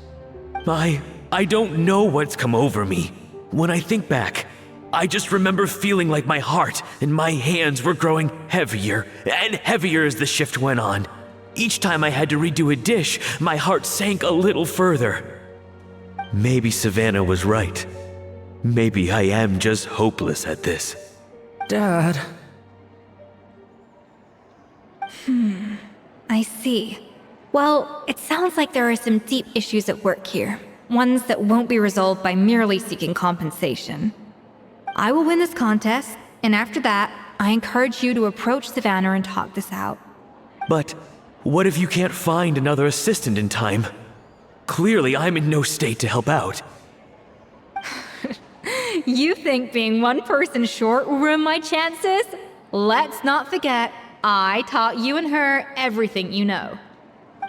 I don't know what's come over me. When I think back, I just remember feeling like my heart and my hands were growing heavier and heavier as the shift went on. Each time I had to redo a dish, my heart sank a little further. Maybe Savannah was right. Maybe I am just hopeless at this. Dad. I see. Well, it sounds like there are some deep issues at work here. Ones that won't be resolved by merely seeking compensation. I will win this contest, and after that, I encourage you to approach Savannah and talk this out. But what if you can't find another assistant in time? Clearly, I'm in no state to help out. You think being one person short will ruin my chances? Let's not forget, I taught you and her everything you know.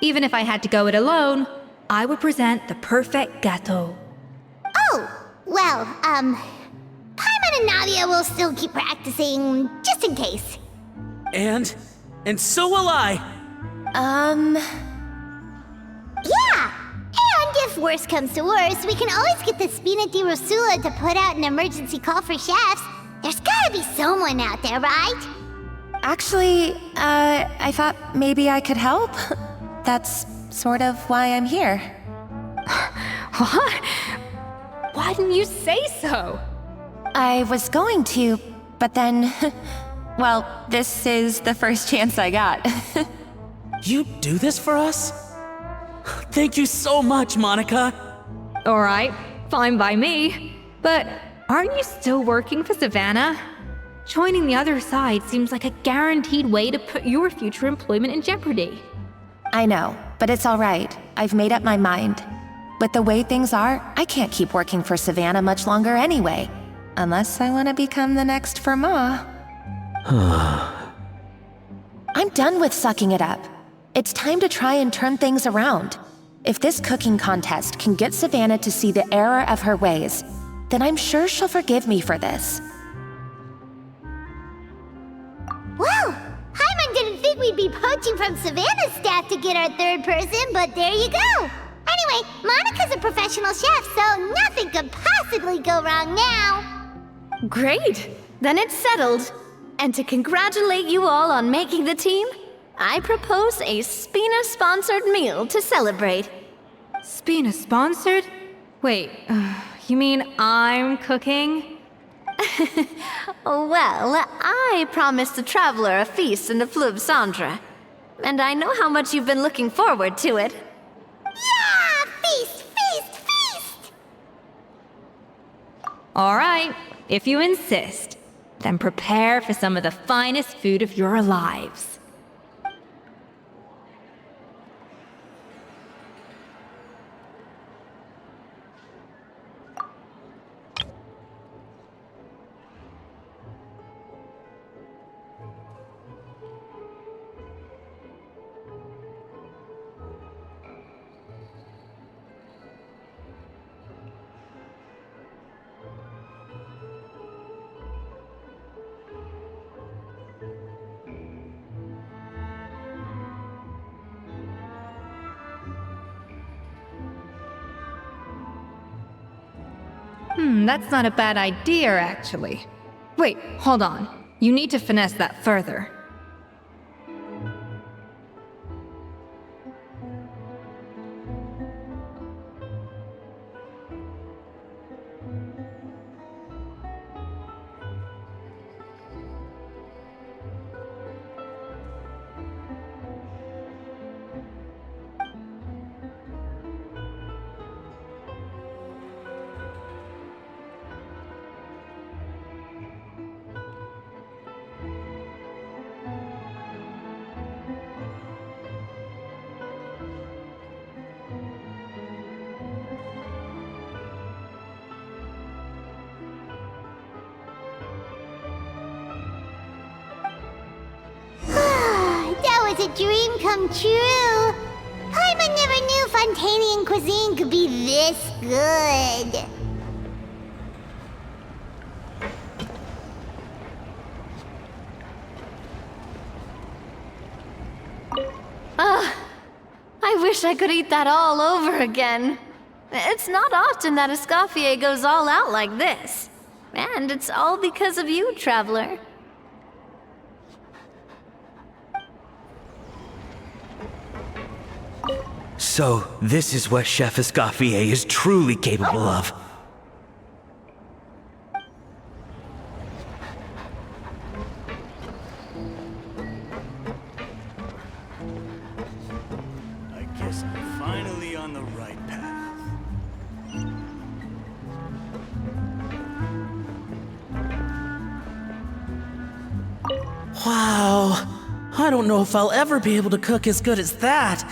Even if I had to go it alone, I would present the perfect gâteau. Oh, well, Paimon and Nadia will still keep practicing, just in case. And so will I. Yeah! And if worse comes to worse, we can always get the Spina di Rosula to put out an emergency call for chefs. There's gotta be someone out there, right? Actually, I thought maybe I could help. That's sort of why I'm here. What? Why didn't you say so? I was going to, but then... well, this is the first chance I got. You do this for us? Thank you so much, Monica. Alright, fine by me. But aren't you still working for Savannah? Joining the other side seems like a guaranteed way to put your future employment in jeopardy. I know, but it's alright. I've made up my mind. With the way things are, I can't keep working for Savannah much longer anyway. Unless I want to become the next Firma. I'm done with sucking it up. It's time to try and turn things around. If this cooking contest can get Savannah to see the error of her ways, then I'm sure she'll forgive me for this. Well, Paimon didn't think we'd be poaching from Savannah's staff to get our third person, but there you go. Anyway, Monica's a professional chef, so nothing could possibly go wrong now. Great! Then it's settled. And to congratulate you all on making the team, I propose a Spina-sponsored meal to celebrate. Spina sponsored? Wait, you mean I'm cooking? Well, I promised the traveler a feast in the Fleuve Cendre. And I know how much you've been looking forward to it. Yeah! Feast, feast, feast! All right, if you insist, then prepare for some of the finest food of your lives. That's not a bad idea, actually. Wait, hold on. You need to finesse that further. That was a dream come true. Paimon never knew Fontanian cuisine could be this good. I wish I could eat that all over again. It's not often that Escoffier goes all out like this. And it's all because of you, Traveler. So, this is what Chef Escoffier is truly capable of. I guess I'm finally on the right path. Wow. I don't know if I'll ever be able to cook as good as that.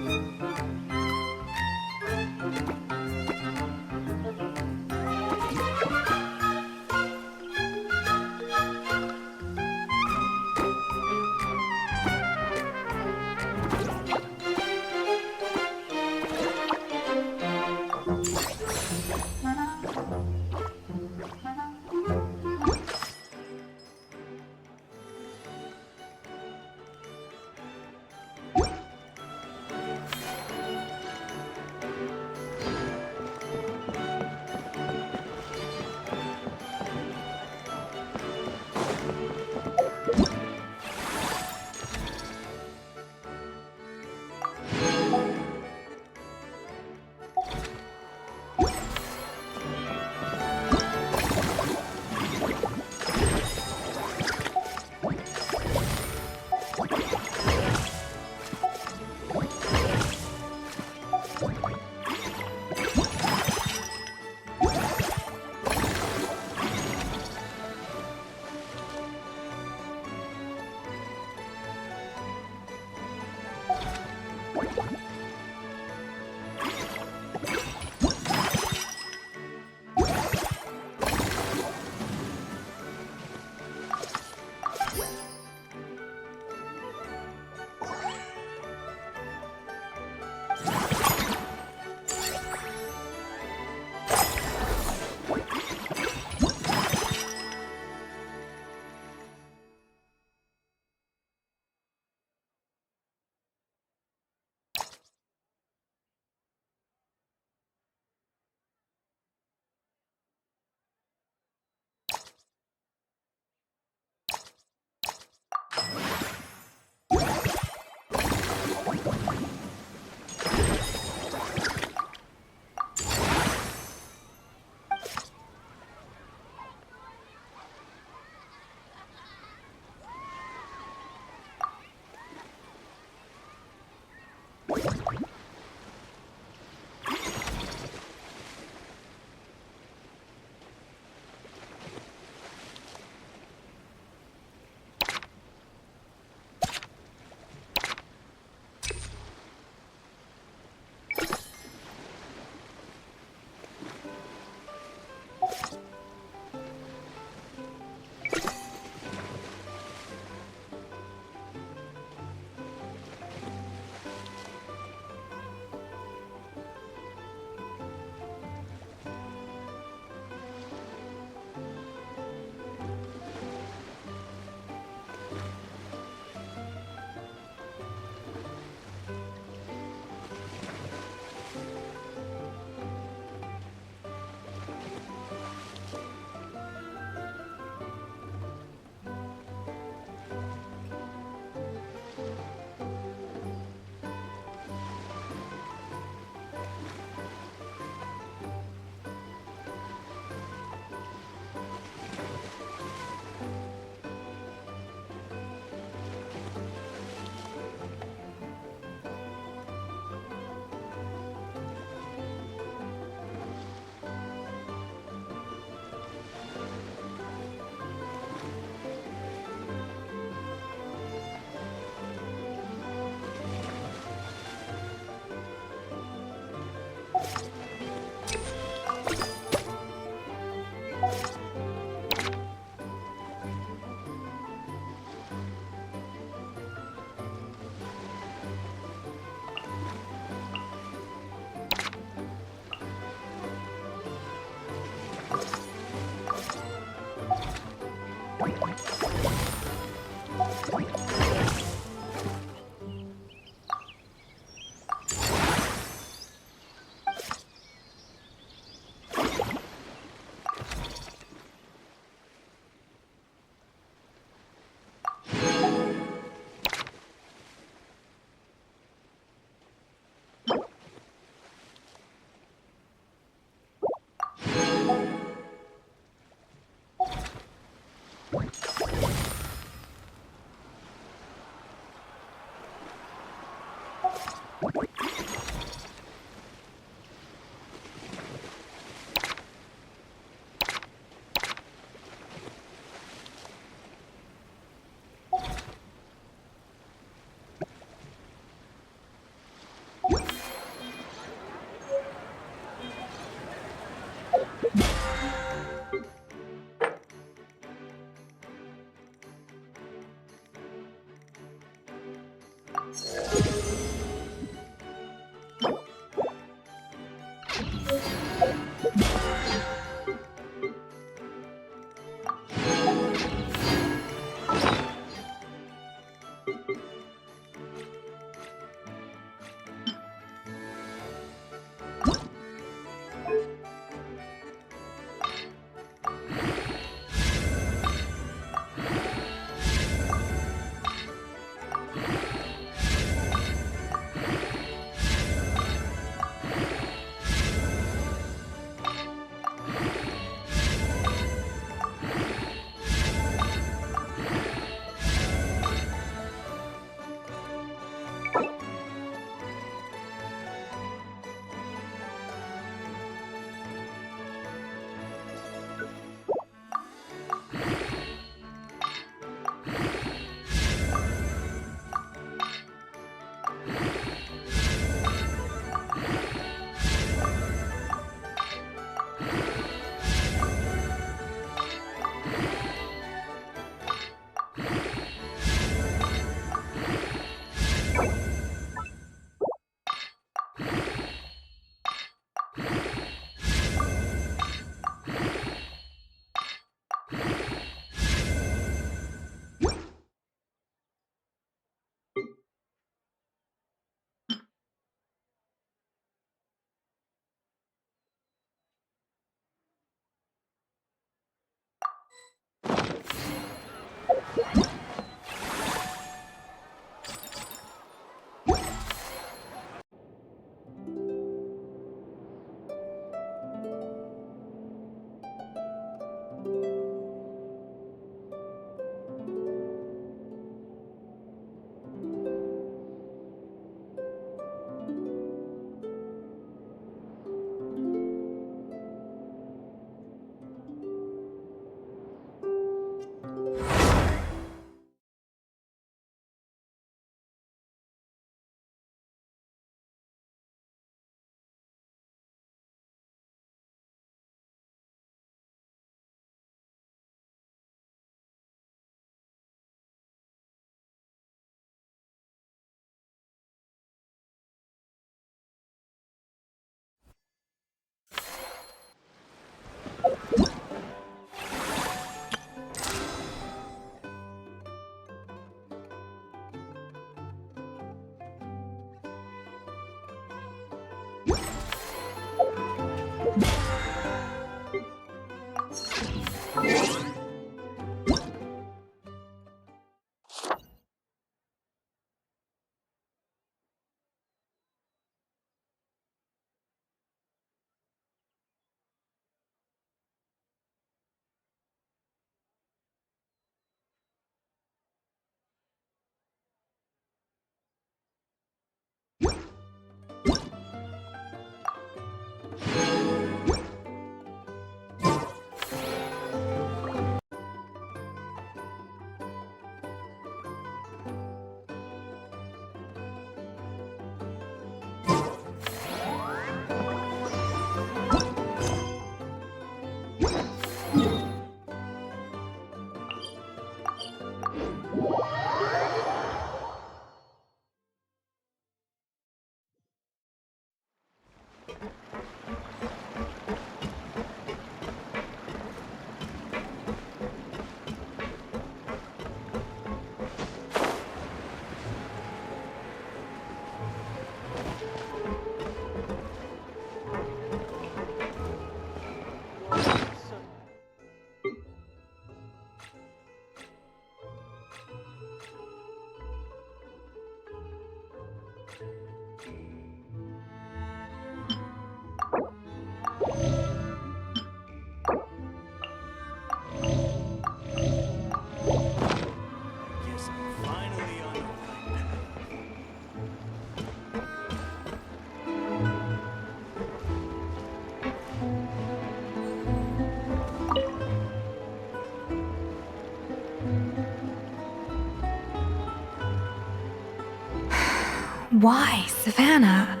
Why, Savannah?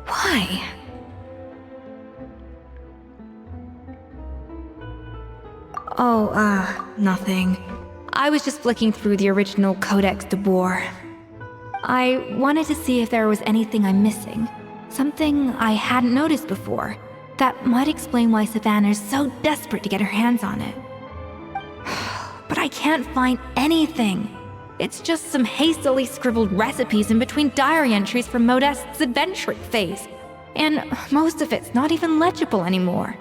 Why? Oh, nothing. I was just flicking through the original Codex de Boer. I wanted to see if there was anything I'm missing. Something I hadn't noticed before. That might explain why Savannah's so desperate to get her hands on it. But I can't find anything. It's just some hastily scribbled recipes in between diary entries from Modest's adventuring phase. And most of it's not even legible anymore.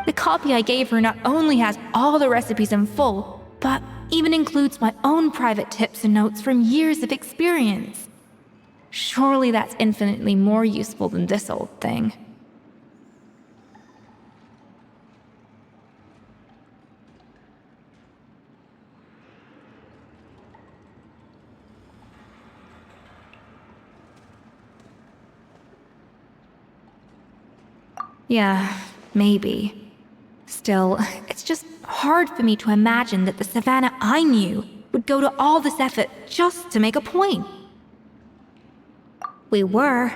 The copy I gave her not only has all the recipes in full, but even includes my own private tips and notes from years of experience. Surely that's infinitely more useful than this old thing. Yeah, maybe. Still, it's just hard for me to imagine that the Savannah I knew would go to all this effort just to make a point. We were.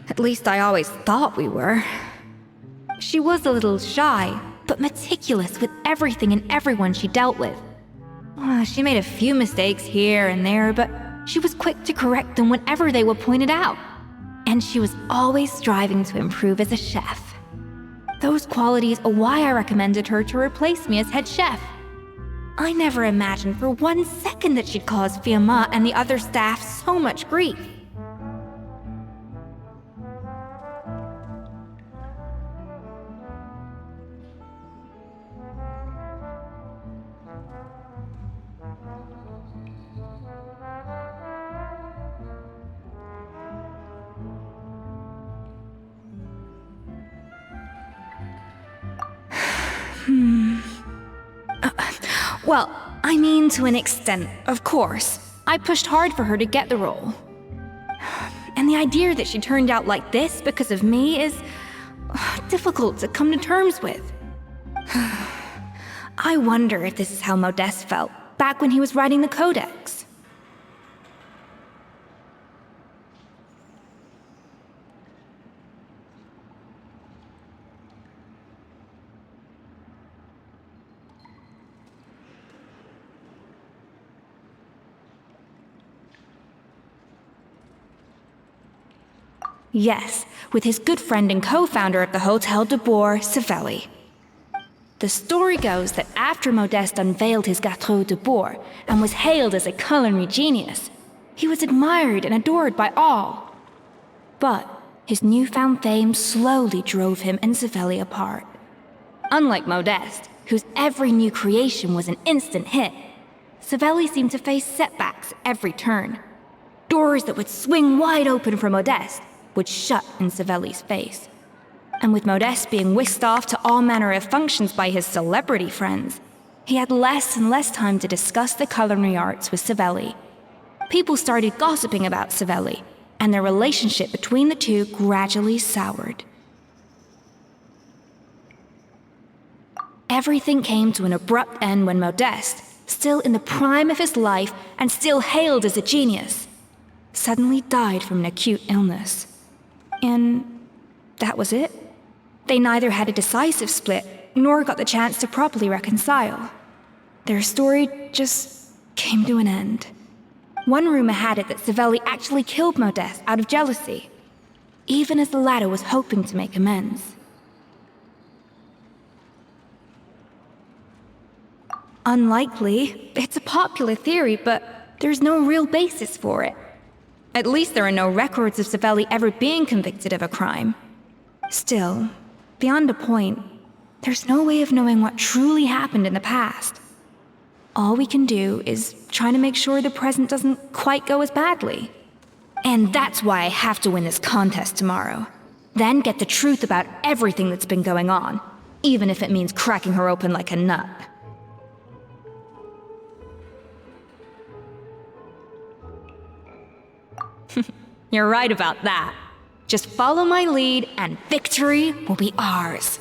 At least I always thought we were. She was a little shy, but meticulous with everything and everyone she dealt with. She made a few mistakes here and there, but she was quick to correct them whenever they were pointed out. And she was always striving to improve as a chef. Those qualities are why I recommended her to replace me as head chef. I never imagined for 1 second that she'd cause Fiamma and the other staff so much grief. Well, I mean to an extent, of course. I pushed hard for her to get the role. And the idea that she turned out like this because of me is difficult to come to terms with. I wonder if this is how Modeste felt back when he was writing the Codex. Yes, with his good friend and co-founder of the Hotel de Boer, Savelli. The story goes that after Modeste unveiled his Gâteau de Boer and was hailed as a culinary genius, he was admired and adored by all. But his newfound fame slowly drove him and Savelli apart. Unlike Modeste, whose every new creation was an instant hit, Savelli seemed to face setbacks at every turn. Doors that would swing wide open for Modeste would shut in Savelli's face. And with Modeste being whisked off to all manner of functions by his celebrity friends, he had less and less time to discuss the culinary arts with Savelli. People started gossiping about Savelli, and their relationship between the two gradually soured. Everything came to an abrupt end when Modeste, still in the prime of his life and still hailed as a genius, suddenly died from an acute illness. And that was it. They neither had a decisive split, nor got the chance to properly reconcile. Their story just came to an end. One rumor had it that Savelli actually killed Modeste out of jealousy, even as the latter was hoping to make amends. Unlikely. It's a popular theory, but there's no real basis for it. At least there are no records of Savelli ever being convicted of a crime. Still, beyond a point, there's no way of knowing what truly happened in the past. All we can do is try to make sure the present doesn't quite go as badly. And that's why I have to win this contest tomorrow. Then get the truth about everything that's been going on, even if it means cracking her open like a nut. You're right about that. Just follow my lead and victory will be ours.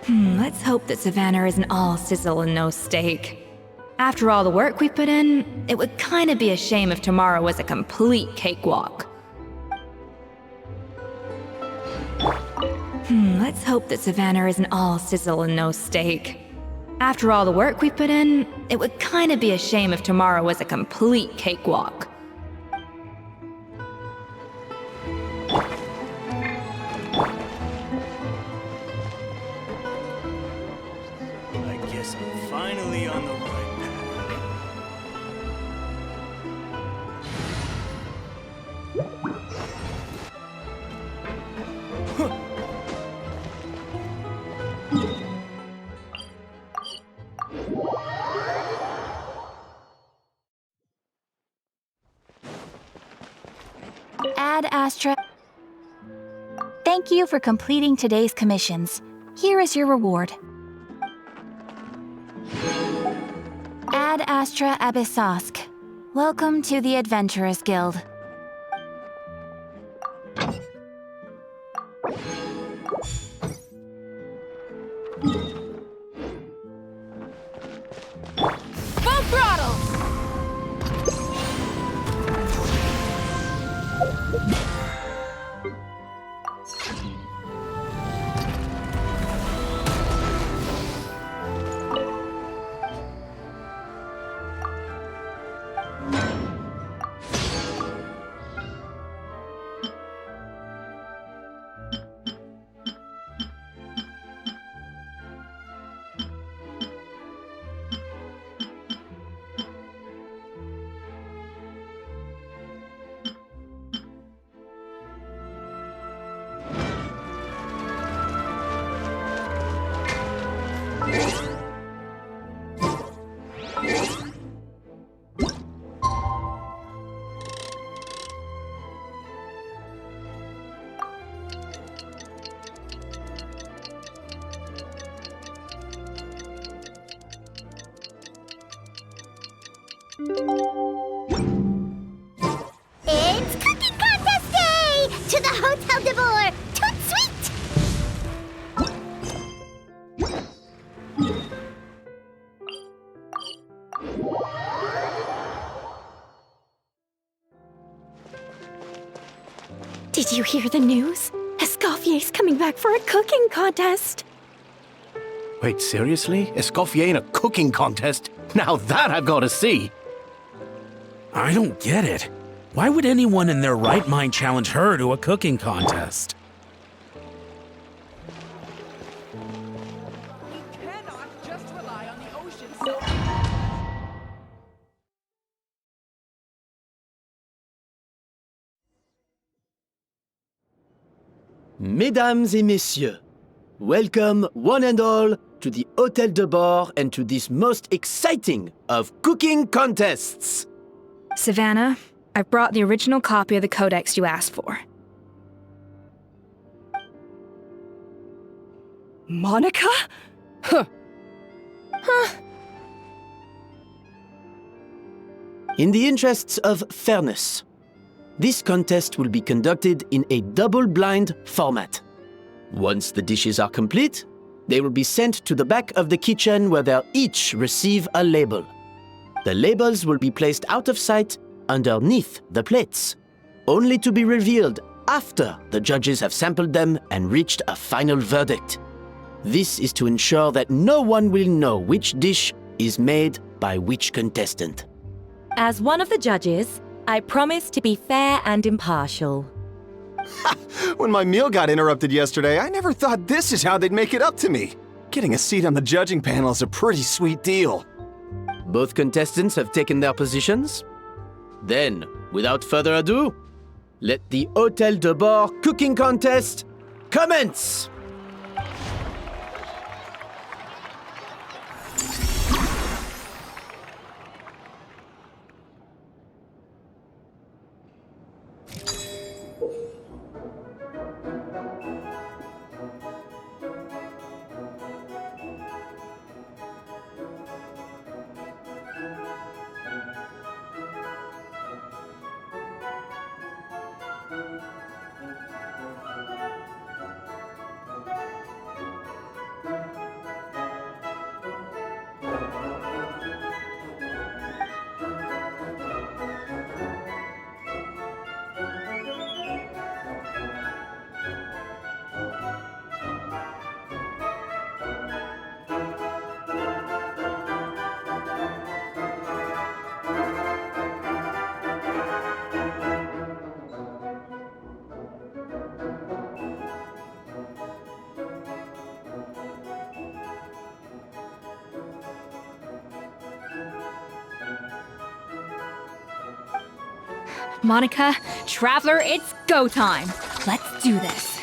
Let's hope that Savannah isn't all sizzle and no steak. After all the work we put in, it would kinda be a shame if tomorrow was a complete cakewalk. Let's hope that Savannah isn't all sizzle and no steak. After all the work we put in, it would kinda be a shame if tomorrow was a complete cakewalk. I guess I'm finally on the right path. Ad Astra. Thank you for completing today's commissions. Here is your reward. Ad Astra Abyssosk. Welcome to the Adventurers Guild. Full throttle! It's Cooking Contest Day! To the Hotel de Boer! Toot sweet! Did you hear the news? Escoffier's coming back for a cooking contest. Wait, seriously? Escoffier in a cooking contest? Now that I've got to see! I don't get it. Why would anyone in their right mind challenge her to a cooking contest? We cannot just rely on the ocean so... Mesdames et messieurs, welcome one and all to the Hôtel de Bord and to this most exciting of cooking contests. Savannah, I brought the original copy of the codex you asked for. Monica? Huh. In the interests of fairness, this contest will be conducted in a double-blind format. Once the dishes are complete, they will be sent to the back of the kitchen where they'll each receive a label. The labels will be placed out of sight underneath the plates, only to be revealed after the judges have sampled them and reached a final verdict. This is to ensure that no one will know which dish is made by which contestant. As one of the judges, I promise to be fair and impartial. When my meal got interrupted yesterday, I never thought this is how they'd make it up to me. Getting a seat on the judging panel is a pretty sweet deal. Both contestants have taken their positions. Then, without further ado, let the Hôtel de Bord cooking contest commence! Monica, Traveler, it's go time. Let's do this.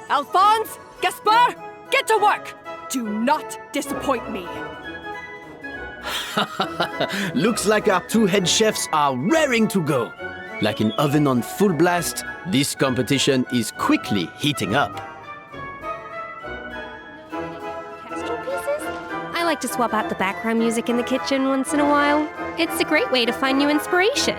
Alphonse, Gaspar, get to work. Do not disappoint me. Looks like our two head chefs are raring to go. Like an oven on full blast, this competition is quickly heating up. I like to swap out the background music in the kitchen once in a while. It's a great way to find new inspiration.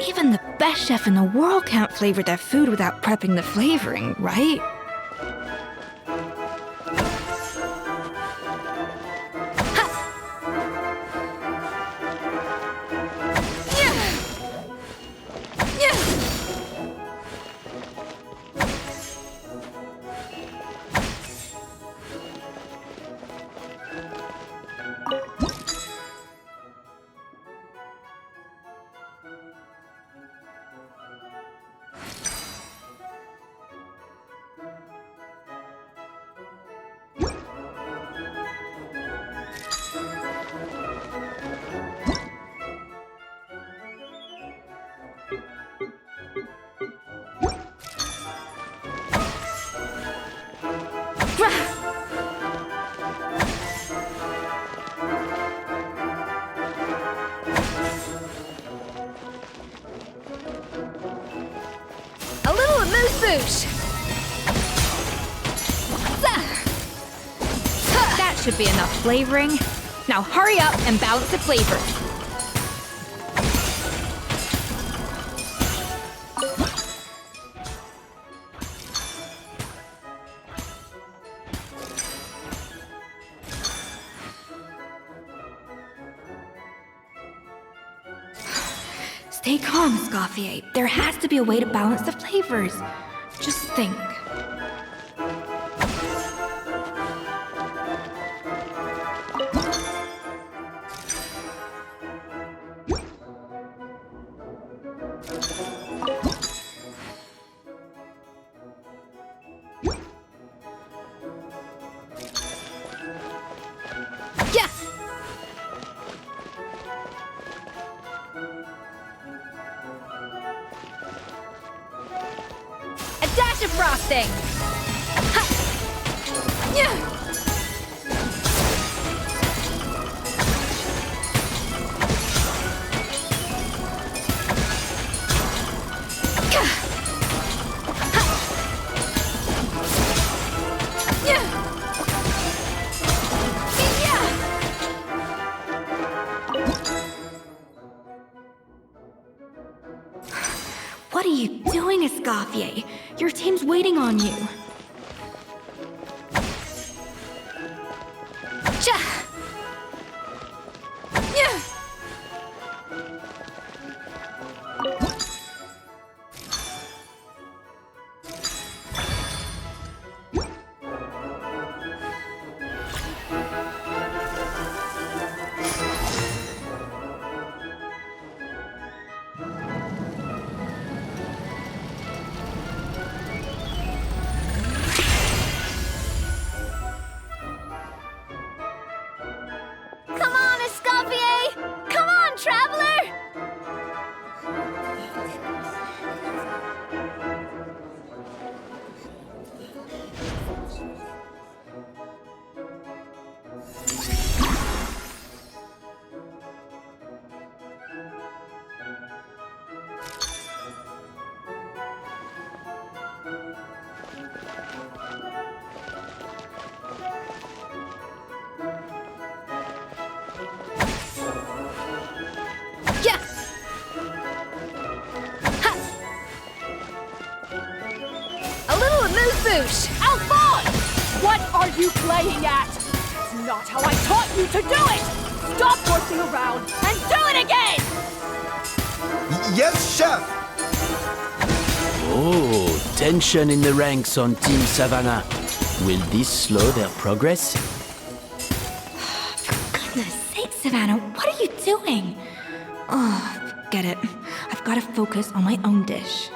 Even the best chef in the world can't flavor their food without prepping the flavoring, right? A little amuse-bouche. That should be enough flavoring. Now hurry up and balance the flavor. Stay calm, Escoffier. There has to be a way to balance the flavors. Just think. Yeah! A dash of frosting! Ha! Yeah! What are you doing, Escoffier? Your team's waiting on you. Come on, Escoffier! Come on, Traveler! Yeah! Ha! A little amuse-bouche! Alphonse! What are you playing at? That's not how I taught you to do it! Stop horsing around and do it again! Yes, chef! Oh, tension in the ranks on Team Savannah. Will this slow their progress? For goodness sake, Savannah, what are you doing? Oh, forget it. I've got to focus on my own dish.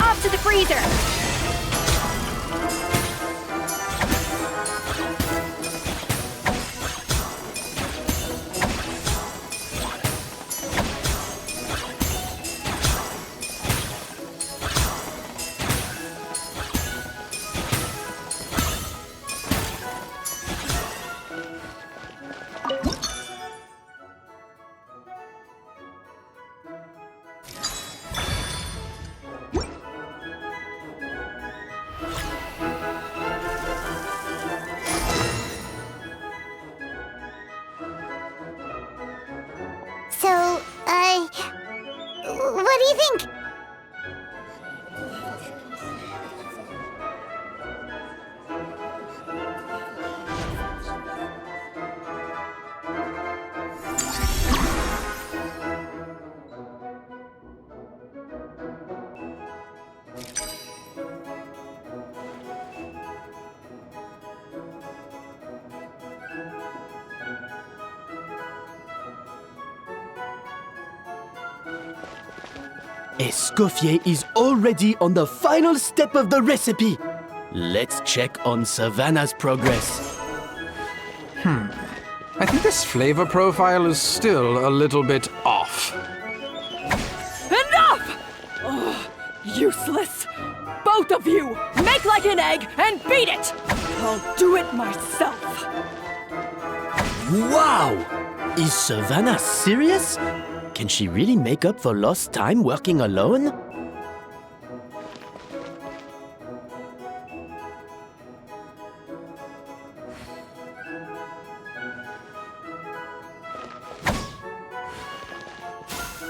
Off to the freezer! So, what do you think? Escoffier is already on the final step of the recipe. Let's check on Savannah's progress. I think this flavor profile is still a little bit off. Enough! Oh, useless. Both of you, make like an egg and beat it! I'll do it myself. Wow! Is Savannah serious? Can she really make up for lost time working alone?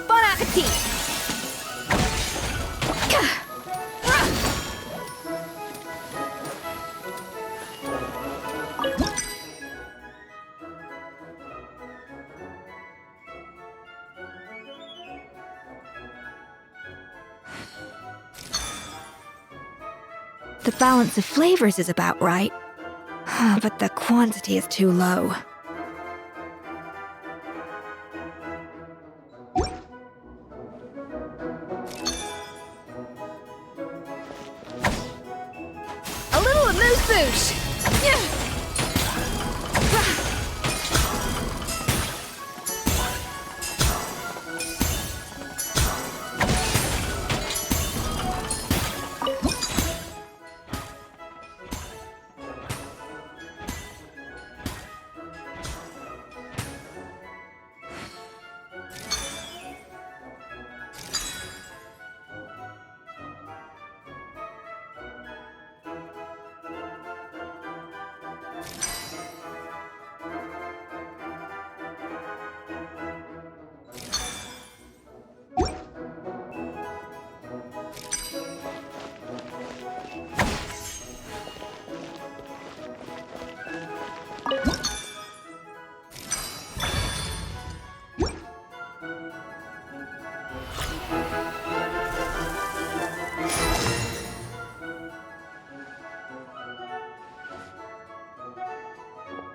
Bon appetit! The balance of flavors is about right, but the quantity is too low. A little amuse-bouche!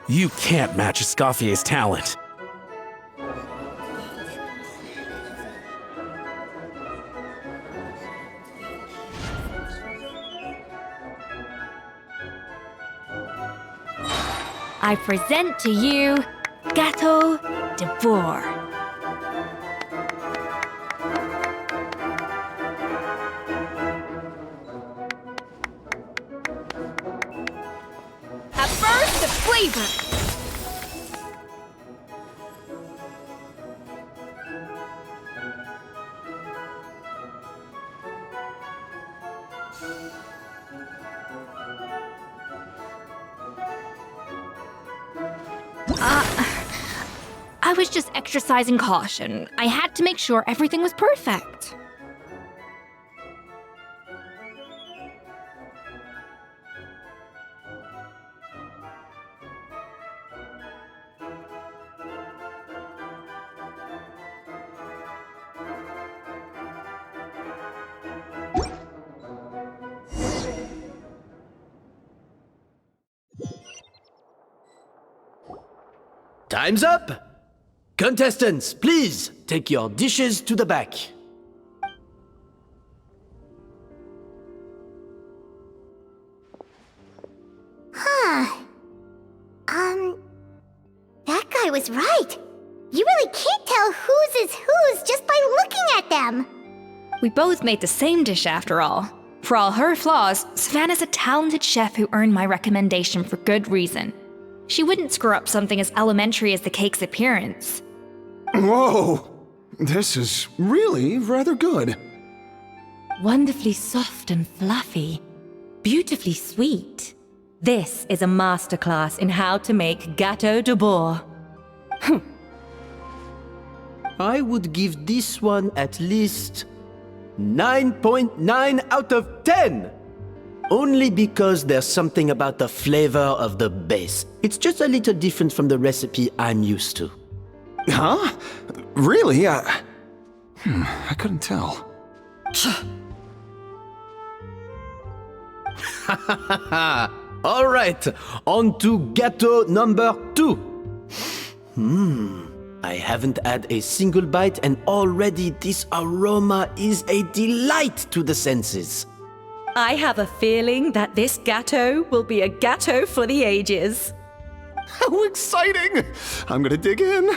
You can't match Escoffier's talent. I present to you Gâteau de Bourg. A burst of flavor! I was just exercising caution. I had to make sure everything was perfect. Time's up! Contestants, please take your dishes to the back. That guy was right. You really can't tell whose is whose just by looking at them. We both made the same dish after all. For all her flaws, Savannah's a talented chef who earned my recommendation for good reason. She wouldn't screw up something as elementary as the cake's appearance. Whoa! This is really rather good. Wonderfully soft and fluffy. Beautifully sweet. This is a masterclass in how to make gâteau de bois. I would give this one at least 9.9 out of 10! Only because there's something about the flavor of the base. It's just a little different from the recipe I'm used to. Huh? Really? I couldn't tell. All right, on to gâteau number 2. I haven't had a single bite and already this aroma is a delight to the senses. I have a feeling that this gâteau will be a gâteau for the ages. How exciting! I'm gonna dig in.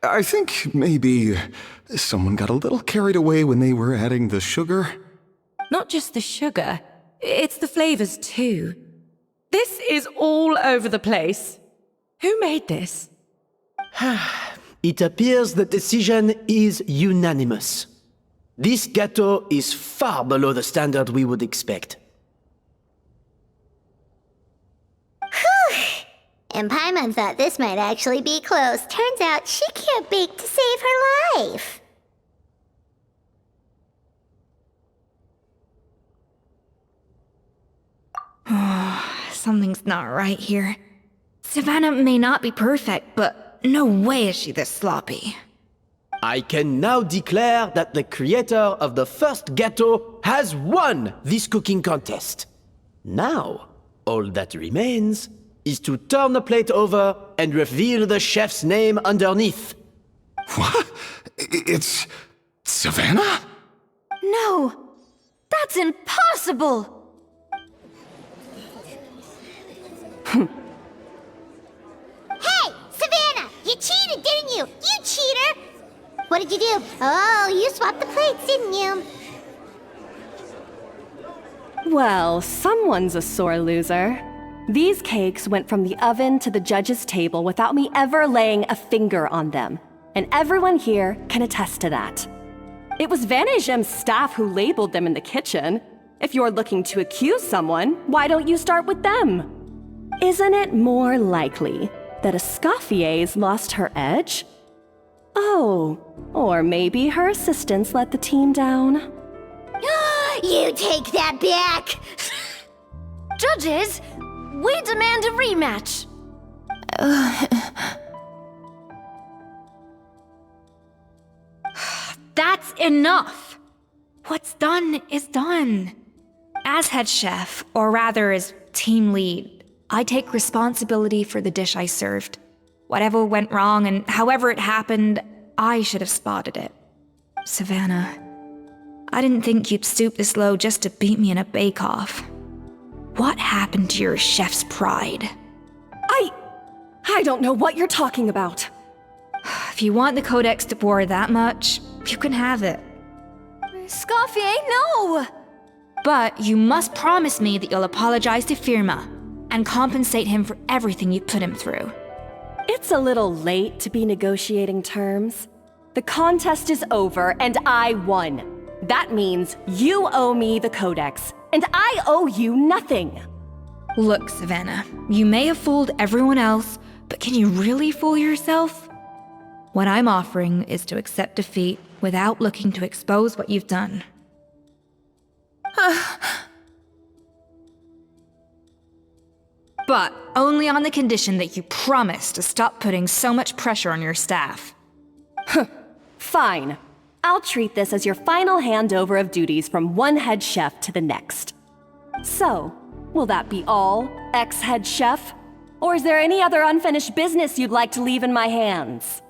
I think maybe someone got a little carried away when they were adding the sugar. Not just the sugar, it's the flavors too. This is all over the place. Who made this? It appears the decision is unanimous. This gâteau is far below the standard we would expect. And Paimon thought this might actually be close. Turns out she can't bake to save her life. Something's not right here. Savannah may not be perfect, but no way is she this sloppy. I can now declare that the creator of the first gâteau has won this cooking contest. Now, all that remains is to turn the plate over and reveal the chef's name underneath. What? It's Savannah? No! That's impossible! Hey, Savannah! You cheated, didn't you? You cheater! What did you do? Oh, you swapped the plates, didn't you? Well, someone's a sore loser. These cakes went from the oven to the judge's table without me ever laying a finger on them. And everyone here can attest to that. It was Vanejem's staff who labeled them in the kitchen. If you're looking to accuse someone, why don't you start with them? Isn't it more likely that Escoffier's lost her edge? Oh, or maybe her assistants let the team down. You take that back! Judges, we demand a rematch. That's enough! What's done is done. As head chef, or rather as team lead, I take responsibility for the dish I served. Whatever went wrong and however it happened, I should have spotted it. Savannah, I didn't think you'd stoop this low just to beat me in a bake-off. What happened to your chef's pride? I don't know what you're talking about. If you want the Codex de Boer that much, you can have it. Escoffier, no! But you must promise me that you'll apologize to Firma and compensate him for everything you put him through. It's a little late to be negotiating terms. The contest is over and I won. That means you owe me the Codex, and I owe you nothing. Look, Savannah, you may have fooled everyone else, but can you really fool yourself? What I'm offering is to accept defeat without looking to expose what you've done. But only on the condition that you promise to stop putting so much pressure on your staff. Fine. I'll treat this as your final handover of duties from one head chef to the next. So, will that be all, ex-head chef? Or is there any other unfinished business you'd like to leave in my hands?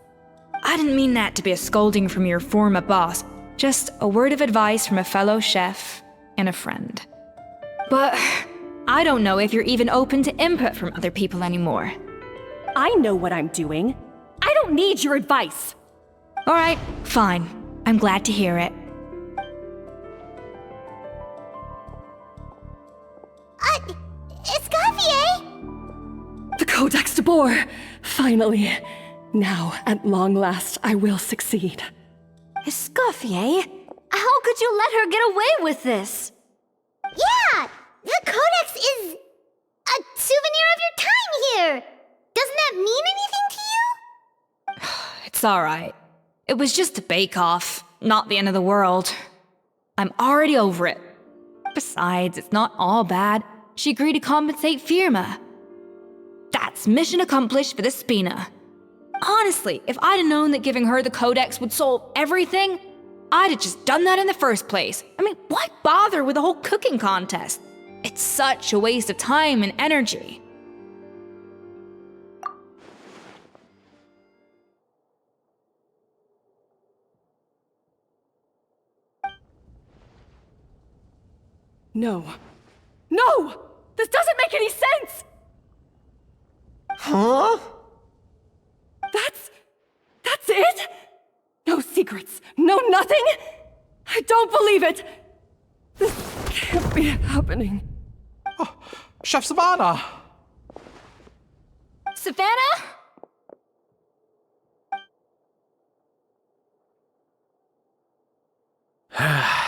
I didn't mean that to be a scolding from your former boss, just a word of advice from a fellow chef and a friend. But I don't know if you're even open to input from other people anymore. I know what I'm doing. I don't need your advice. All right, fine. I'm glad to hear it. Escoffier! The Codex de Boer! Finally. Now, at long last, I will succeed. Escoffier? How could you let her get away with this? Yeah! The Codex is a souvenir of your time here! Doesn't that mean anything to you? It's all right. It was just a bake-off, not the end of the world. I'm already over it. Besides, it's not all bad. She agreed to compensate Firma. That's mission accomplished for the Spina. Honestly, if I'd have known that giving her the Codex would solve everything, I'd have just done that in the first place. I mean, why bother with the whole cooking contest? It's such a waste of time and energy. No. No! This doesn't make any sense! Huh? That's it? No secrets, no nothing? I don't believe it! This can't be happening. Oh, Chef Savannah! Savannah?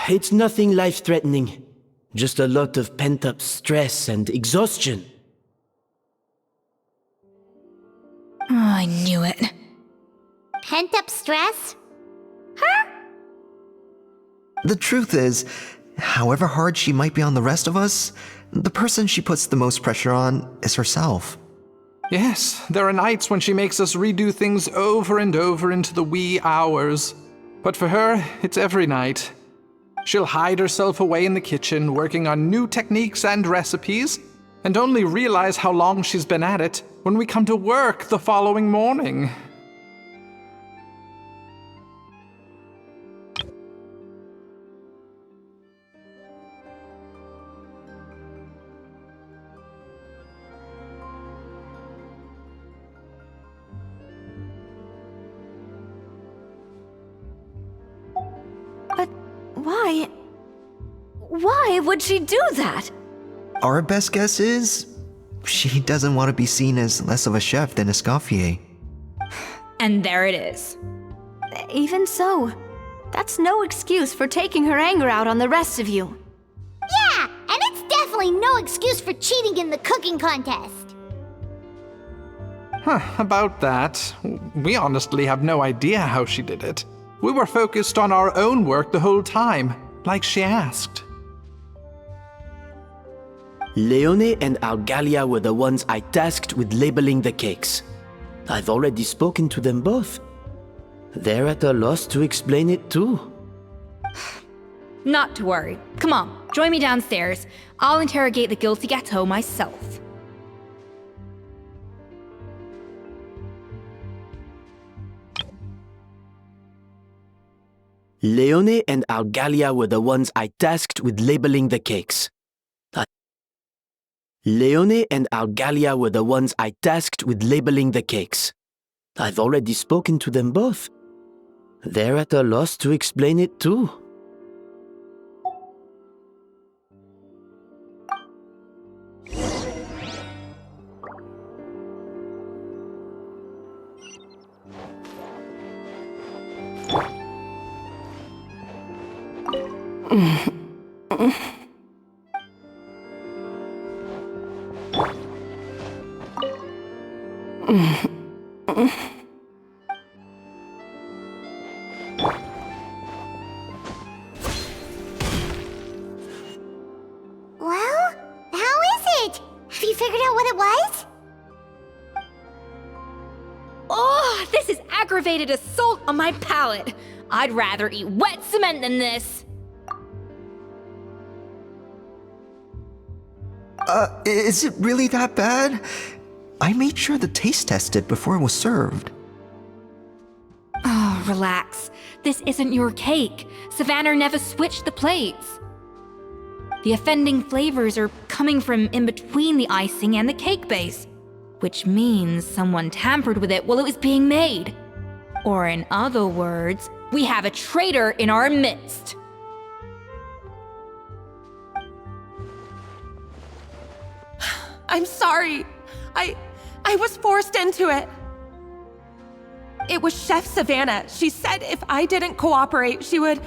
It's nothing life-threatening. Just a lot of pent-up stress and exhaustion. Oh, I knew it. Pent-up stress? Her? The truth is, however hard she might be on the rest of us, the person she puts the most pressure on is herself. Yes, there are nights when she makes us redo things over and over into the wee hours. But for her, it's every night. She'll hide herself away in the kitchen, working on new techniques and recipes, and only realize how long she's been at it when we come to work the following morning. Why would she do that? Our best guess is she doesn't want to be seen as less of a chef than Escoffier. And there it is. Even so, that's no excuse for taking her anger out on the rest of you. Yeah, and it's definitely no excuse for cheating in the cooking contest. About that, we honestly have no idea how she did it. We were focused on our own work the whole time, like she asked. Leone and Algalia were the ones I tasked with labeling the cakes. I've already spoken to them both. They're at a loss to explain it too. Not to worry. Come on, join me downstairs. I'll interrogate the guilty gâteau myself. Leone and Algalia were the ones I tasked with labeling the cakes. Leone and Algalia were the ones I tasked with labeling the cakes. I've already spoken to them both. They're at a loss to explain it too. Well, how is it? Have you figured out what it was? Oh, this is aggravated assault on my palate. I'd rather eat wet cement than this. Is it really that bad? I made sure to taste test it before it was served. Oh, relax. This isn't your cake. Savannah never switched the plates. The offending flavors are coming from in between the icing and the cake base, which means someone tampered with it while it was being made. Or in other words, we have a traitor in our midst. I'm sorry. I was forced into it. It was Chef Savannah. She said if I didn't cooperate, she would...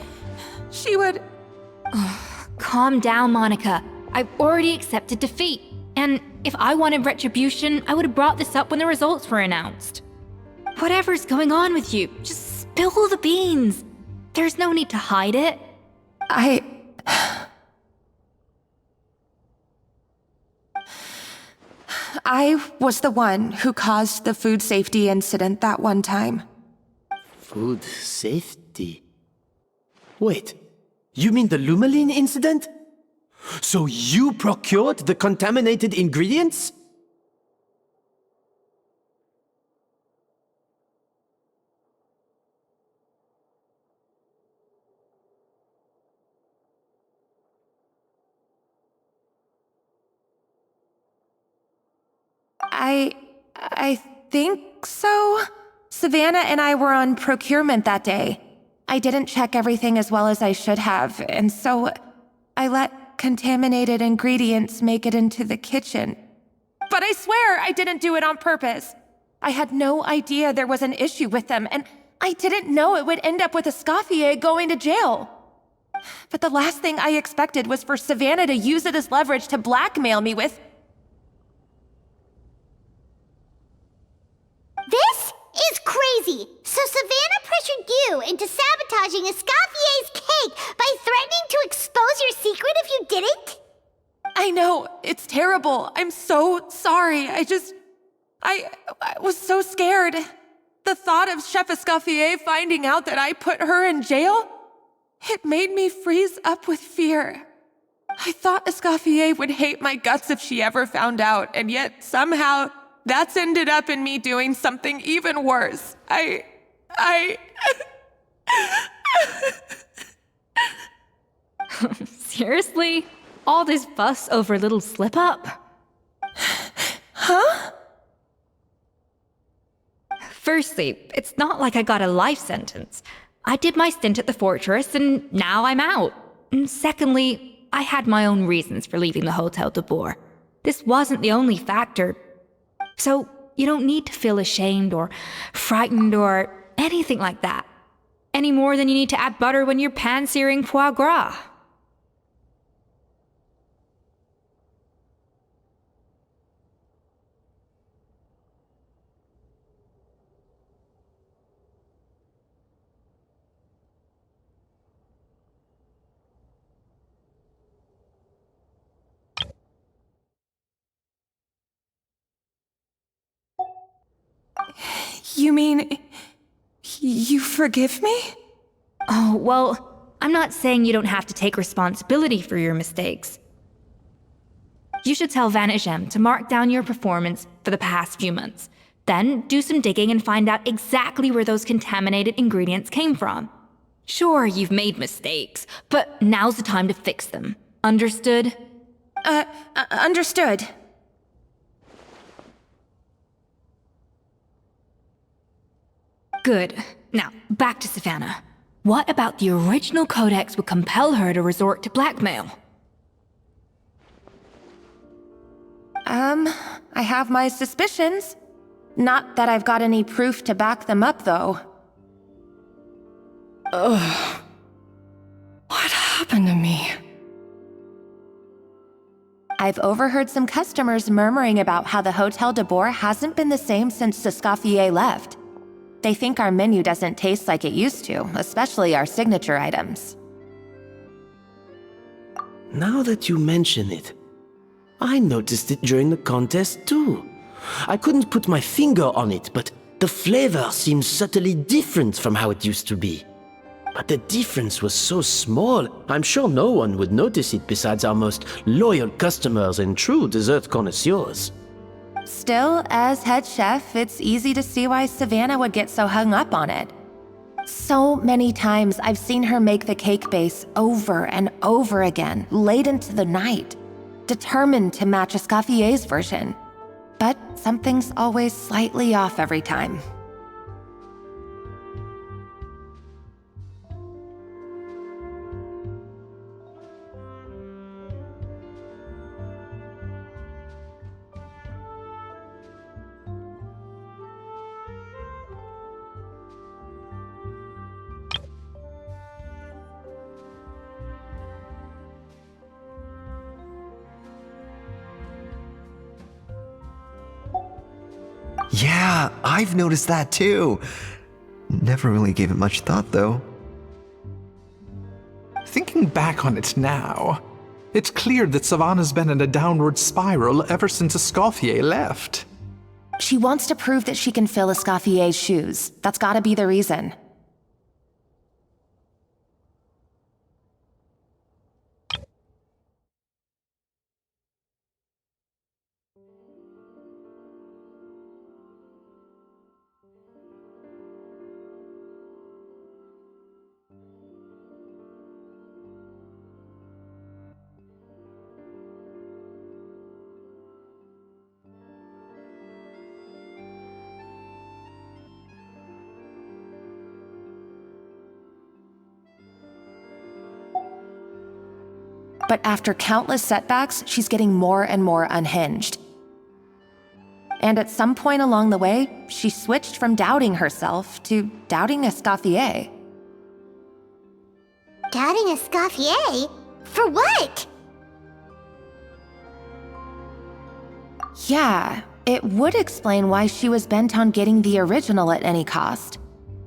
Calm down, Monica. I've already accepted defeat. And if I wanted retribution, I would have brought this up when the results were announced. Whatever's going on with you, just spill the beans. There's no need to hide it. I was the one who caused the food safety incident that one time. Food safety? Wait, you mean the Lumaline incident? So you procured the contaminated ingredients? I think so. Savannah and I were on procurement that day. I didn't check everything as well as I should have, and so I let contaminated ingredients make it into the kitchen. But I swear I didn't do it on purpose. I had no idea there was an issue with them, and I didn't know it would end up with Escoffier going to jail. But the last thing I expected was for Savannah to use it as leverage to blackmail me with... This is crazy! So Savannah pressured you into sabotaging Escoffier's cake by threatening to expose your secret if you didn't? I know, it's terrible. I'm so sorry. I was so scared. The thought of Chef Escoffier finding out that I put her in jail, it made me freeze up with fear. I thought Escoffier would hate my guts if she ever found out, and yet somehow that's ended up in me doing something even worse. Seriously? All this fuss over a little slip-up? Huh? Firstly, it's not like I got a life sentence. I did my stint at the fortress, and now I'm out. And secondly, I had my own reasons for leaving the Hotel de Boer. This wasn't the only factor. So, you don't need to feel ashamed or frightened or anything like that. Any more than you need to add butter when you're pan-searing foie gras. You mean... you forgive me? Oh, well, I'm not saying you don't have to take responsibility for your mistakes. You should tell Van Ejem to mark down your performance for the past few months. Then do some digging and find out exactly where those contaminated ingredients came from. Sure, you've made mistakes, but now's the time to fix them. Understood? Understood. Good. Now, back to Savannah. What about the original codex would compel her to resort to blackmail? I have my suspicions. Not that I've got any proof to back them up, though. Ugh. What happened to me? I've overheard some customers murmuring about how the Hotel de Boer hasn't been the same since Escoffier left. They think our menu doesn't taste like it used to, especially our signature items. Now that you mention it, I noticed it during the contest too. I couldn't put my finger on it, but the flavor seems subtly different from how it used to be. But the difference was so small, I'm sure no one would notice it besides our most loyal customers and true dessert connoisseurs. Still, as head chef, it's easy to see why Savannah would get so hung up on it. So many times I've seen her make the cake base over and over again, late into the night, determined to match Escoffier's version. But something's always slightly off every time. Yeah, I've noticed that too. Never really gave it much thought, though. Thinking back on it now, it's clear that Savannah's been in a downward spiral ever since Escoffier left. She wants to prove that she can fill Escoffier's shoes. That's gotta be the reason. But after countless setbacks, she's getting more and more unhinged. And at some point along the way, she switched from doubting herself to doubting Escoffier. Doubting Escoffier? For what? Yeah, it would explain why she was bent on getting the original at any cost.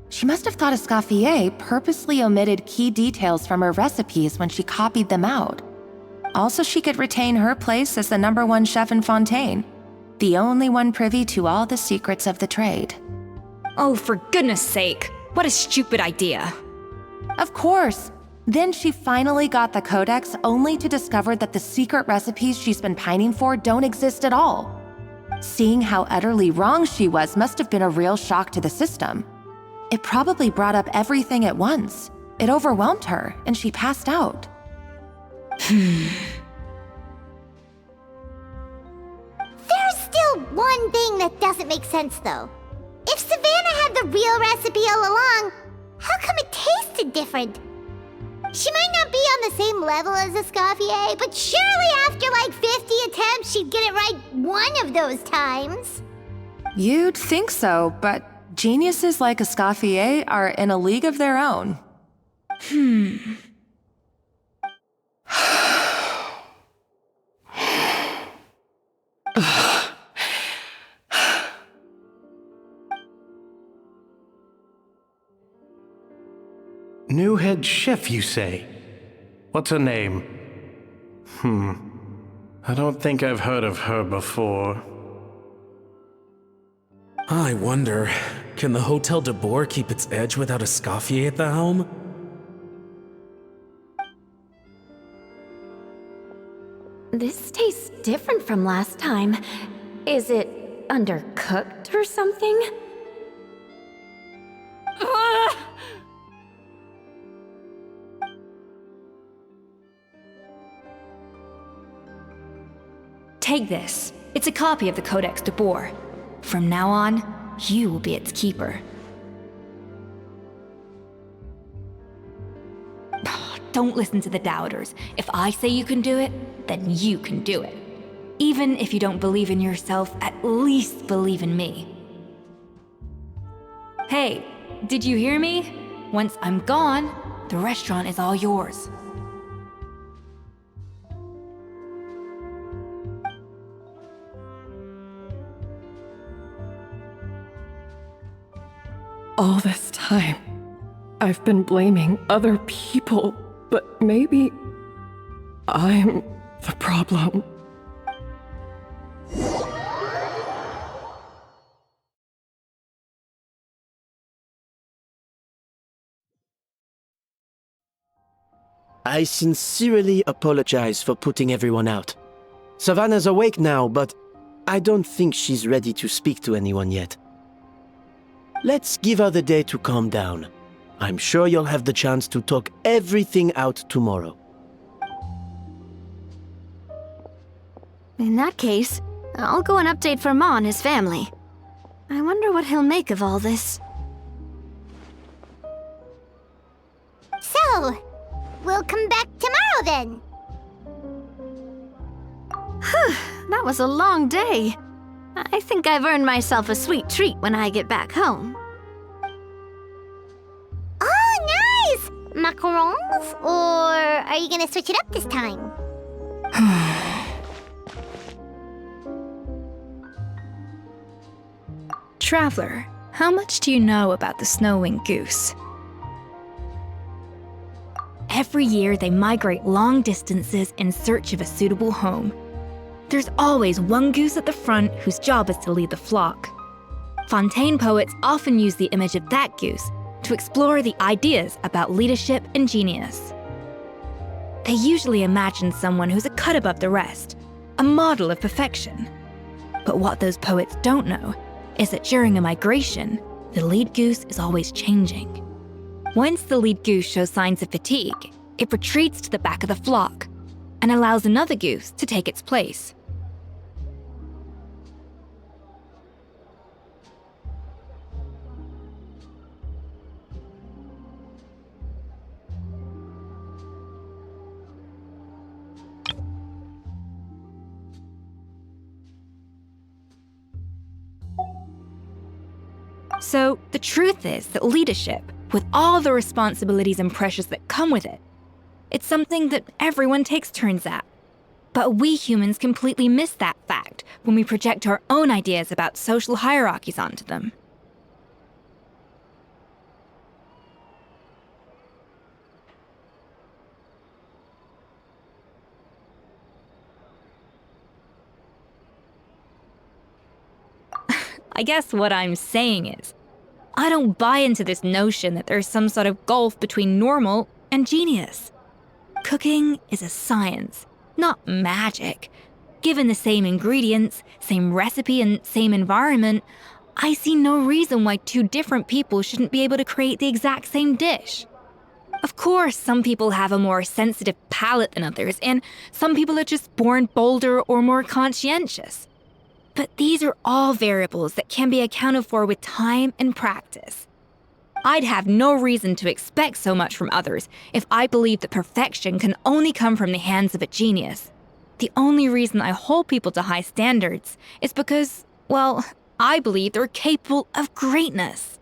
She must have thought Escoffier purposely omitted key details from her recipes when she copied them out. Also, she could retain her place as the #1 chef in Fontaine, the only one privy to all the secrets of the trade. Oh, for goodness sake, what a stupid idea. Of course. Then she finally got the codex only to discover that the secret recipes she's been pining for don't exist at all. Seeing how utterly wrong she was must have been a real shock to the system. It probably brought up everything at once. It overwhelmed her, and she passed out. There's still one thing that doesn't make sense, though. If Savannah had the real recipe all along, how come it tasted different? She might not be on the same level as Escoffier, but surely after like 50 attempts, she'd get it right one of those times. You'd think so, but geniuses like Escoffier are in a league of their own. New head chef, you say? What's her name? I don't think I've heard of her before. I wonder, can the Hotel de Boer keep its edge without Escoffier at the helm? This tastes different from last time. Is it undercooked or something? Take this. It's a copy of the Codex de Boer. From now on, you will be its keeper. don't listen to the doubters. If I say you can do it, then you can do it. Even if you don't believe in yourself, at least believe in me. Hey, did you hear me? Once I'm gone, the restaurant is all yours. All this time, I've been blaming other people, but maybe I'm the problem. I sincerely apologize for putting everyone out. Savannah's awake now, but I don't think she's ready to speak to anyone yet. Let's give her the day to calm down. I'm sure you'll have the chance to talk everything out tomorrow. In that case, I'll go and update for Ma and his family. I wonder what he'll make of all this. So, we'll come back tomorrow then. That was a long day. I think I've earned myself a sweet treat when I get back home. Oh, nice! Macarons? Or are you gonna switch it up this time? Traveler, how much do you know about the snow-winged goose? Every year they migrate long distances in search of a suitable home. There's always one goose at the front whose job is to lead the flock. Fontaine poets often use the image of that goose to explore the ideas about leadership and genius. They usually imagine someone who's a cut above the rest, a model of perfection. But what those poets don't know is that during a migration, the lead goose is always changing. Once the lead goose shows signs of fatigue, it retreats to the back of the flock and allows another goose to take its place. So, the truth is that leadership, with all the responsibilities and pressures that come with it, it's something that everyone takes turns at. But we humans completely miss that fact when we project our own ideas about social hierarchies onto them. I guess what I'm saying is, I don't buy into this notion that there's some sort of gulf between normal and genius. Cooking is a science, not magic. Given the same ingredients, same recipe, and same environment, I see no reason why two different people shouldn't be able to create the exact same dish. Of course, some people have a more sensitive palate than others, and some people are just born bolder or more conscientious. But these are all variables that can be accounted for with time and practice. I'd have no reason to expect so much from others if I believed that perfection can only come from the hands of a genius. The only reason I hold people to high standards is because, well, I believe they're capable of greatness.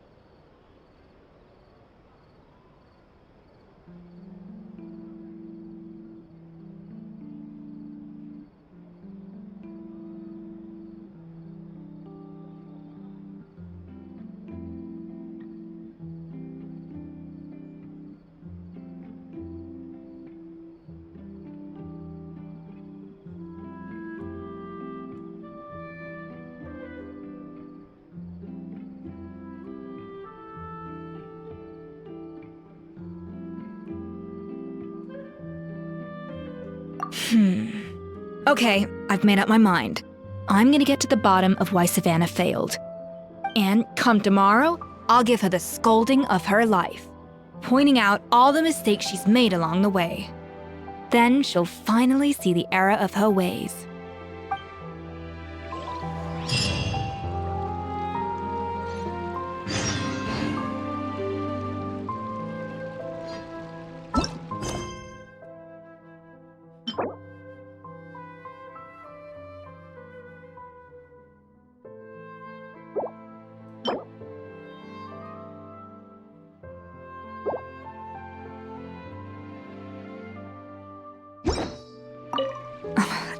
Okay, I've made up my mind. I'm gonna get to the bottom of why Savannah failed. And come tomorrow, I'll give her the scolding of her life, pointing out all the mistakes she's made along the way. Then she'll finally see the error of her ways.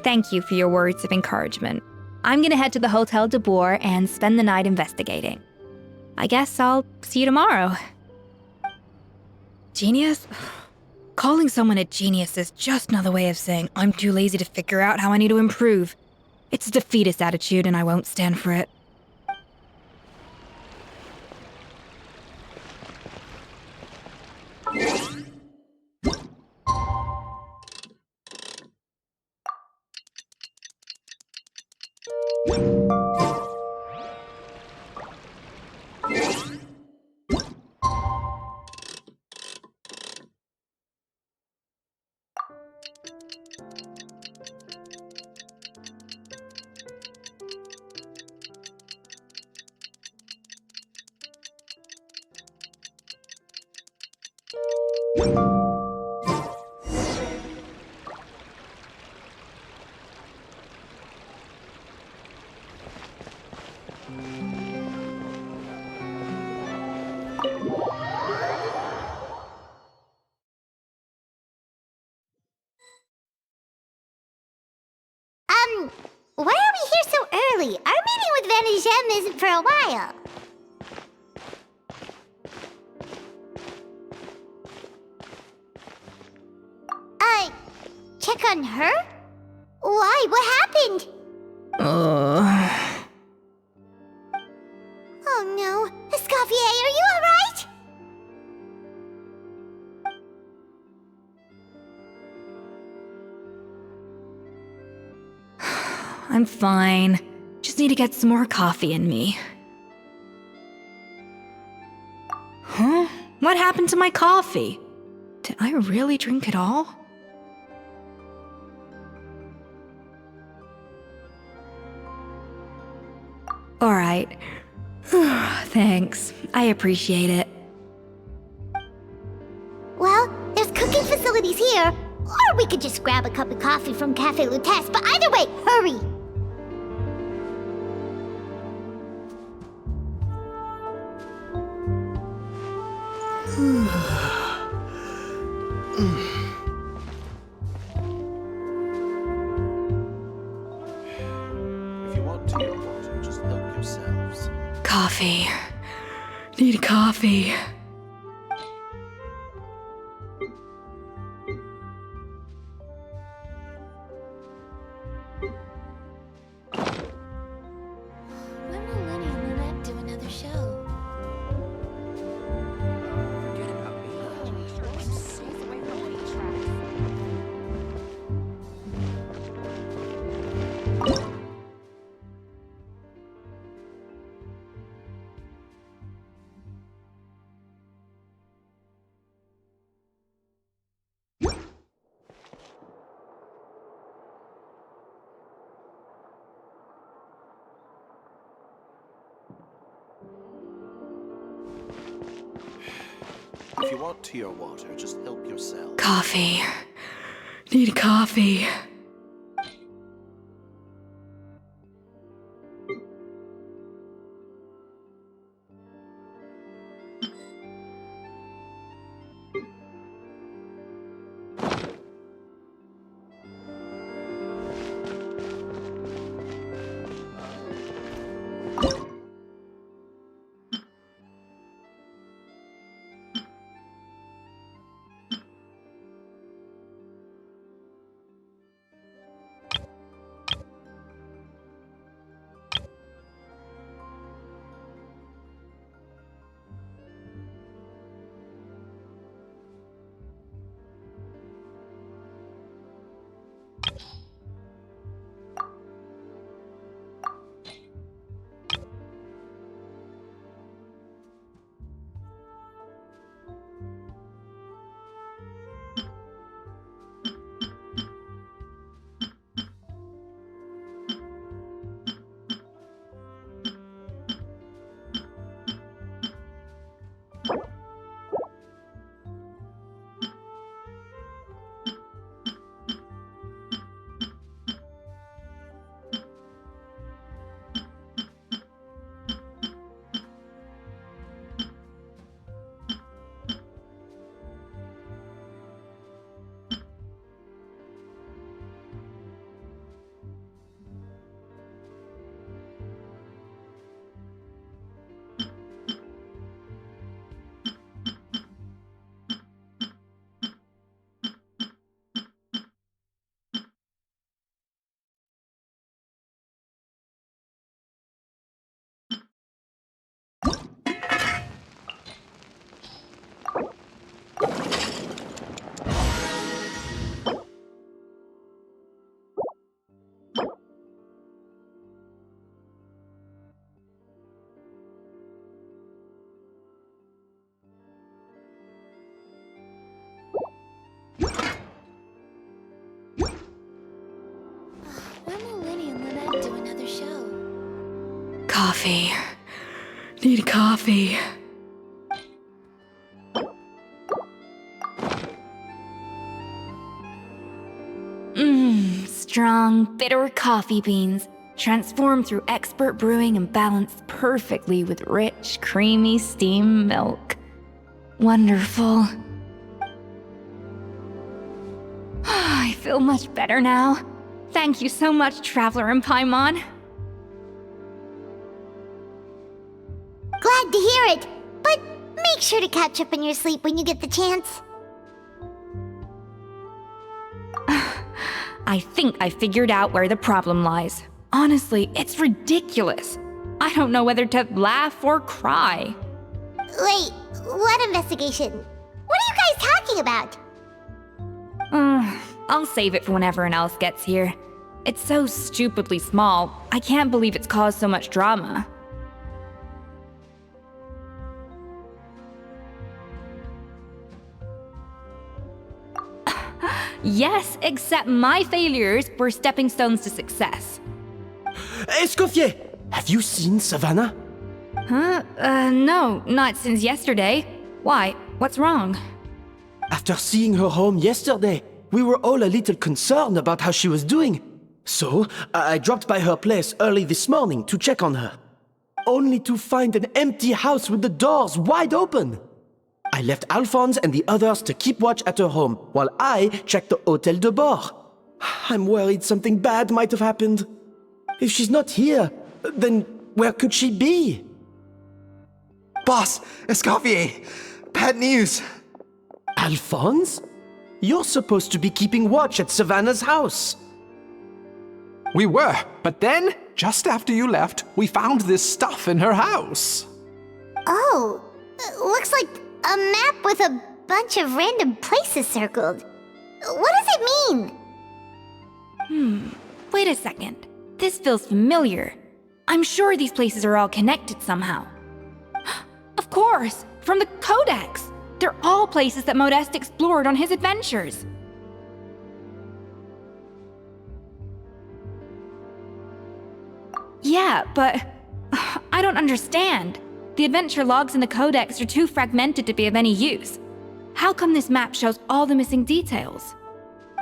Thank you for your words of encouragement. I'm gonna head to the Hotel de Boer and spend the night investigating. I guess I'll see you tomorrow. Genius? Calling someone a genius is just another way of saying I'm too lazy to figure out how I need to improve. It's a defeatist attitude and I won't stand for it. Why are we here so early? Our meeting with Van isn't for a while. Check on her? Why? What happened? Oh no. Escoffier, are you alright? I'm fine. Just need to get some more coffee in me. Huh? What happened to my coffee? Did I really drink it all? Alright. Thanks. I appreciate it. Well, there's cooking facilities here. Or we could just grab a cup of coffee from Cafe Lutece, but either way, hurry! If you want tea or water, just help yourselves. Coffee. Need coffee. When will Lenny and Lynette do another show? If you want tea or water, just help yourself. Coffee. Need coffee. Coffee. Need coffee. Strong, bitter coffee beans, transformed through expert brewing and balanced perfectly with rich, creamy steam milk. Wonderful. I feel much better now. Thank you so much, Traveler and Paimon. Glad to hear it, but make sure to catch up on your sleep when you get the chance. I think I figured out where the problem lies. Honestly, it's ridiculous. I don't know whether to laugh or cry. Wait, what investigation? What are you guys talking about? I'll save it for when everyone else gets here. It's so stupidly small. I can't believe it's caused so much drama. Yes, except my failures were stepping stones to success. Escoffier! Have you seen Savannah? Huh? No, not since yesterday. Why? What's wrong? After seeing her home yesterday, we were all a little concerned about how she was doing. So, I dropped by her place early this morning to check on her. Only to find an empty house with the doors wide open. I left Alphonse and the others to keep watch at her home, while I checked the Hôtel de Bord. I'm worried something bad might have happened. If she's not here, then where could she be? Boss, Escoffier, bad news. Alphonse? You're supposed to be keeping watch at Savannah's house. We were, but then, just after you left, we found this stuff in her house. Oh, looks like a map with a bunch of random places circled. What does it mean? Wait a second. This feels familiar. I'm sure these places are all connected somehow. Of course! From the Codex! They're all places that Modeste explored on his adventures. Yeah, but I don't understand. The adventure logs in the Codex are too fragmented to be of any use. How come this map shows all the missing details?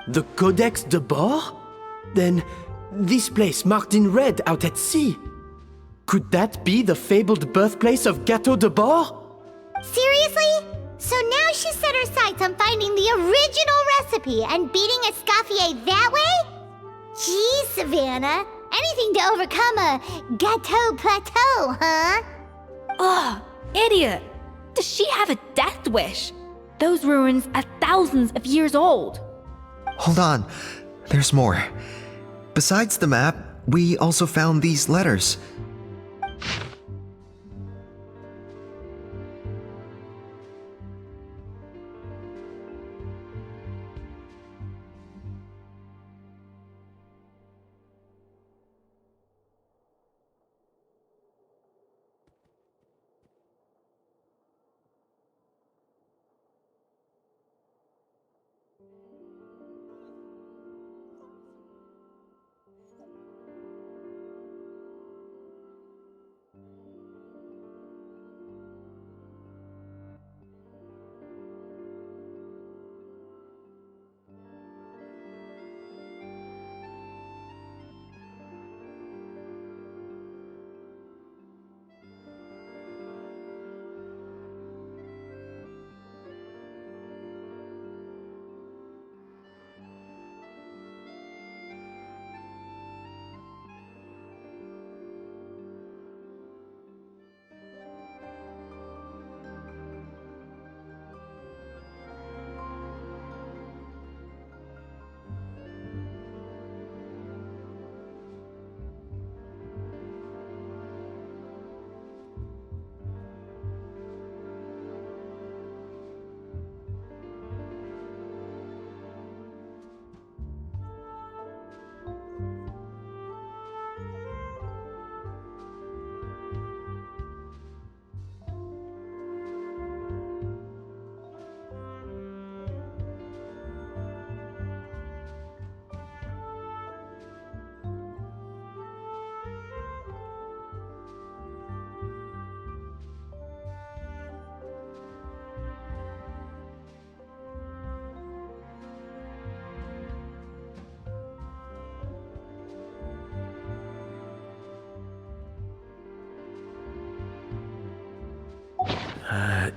The Codex de Bord? Then, this place marked in red out at sea. Could that be the fabled birthplace of Gâteau de Bord? Seriously? So now she set her sights on finding the original recipe and beating Escoffier that way? Geez, Savannah. Anything to overcome a Gâteau plateau, huh? Ugh, idiot! Does she have a death wish? Those ruins are thousands of years old. Hold on, there's more. Besides the map, we also found these letters.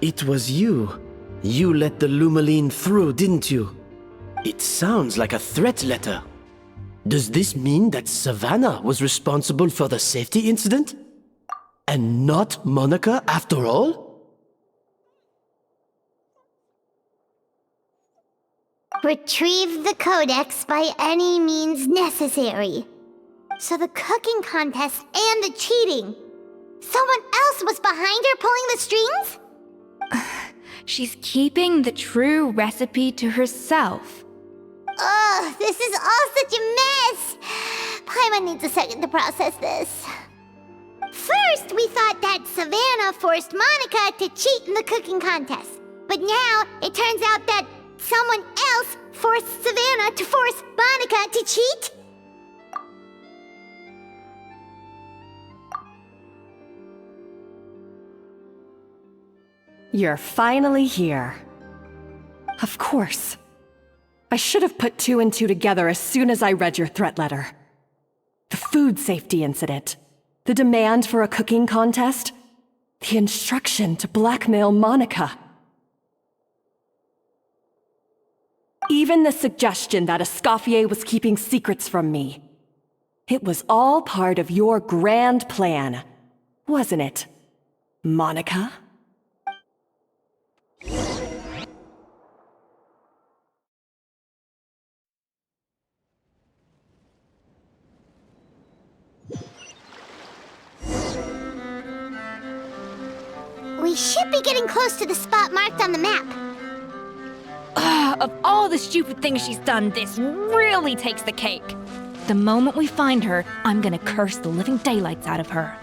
It was you. You let the Lumaline through, didn't you? It sounds like a threat letter. Does this mean that Savannah was responsible for the safety incident? And not Monica after all? Retrieve the codex by any means necessary. So the cooking contest and the cheating. Someone else was behind her pulling the strings? She's keeping the true recipe to herself. Ugh, this is all such a mess. Paimon needs a second to process this. First, we thought that Savannah forced Monica to cheat in the cooking contest. But now, it turns out that someone else forced Savannah to force Monica to cheat? You're finally here. Of course. I should have put 2 and 2 together as soon as I read your threat letter. The food safety incident, the demand for a cooking contest, the instruction to blackmail Monica. Even the suggestion that Escoffier was keeping secrets from me. It was all part of your grand plan, wasn't it, Monica? We should be getting close to the spot marked on the map. Of all the stupid things she's done, this really takes the cake. The moment we find her, I'm gonna curse the living daylights out of her.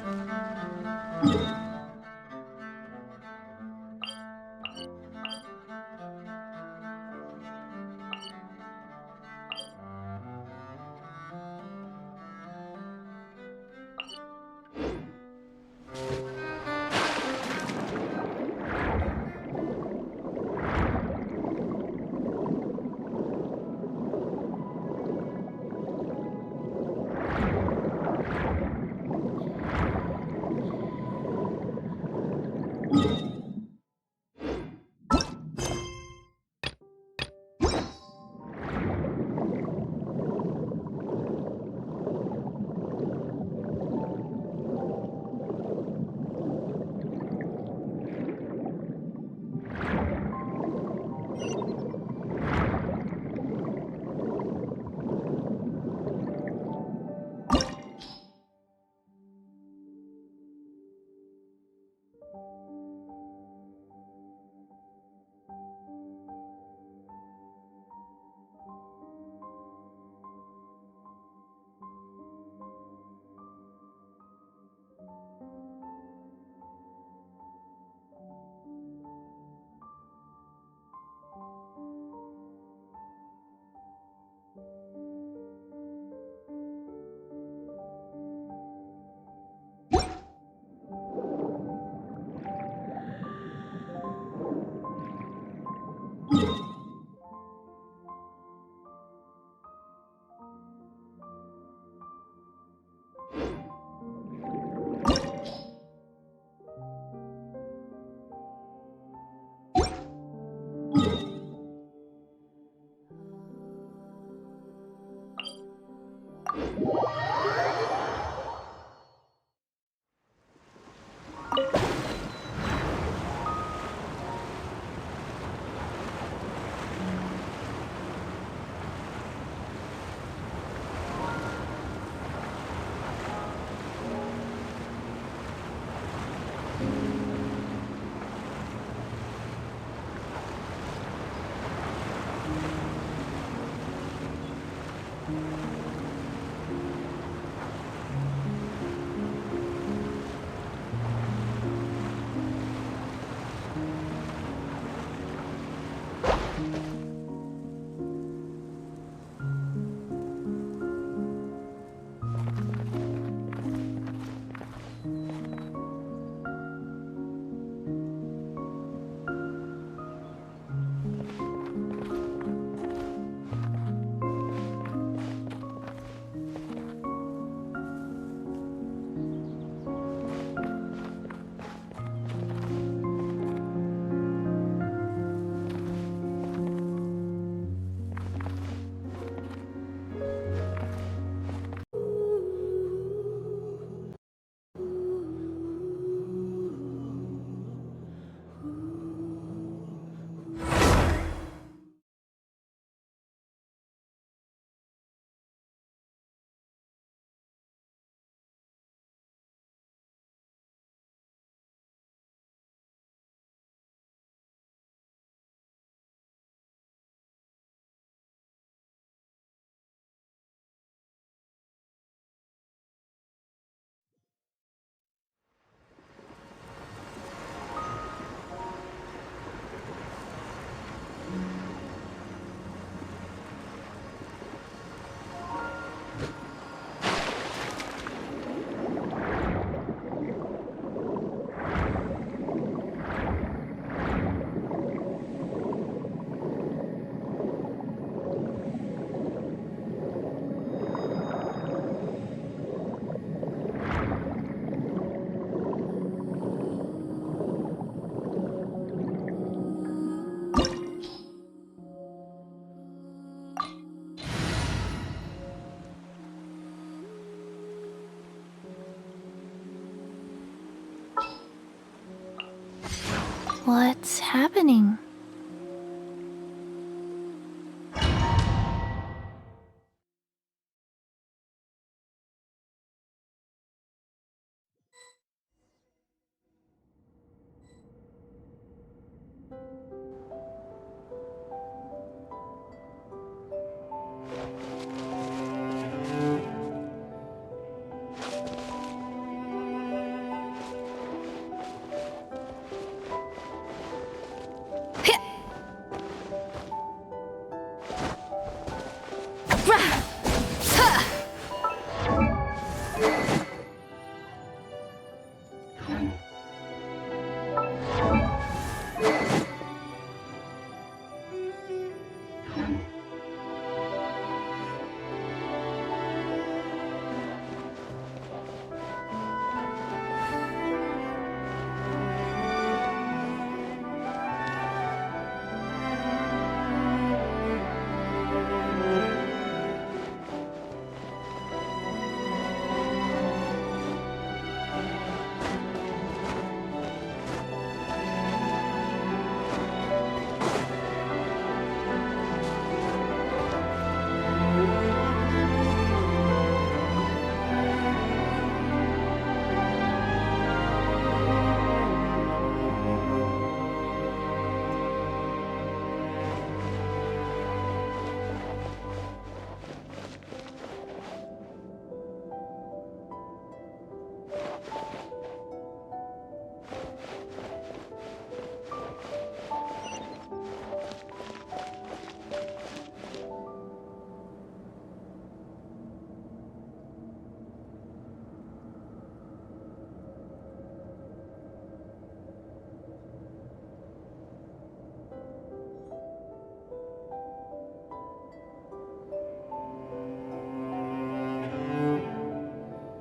What's happening?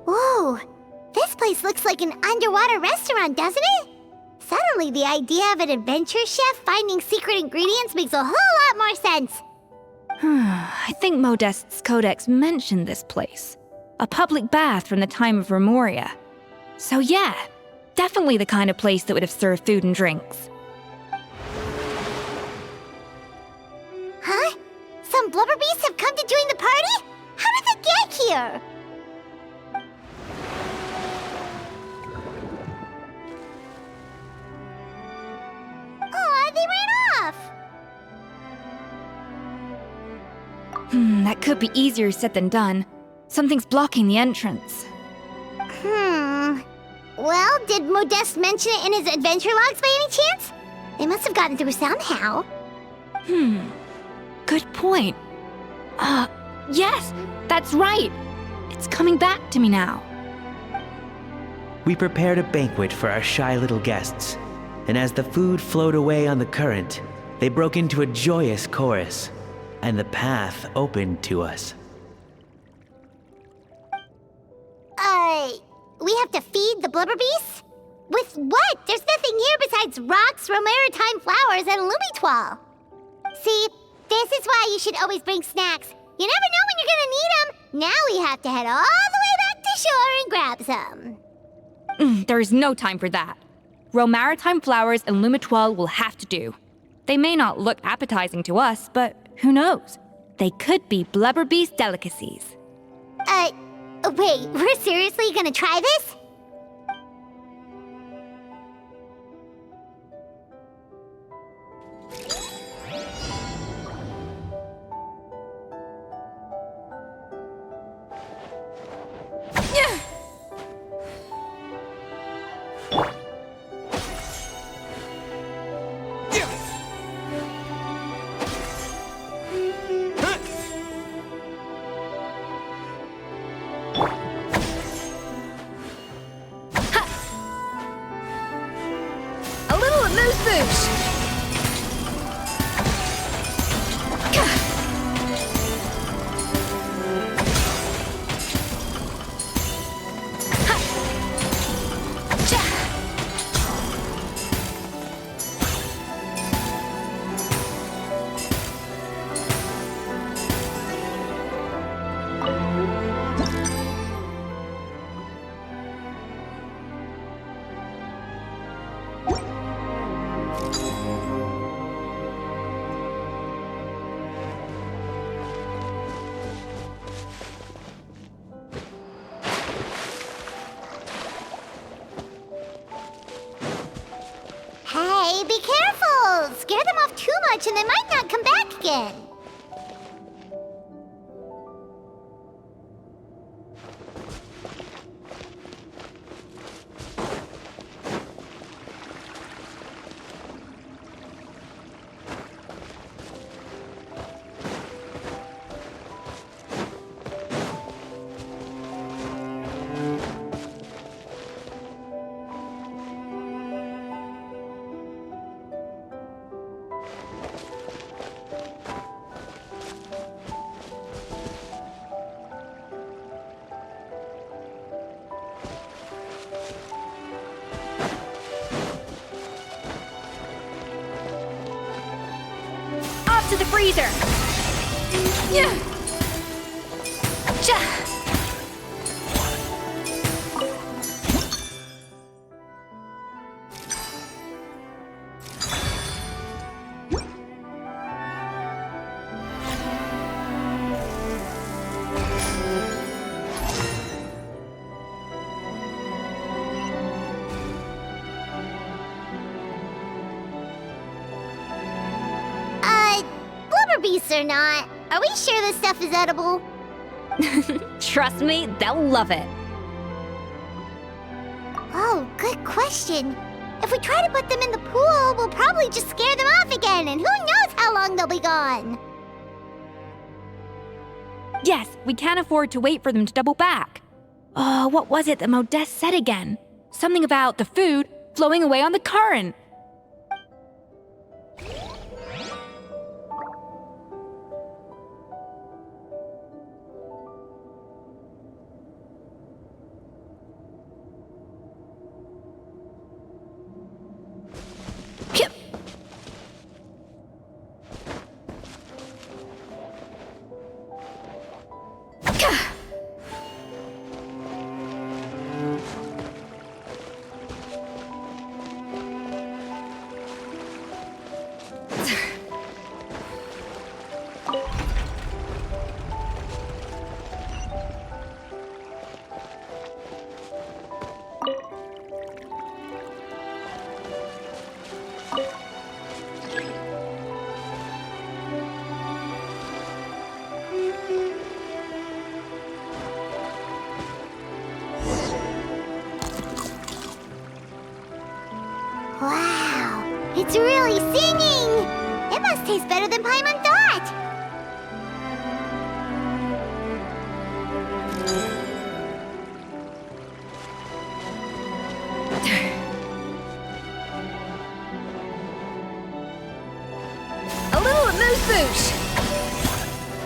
Whoa! This place looks like an underwater restaurant, doesn't it? Suddenly, the idea of an adventure chef finding secret ingredients makes a whole lot more sense. I think Modest's codex mentioned this place. A public bath from the time of Remoria. So yeah, definitely the kind of place that would have served food and drinks. Huh? Some blubber beasts have come to join the party? How did they get here? Aw, they ran off! That could be easier said than done. Something's blocking the entrance. Well, did Modeste mention it in his adventure logs by any chance? They must have gotten through somehow. Good point. Yes, that's right. It's coming back to me now. We prepared a banquet for our shy little guests, and as the food flowed away on the current, they broke into a joyous chorus, and the path opened to us. We have to feed the blubber beasts? With what? There's nothing here besides rocks, romaritime flowers, and lumitoile. See, this is why you should always bring snacks. You never know when you're gonna need them. Now we have to head all the way back to shore and grab some. There is no time for that. Romaritime flowers and lumitoile will have to do. They may not look appetizing to us, but who knows? They could be blubber beast delicacies. Wait, we're seriously gonna try this? Hey, be careful! Scare them off too much and they might not come back again. To the freezer! Yeah. Beasts or not, are we sure this stuff is edible? Trust me, they'll love it. Oh, good question. If we try to put them in the pool, we'll probably just scare them off again, and who knows how long they'll be gone. Yes, we can't afford to wait for them to double back. Oh, what was it that Modeste said again? Something about the food flowing away on the current. Wow, it's really singing! It must taste better than Paimon thought! A little amuse-bouche!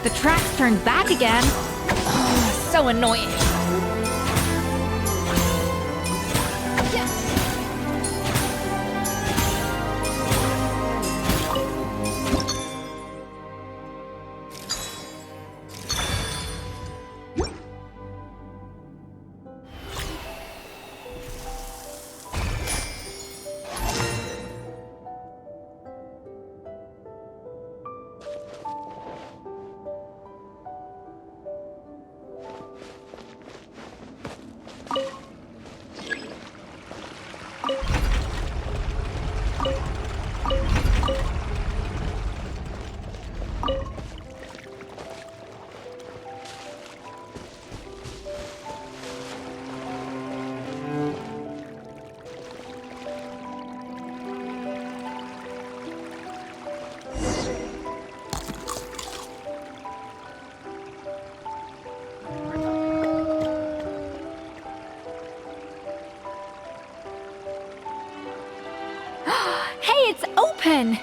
The track's turned back again. Oh, so annoying. Hey, it's open!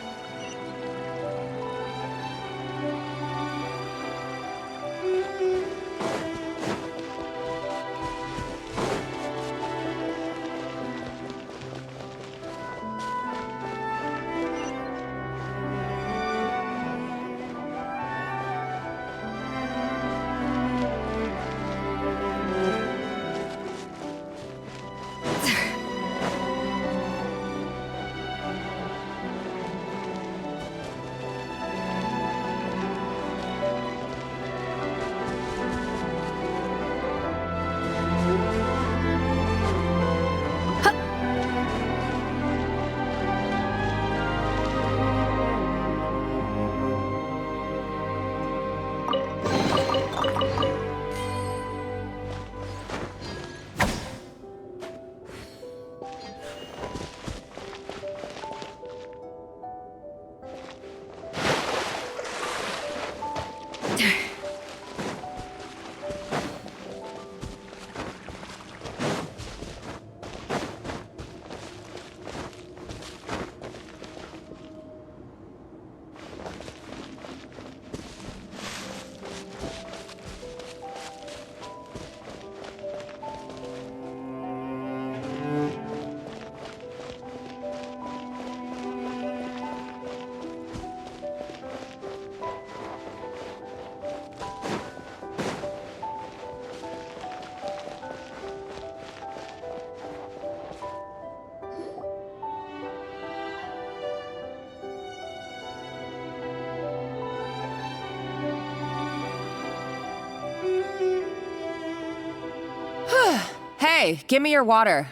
Hey, give me your water.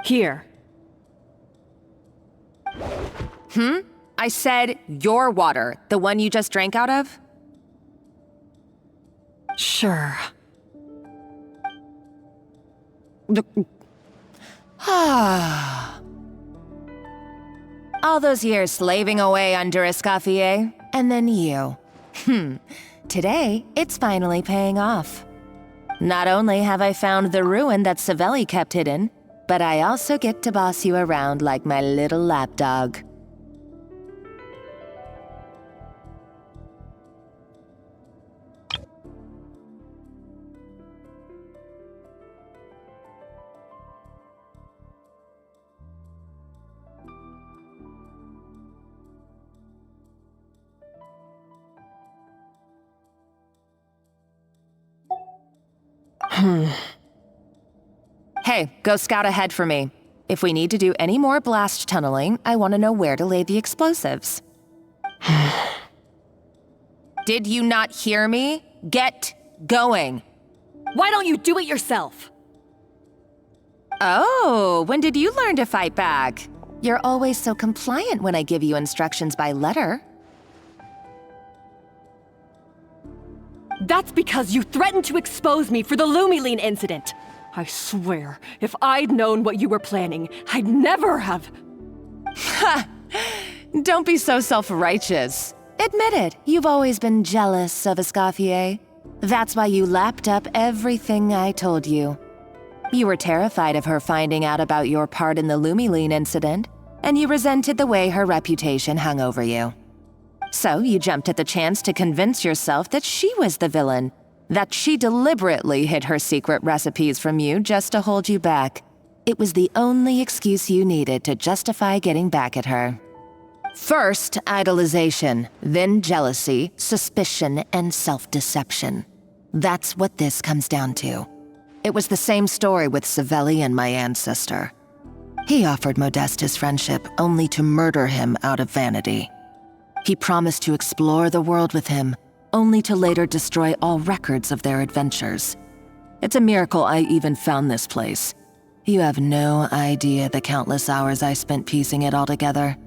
Here. I said your water, the one you just drank out of? Sure. All those years slaving away under Escoffier, and then you. Today, it's finally paying off. Not only have I found the ruin that Savelli kept hidden, but I also get to boss you around like my little lapdog. Hey, go scout ahead for me. If we need to do any more blast tunneling, I want to know where to lay the explosives. Did you not hear me? Get going. Why don't you do it yourself? Oh, when did you learn to fight back? You're always so compliant when I give you instructions by letter. That's because you threatened to expose me for the Lumiline incident. I swear, if I'd known what you were planning, I'd never have... Ha! Don't be so self-righteous. Admit it, you've always been jealous of Escoffier. That's why you lapped up everything I told you. You were terrified of her finding out about your part in the Lumiline incident, and you resented the way her reputation hung over you. So you jumped at the chance to convince yourself that she was the villain, that she deliberately hid her secret recipes from you just to hold you back. It was the only excuse you needed to justify getting back at her. First, idolization, then jealousy, suspicion, and self-deception. That's what this comes down to. It was the same story with Savelli and my ancestor. He offered Modeste his friendship only to murder him out of vanity. He promised to explore the world with him, only to later destroy all records of their adventures. It's a miracle I even found this place. You have no idea the countless hours I spent piecing it all together.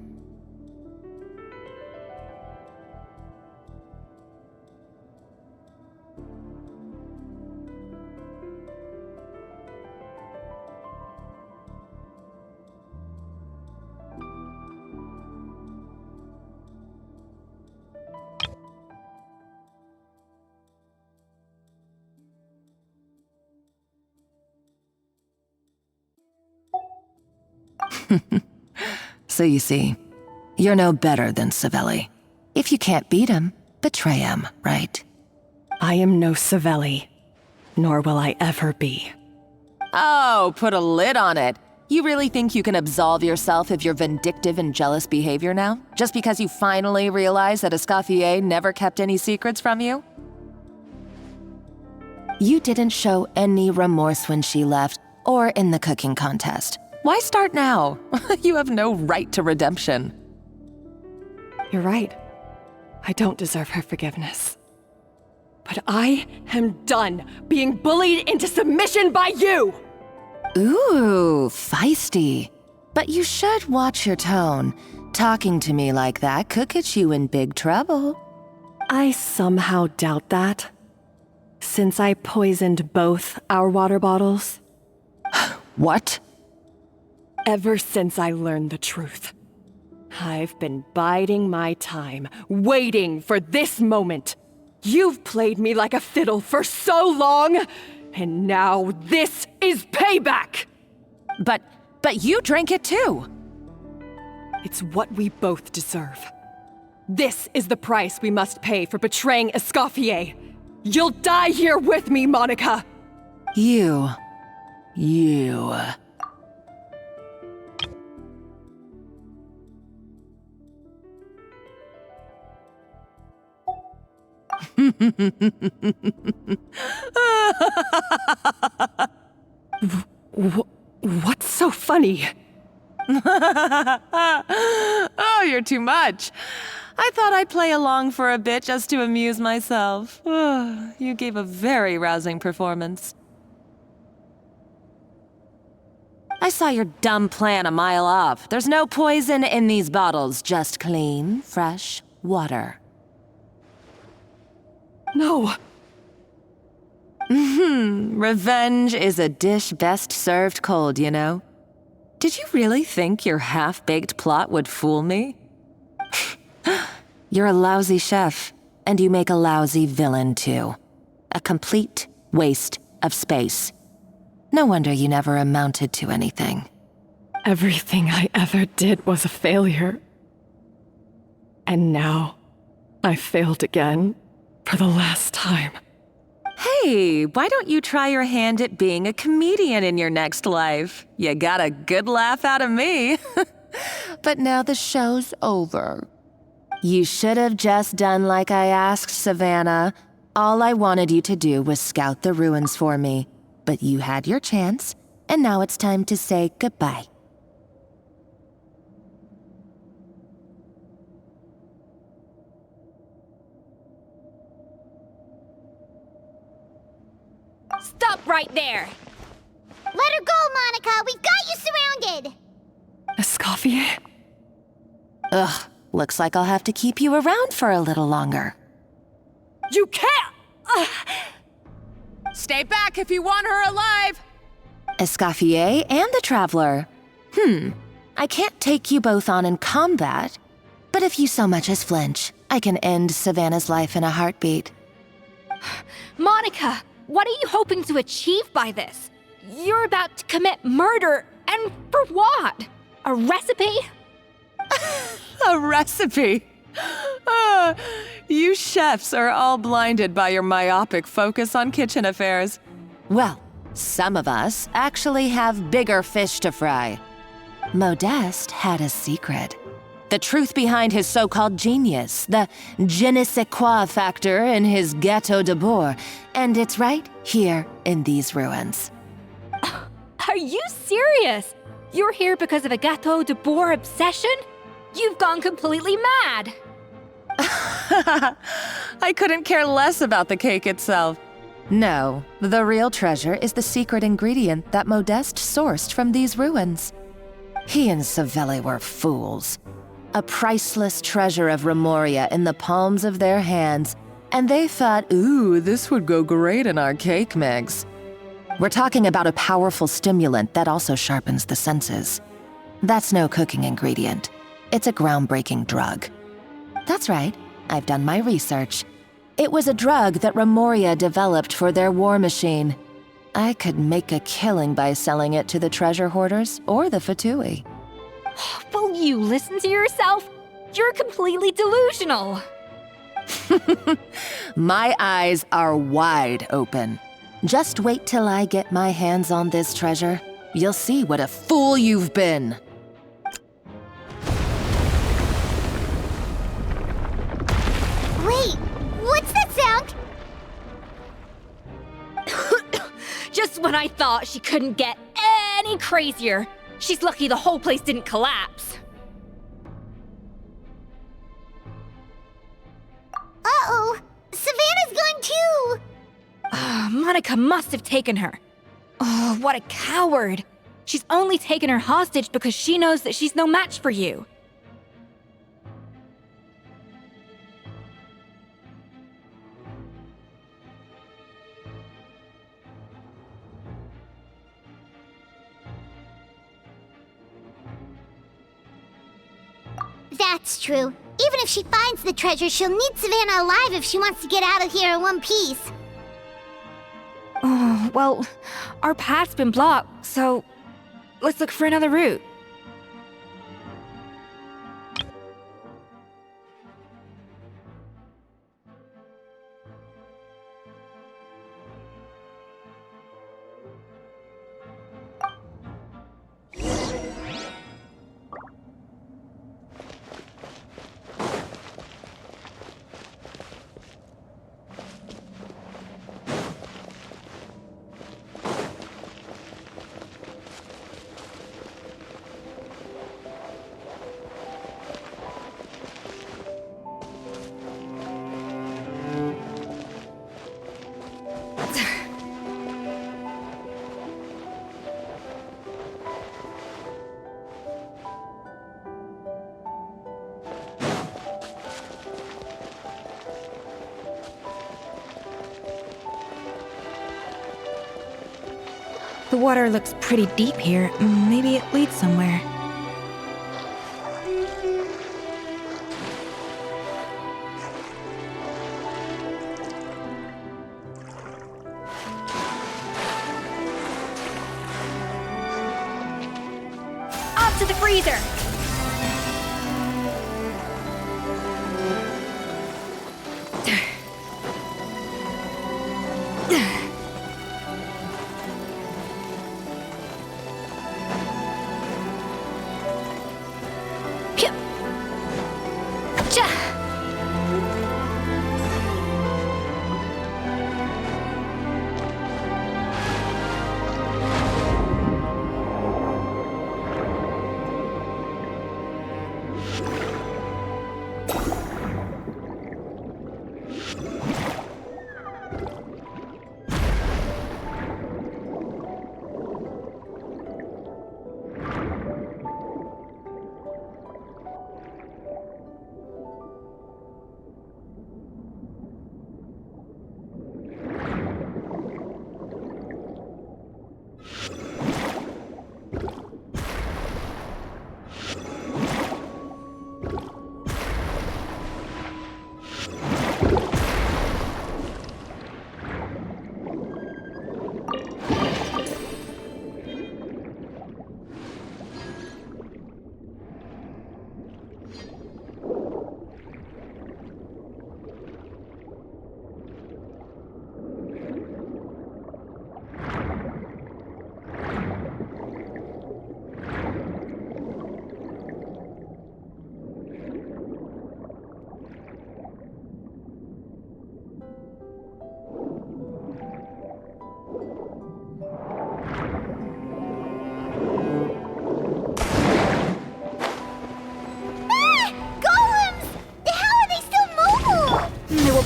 So you see, you're no better than Savelli. If you can't beat him, betray him, right? I am no Savelli, nor will I ever be. Oh, put a lid on it. You really think you can absolve yourself of your vindictive and jealous behavior now? Just because you finally realize that Escoffier never kept any secrets from you? You didn't show any remorse when she left, or in the cooking contest. Why start now? You have no right to redemption. You're right. I don't deserve her forgiveness. But I am done being bullied into submission by you! Ooh, feisty. But you should watch your tone. Talking to me like that could get you in big trouble. I somehow doubt that. Since I poisoned both our water bottles. What? Ever since I learned the truth, I've been biding my time, waiting for this moment. You've played me like a fiddle for so long, and now this is payback! But you drank it too! It's what we both deserve. This is the price we must pay for betraying Escoffier. You'll die here with me, Monica! You. What's so funny? Oh, you're too much. I thought I'd play along for a bit just to amuse myself. You gave a very rousing performance. I saw your dumb plan a mile off. There's no poison in these bottles, just clean, fresh water. No. Revenge is a dish best served cold, you know. Did you really think your half-baked plot would fool me? You're a lousy chef, and you make a lousy villain, too. A complete waste of space. No wonder you never amounted to anything. Everything I ever did was a failure. And now, I failed again, for the last time. Hey, why don't you try your hand at being a comedian in your next life? You got a good laugh out of me. But now the show's over. You should have just done like I asked, Savannah. All I wanted you to do was scout the ruins for me. But you had your chance, and now it's time to say goodbye. Stop right there! Let her go, Monica! We've got you surrounded! Escoffier? Ugh, looks like I'll have to keep you around for a little longer. You can't! Stay back if you want her alive! Escoffier and the Traveler. I can't take you both on in combat, but if you so much as flinch, I can end Savannah's life in a heartbeat. Monica, what are you hoping to achieve by this? You're about to commit murder, and for what? A recipe? A recipe? You chefs are all blinded by your myopic focus on kitchen affairs. Well, some of us actually have bigger fish to fry. Modeste had a secret. The truth behind his so-called genius, the je ne sais quoi factor in his Gâteau de Bourg, and it's right here in these ruins. Are you serious? You're here because of a Gâteau de Bourg obsession? You've gone completely mad! I couldn't care less about the cake itself. No, the real treasure is the secret ingredient that Modeste sourced from these ruins. He and Savelli were fools. A priceless treasure of Remoria in the palms of their hands, and they thought, ooh, this would go great in our cake mix. We're talking about a powerful stimulant that also sharpens the senses. That's no cooking ingredient. It's a groundbreaking drug. That's right, I've done my research. It was a drug that Remoria developed for their war machine. I could make a killing by selling it to the treasure hoarders or the Fatui. Will you listen to yourself? You're completely delusional. My eyes are wide open. Just wait till I get my hands on this treasure. You'll see what a fool you've been. Wait, what's that sound? Just when I thought she couldn't get any crazier. She's lucky the whole place didn't collapse. Uh-oh, Savannah's gone too! Monica must have taken her. Oh, what a coward. She's only taken her hostage because she knows that she's no match for you. That's true. Even if she finds the treasure, she'll need Savannah alive if she wants to get out of here in one piece. Oh, well, our path's been blocked, so let's look for another route. The water looks pretty deep here. Maybe it leads somewhere. Off to the freezer!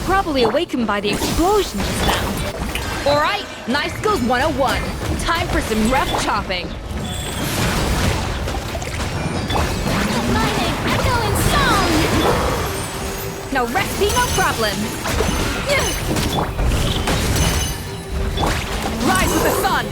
Probably awakened by the explosion just now. Alright, Knife Skills 101. Time for some rough chopping. Mining, echoing song! No recipe, no problem. Rise with the sun!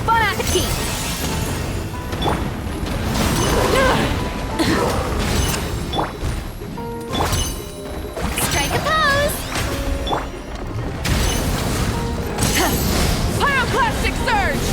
Bon appetit! Strike a pose! Pyroclastic surge!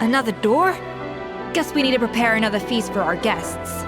Another door? Guess we need to prepare another feast for our guests.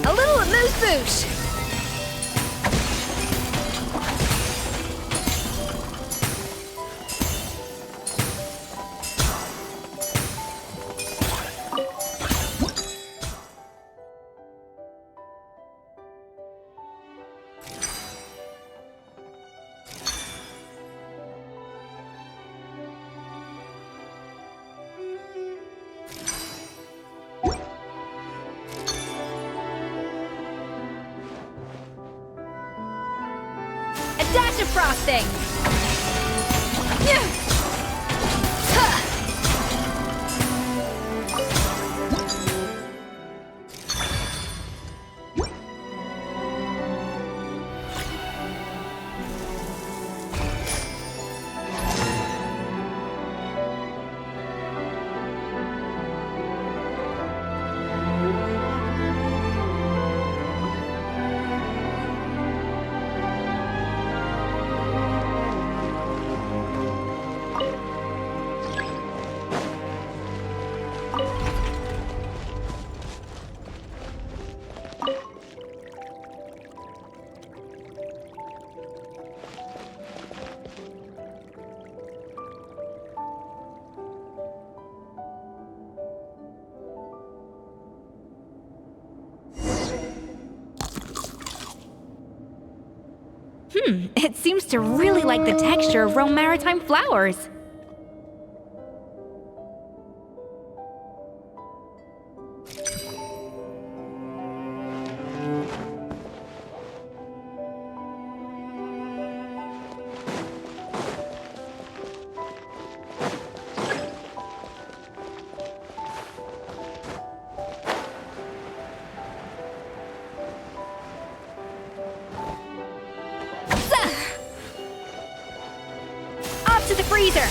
A little amuse-bouche! Dash of frosting! It seems to really like the texture of Rome maritime flowers. To the freezer!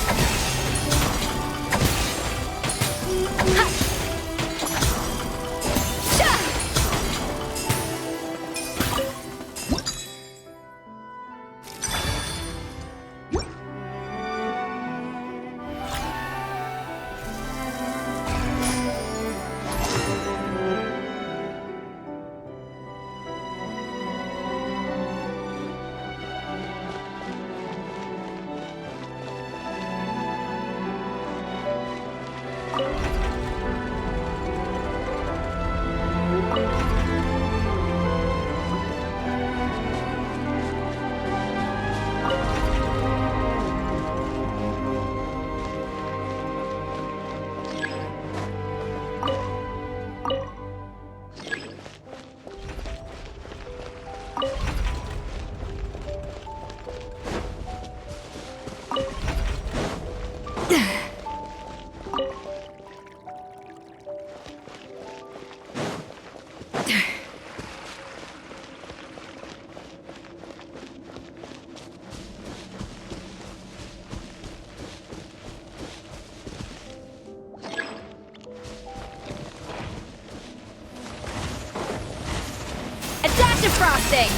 Frosting!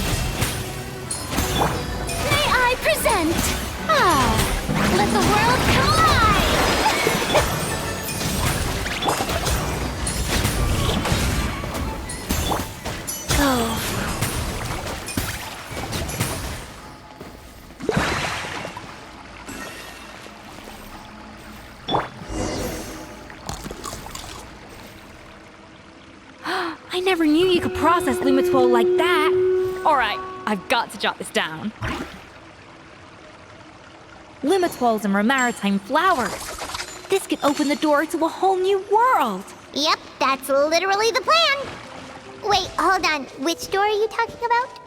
May I present? Let the world collide! Go. I never knew you could process Lumitwol like that. Alright, I've got to jot this down. limit walls and maritime flowers. This could open the door to a whole new world. Yep, that's literally the plan. Wait, hold on. Which door are you talking about?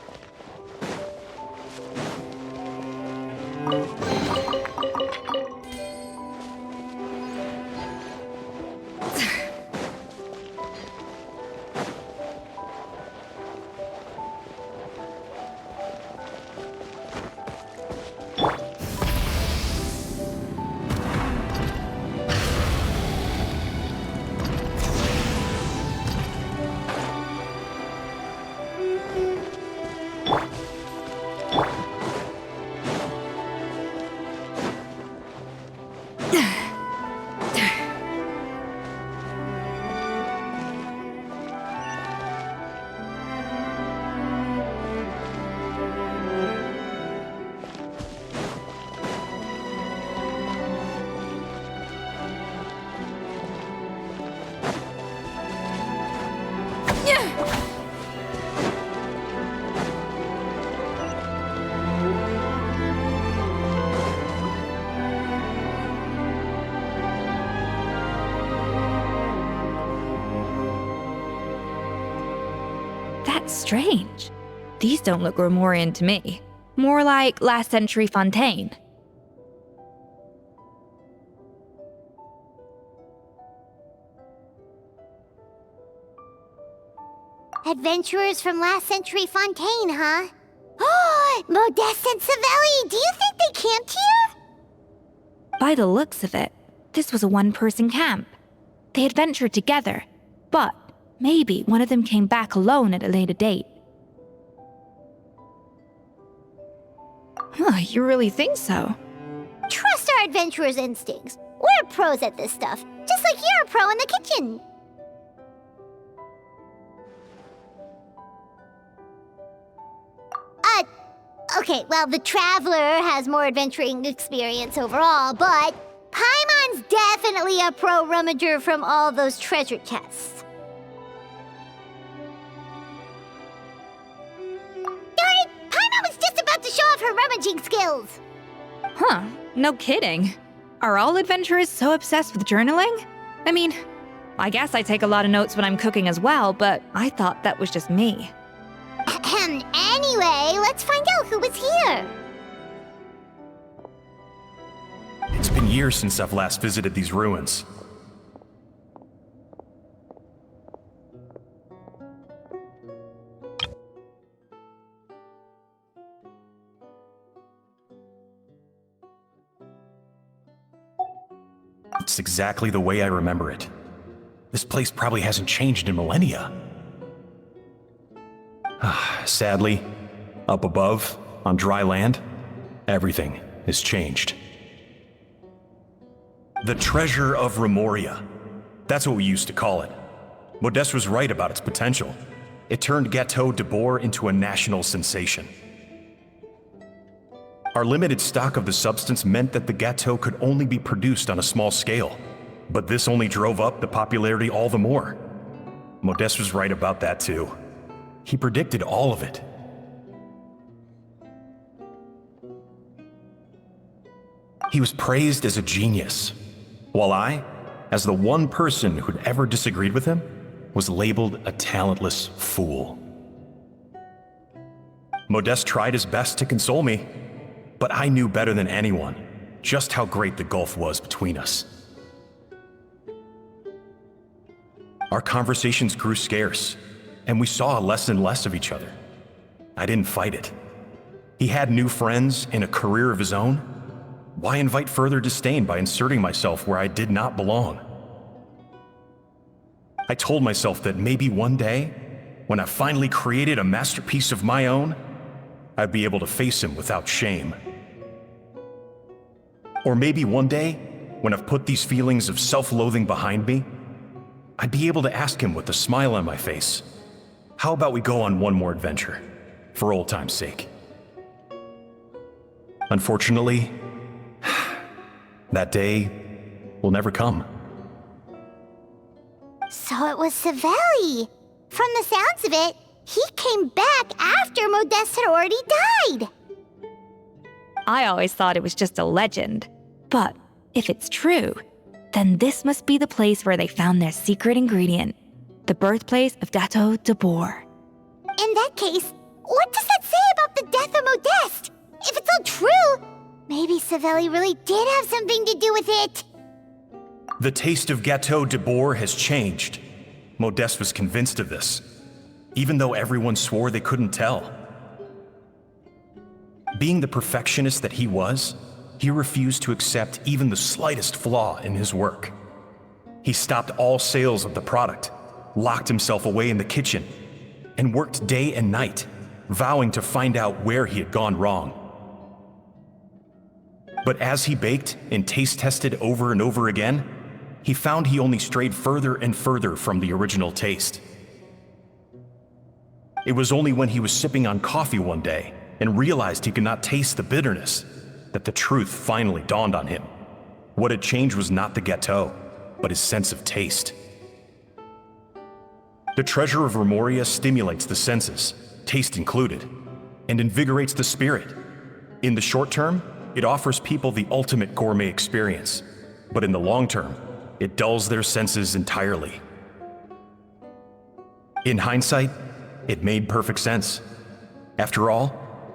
That's strange. These don't look Romorian to me. More like last century Fontaine. Adventurers from last century Fontaine, huh? Oh, Modeste and Savelli, do you think they camped here? By the looks of it, this was a one-person camp. They adventured together, but maybe one of them came back alone at a later date. Huh, you really think so? Trust our adventurers' instincts. We're pros at this stuff, just like you're a pro in the kitchen. Okay, well, the Traveler has more adventuring experience overall, but Paimon's definitely a pro rummager from all those treasure chests. Darn it! Paimon was just about to show off her rummaging skills! Huh, no kidding. Are all adventurers so obsessed with journaling? I mean, I guess I take a lot of notes when I'm cooking as well, but I thought that was just me. Anyway, let's find out who was here. It's been years since I've last visited these ruins. It's exactly the way I remember it. This place probably hasn't changed in millennia. Sadly, up above, on dry land, everything has changed. The treasure of Remoria. That's what we used to call it. Modeste was right about its potential. It turned Gâteau de Bourg into a national sensation. Our limited stock of the substance meant that the gâteau could only be produced on a small scale. But this only drove up the popularity all the more. Modeste was right about that too. He predicted all of it. He was praised as a genius, while I, as the one person who'd ever disagreed with him, was labeled a talentless fool. Modeste tried his best to console me, but I knew better than anyone just how great the gulf was between us. Our conversations grew scarce, and we saw less and less of each other. I didn't fight it. He had new friends and a career of his own. Why invite further disdain by inserting myself where I did not belong? I told myself that maybe one day, when I finally created a masterpiece of my own, I'd be able to face him without shame. Or maybe one day, when I've put these feelings of self-loathing behind me, I'd be able to ask him with a smile on my face, how about we go on one more adventure, for old time's sake? Unfortunately, that day will never come. So it was Savelli. From the sounds of it, he came back after Modeste had already died. I always thought it was just a legend. But if it's true, then this must be the place where they found their secret ingredient, the birthplace of Gateau de Boer. In that case, what does that say about the death of Modeste? If it's all true, maybe Savelli really did have something to do with it. The taste of Gateau de Boer has changed. Modeste was convinced of this, even though everyone swore they couldn't tell. Being the perfectionist that he was, he refused to accept even the slightest flaw in his work. He stopped all sales of the product, locked himself away in the kitchen, and worked day and night, vowing to find out where he had gone wrong. But as he baked and taste tested over and over again, he found he only strayed further and further from the original taste. It was only when he was sipping on coffee one day and realized he could not taste the bitterness that the truth finally dawned on him. What had changed was not the gâteau, but his sense of taste. The treasure of Remoria stimulates the senses, taste included, and invigorates the spirit. In the short term, it offers people the ultimate gourmet experience, but in the long term, it dulls their senses entirely. In hindsight, it made perfect sense. After all,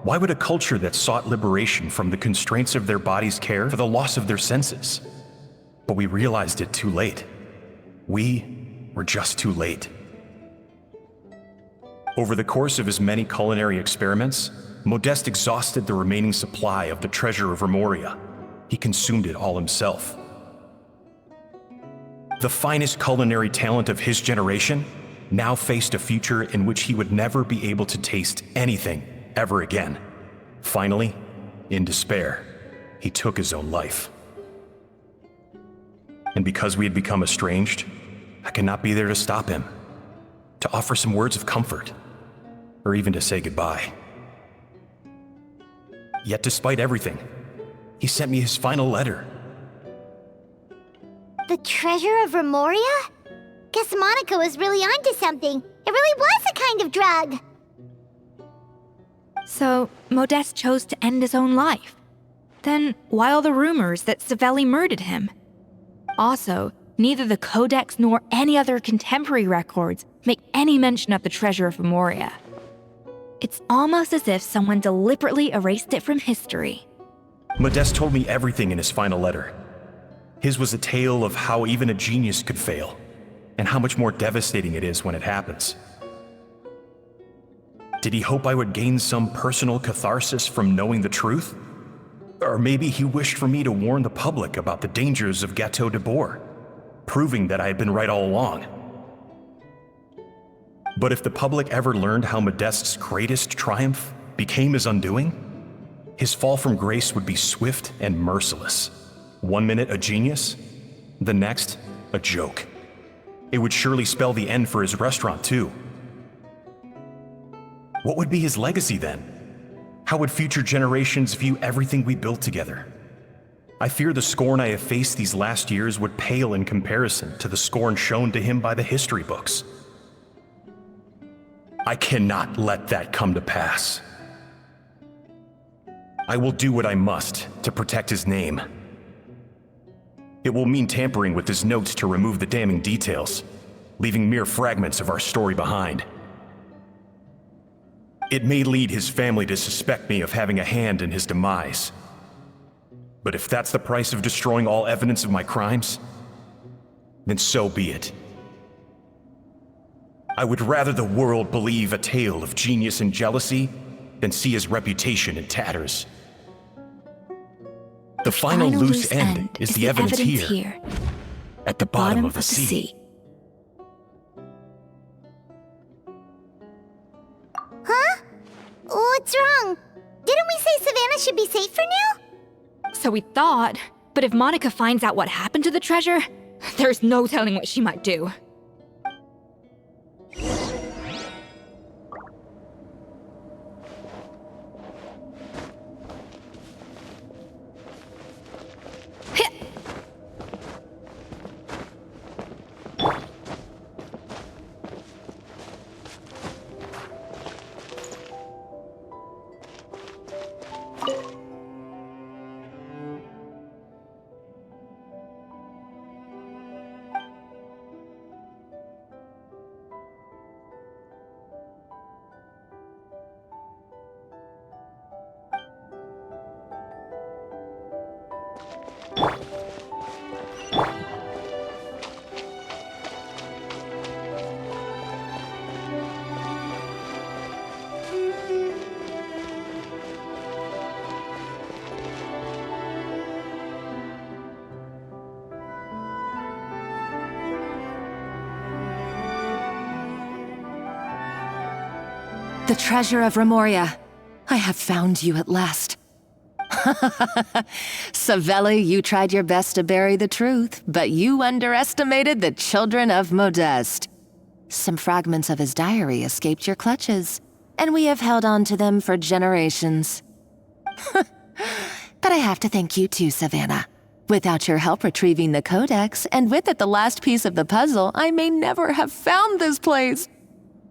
why would a culture that sought liberation from the constraints of their bodies care for the loss of their senses? But we realized it too late. We were just too late. Over the course of his many culinary experiments, Modeste exhausted the remaining supply of the treasure of Remoria. He consumed it all himself. The finest culinary talent of his generation now faced a future in which he would never be able to taste anything ever again. Finally, in despair, he took his own life. And because we had become estranged, I could not be there to stop him, to offer some words of comfort, or even to say goodbye. Yet despite everything, he sent me his final letter. The treasure of Remoria? Guess Monica was really onto something. It really was a kind of drug. So, Modeste chose to end his own life. Then, why all the rumors that Savelli murdered him? Also, neither the Codex nor any other contemporary records make any mention of the treasure of Remoria. It's almost as if someone deliberately erased it from history. Modeste told me everything in his final letter. His was a tale of how even a genius could fail, and how much more devastating it is when it happens. Did he hope I would gain some personal catharsis from knowing the truth? Or maybe he wished for me to warn the public about the dangers of Gateau de Boer, proving that I had been right all along. But if the public ever learned how Modeste's greatest triumph became his undoing, his fall from grace would be swift and merciless. 1 minute a genius, the next a joke. It would surely spell the end for his restaurant too. What would be his legacy then? How would future generations view everything we built together? I fear the scorn I have faced these last years would pale in comparison to the scorn shown to him by the history books. I cannot let that come to pass. I will do what I must to protect his name. It will mean tampering with his notes to remove the damning details, leaving mere fragments of our story behind. It may lead his family to suspect me of having a hand in his demise. But if that's the price of destroying all evidence of my crimes, then so be it. I would rather the world believe a tale of genius and jealousy than see his reputation in tatters. The final loose end is the evidence here, at the bottom of the sea. Huh? What's wrong? Didn't we say Savannah should be safe for now? So we thought, but if Monica finds out what happened to the treasure, there's no telling what she might do. The treasure of Remoria. I have found you at last. Savelli, you tried your best to bury the truth, but you underestimated the children of Modeste. Some fragments of his diary escaped your clutches, and we have held on to them for generations. But I have to thank you too, Savannah. Without your help retrieving the codex, and with it the last piece of the puzzle, I may never have found this place.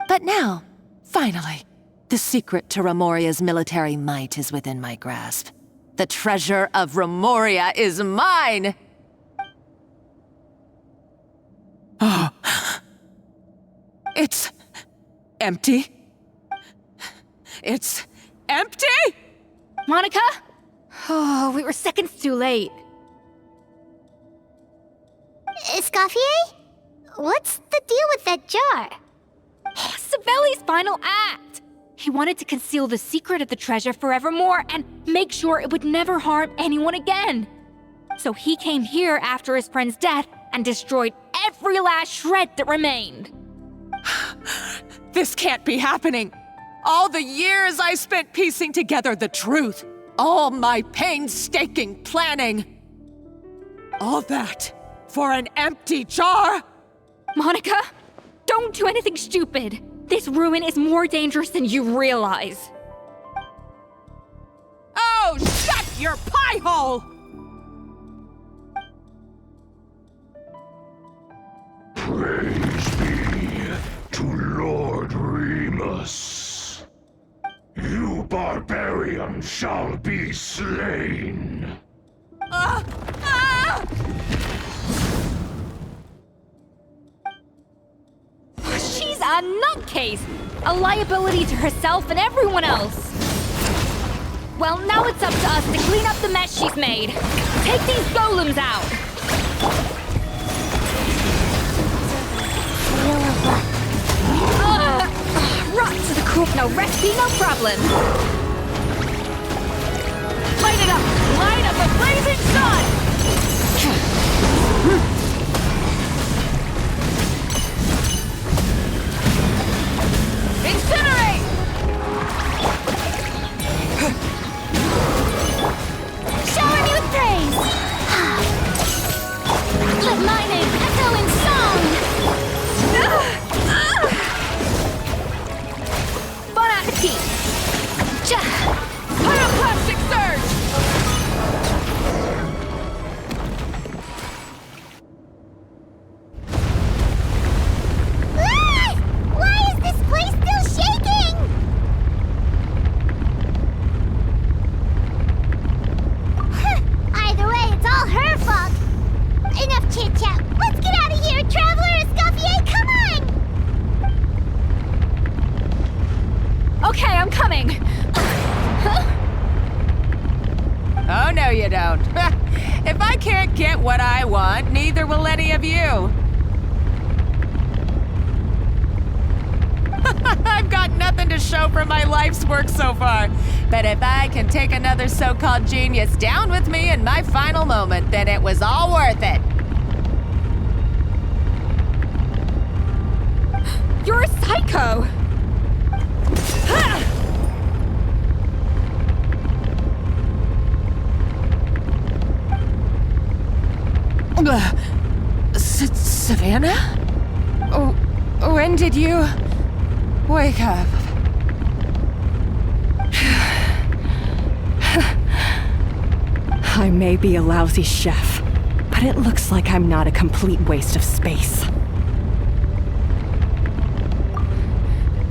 But now, finally, the secret to Remoria's military might is within my grasp. The treasure of Remoria is mine! Oh. It's empty. It's empty? Monica? Oh, we were seconds too late. Escoffier? What's the deal with that jar? Oh, Savelli's final act! He wanted to conceal the secret of the treasure forevermore and make sure it would never harm anyone again. So he came here after his friend's death and destroyed every last shred that remained. This can't be happening. All the years I spent piecing together the truth. All my painstaking planning. All that for an empty jar? Monica, don't do anything stupid. This ruin is more dangerous than you realize. Oh, shut your pie hole! Praise be to Lord Remus. You barbarian shall be slain. She's a nutcase! A liability to herself and everyone else! Well, now it's up to us to clean up the mess she's made. Take these golems out! Rot to the crook, no recipe, no problem! Light it up! Light up a blazing sun! Incinerate! Shower me with praise! Let my name echo in song! Bon appetit! Pyroclastic surge! Why is this place still shaking? Either way, it's all her fault. Enough chit-chat. Let's get out of here, Traveler Escoffier, come on! Okay, I'm coming. Oh, no you don't. If I can't get what I want, neither will any of you. I've got nothing to show for my life's work so far. But if I can take another so-called genius down with me in my final moment, then it was all worth it. You're a psycho! Savannah? When did you wake up? I may be a lousy chef, but it looks like I'm not a complete waste of space.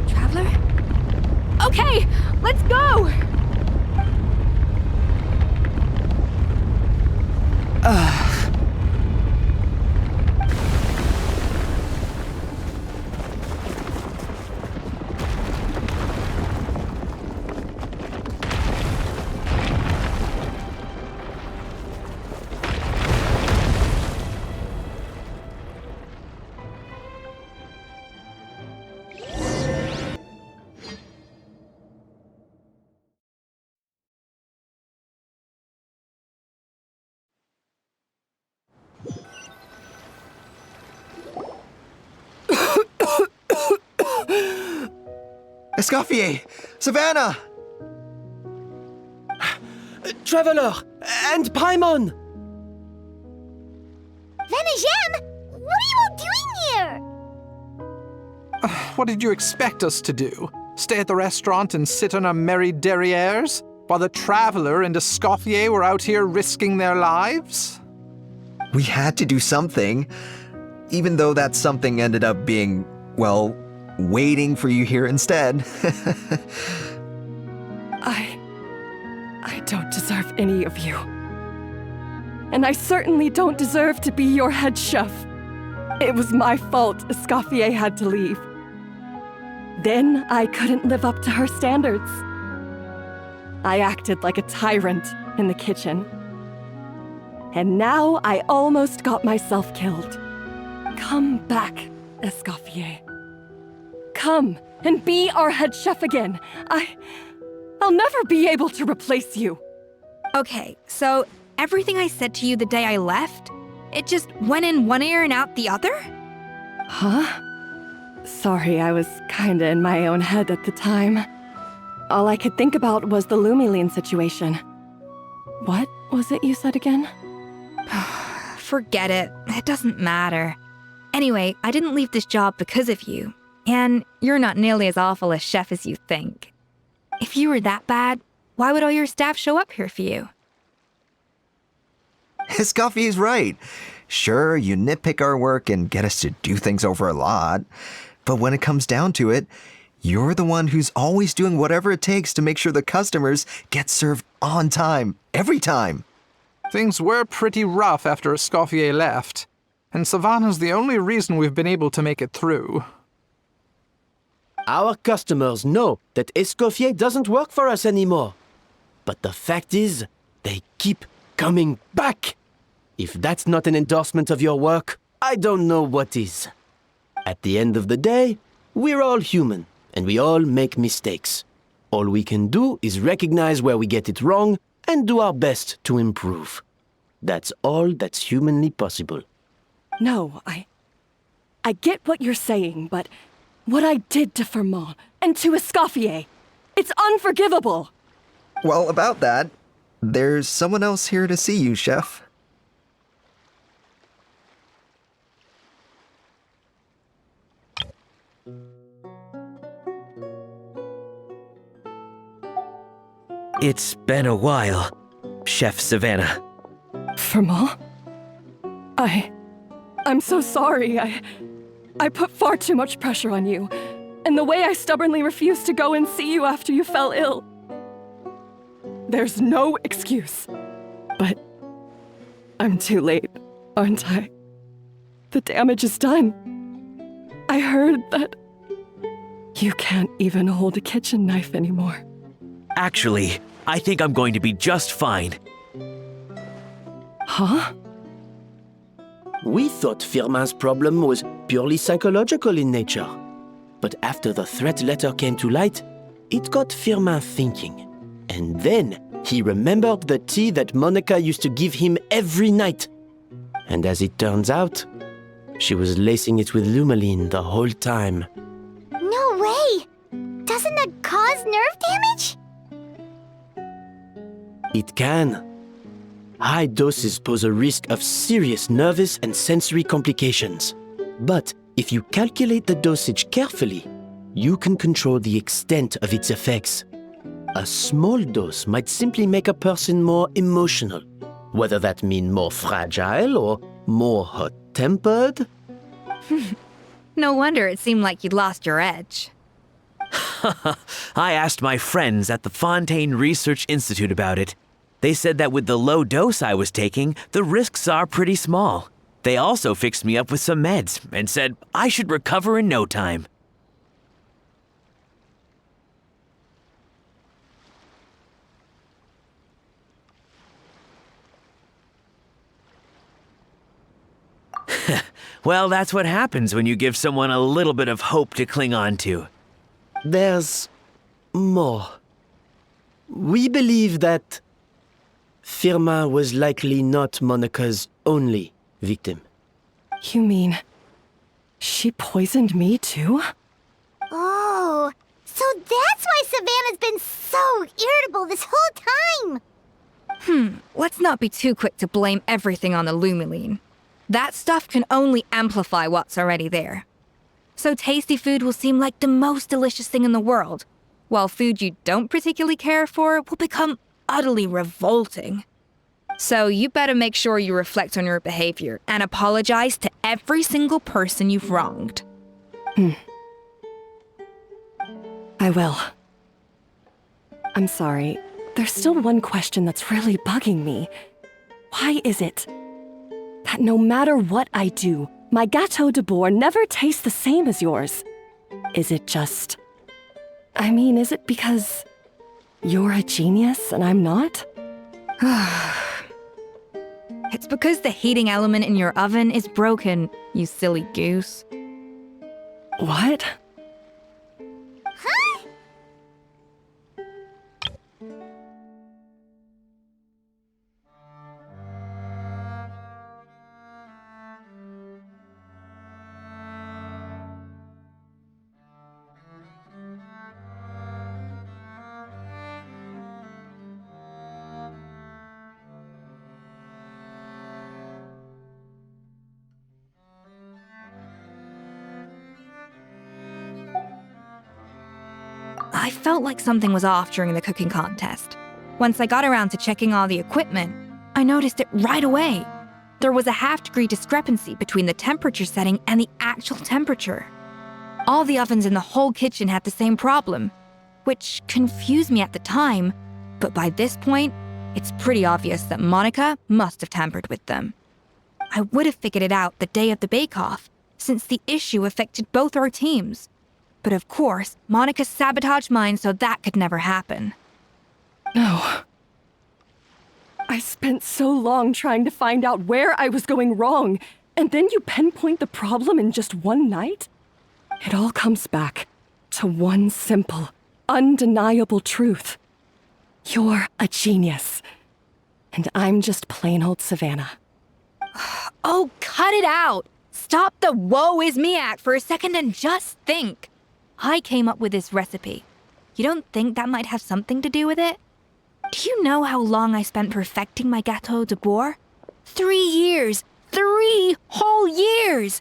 Traveler? Okay, let's go! Escoffier! Savannah! Traveler! And Paimon! Venejem, what are you all doing here? What did you expect us to do? Stay at the restaurant and sit on our merry derrieres? While the Traveler and Escoffier were out here risking their lives? We had to do something, even though that something ended up being, well, waiting for you here instead. I don't deserve any of you. And I certainly don't deserve to be your head chef. It was my fault Escoffier had to leave. Then I couldn't live up to her standards. I acted like a tyrant in the kitchen. And now I almost got myself killed. Come back, Escoffier. Come and be our head chef again. I'll never be able to replace you. Okay, so everything I said to you the day I left, it just went in one ear and out the other? Huh? Sorry, I was kinda in my own head at the time. All I could think about was the Lumiline situation. What was it you said again? Forget it. It doesn't matter. Anyway, I didn't leave this job because of you. And you're not nearly as awful a chef as you think. If you were that bad, why would all your staff show up here for you? Escoffier's right. Sure, you nitpick our work and get us to do things over a lot. But when it comes down to it, you're the one who's always doing whatever it takes to make sure the customers get served on time, every time. Things were pretty rough after Escoffier left, and Savannah's the only reason we've been able to make it through. Our customers know that Escoffier doesn't work for us anymore. But the fact is, they keep coming back. If that's not an endorsement of your work, I don't know what is. At the end of the day, we're all human, and we all make mistakes. All we can do is recognize where we get it wrong and do our best to improve. That's all that's humanly possible. No, I get what you're saying, but what I did to Firmin and to Escoffier, it's unforgivable. Well, about that, there's someone else here to see you, Chef. It's been a while, Chef Savannah. Firmin? I'm so sorry. I put far too much pressure on you, and the way I stubbornly refused to go and see you after you fell ill. There's no excuse. But I'm too late, aren't I? The damage is done. I heard that you can't even hold a kitchen knife anymore. Actually, I think I'm going to be just fine. Huh? We thought Firmin's problem was purely psychological in nature. But after the threat letter came to light, it got Firmin thinking. And then he remembered the tea that Monica used to give him every night. And as it turns out, she was lacing it with Lumiline the whole time. No way! Doesn't that cause nerve damage? It can. High doses pose a risk of serious nervous and sensory complications. But if you calculate the dosage carefully, you can control the extent of its effects. A small dose might simply make a person more emotional, whether that means more fragile or more hot-tempered. No wonder it seemed like you'd lost your edge. I asked my friends at the Fontaine Research Institute about it. They said that with the low dose I was taking, the risks are pretty small. They also fixed me up with some meds and said I should recover in no time. Well, that's what happens when you give someone a little bit of hope to cling on to. There's more. We believe that Firmin was likely not Monica's only victim. You mean she poisoned me too? Oh, so So that's why Savannah's been so irritable this whole time! Let's not be too quick to blame everything on the Lumiline. That stuff can only amplify what's already there. So tasty food will seem like the most delicious thing in the world, while food you don't particularly care for will become utterly revolting. So you better make sure you reflect on your behavior and apologize to every single person you've wronged. I will. I'm sorry. There's still one question that's really bugging me. Why is it that no matter what I do, my Gâteau de Bourg never tastes the same as yours? Is it just... is it because you're a genius and I'm not? It's because the heating element in your oven is broken, you silly goose. What? Huh? I felt like something was off during the cooking contest. Once I got around to checking all the equipment, I noticed it right away. There was a half-degree discrepancy between the temperature setting and the actual temperature. All the ovens in the whole kitchen had the same problem, which confused me at the time, but by this point, it's pretty obvious that Monica must have tampered with them. I would have figured it out the day of the bake-off, since the issue affected both our teams. But of course, Monica sabotaged mine so that could never happen. No. I spent so long trying to find out where I was going wrong, and then you pinpoint the problem in just one night? It all comes back to one simple, undeniable truth. You're a genius, and I'm just plain old Savannah. Oh, cut it out! Stop the woe is me act for a second and just think. I came up with this recipe. You don't think that might have something to do with it? Do you know how long I spent perfecting my Gâteau de Bourg? 3 years! 3 whole years!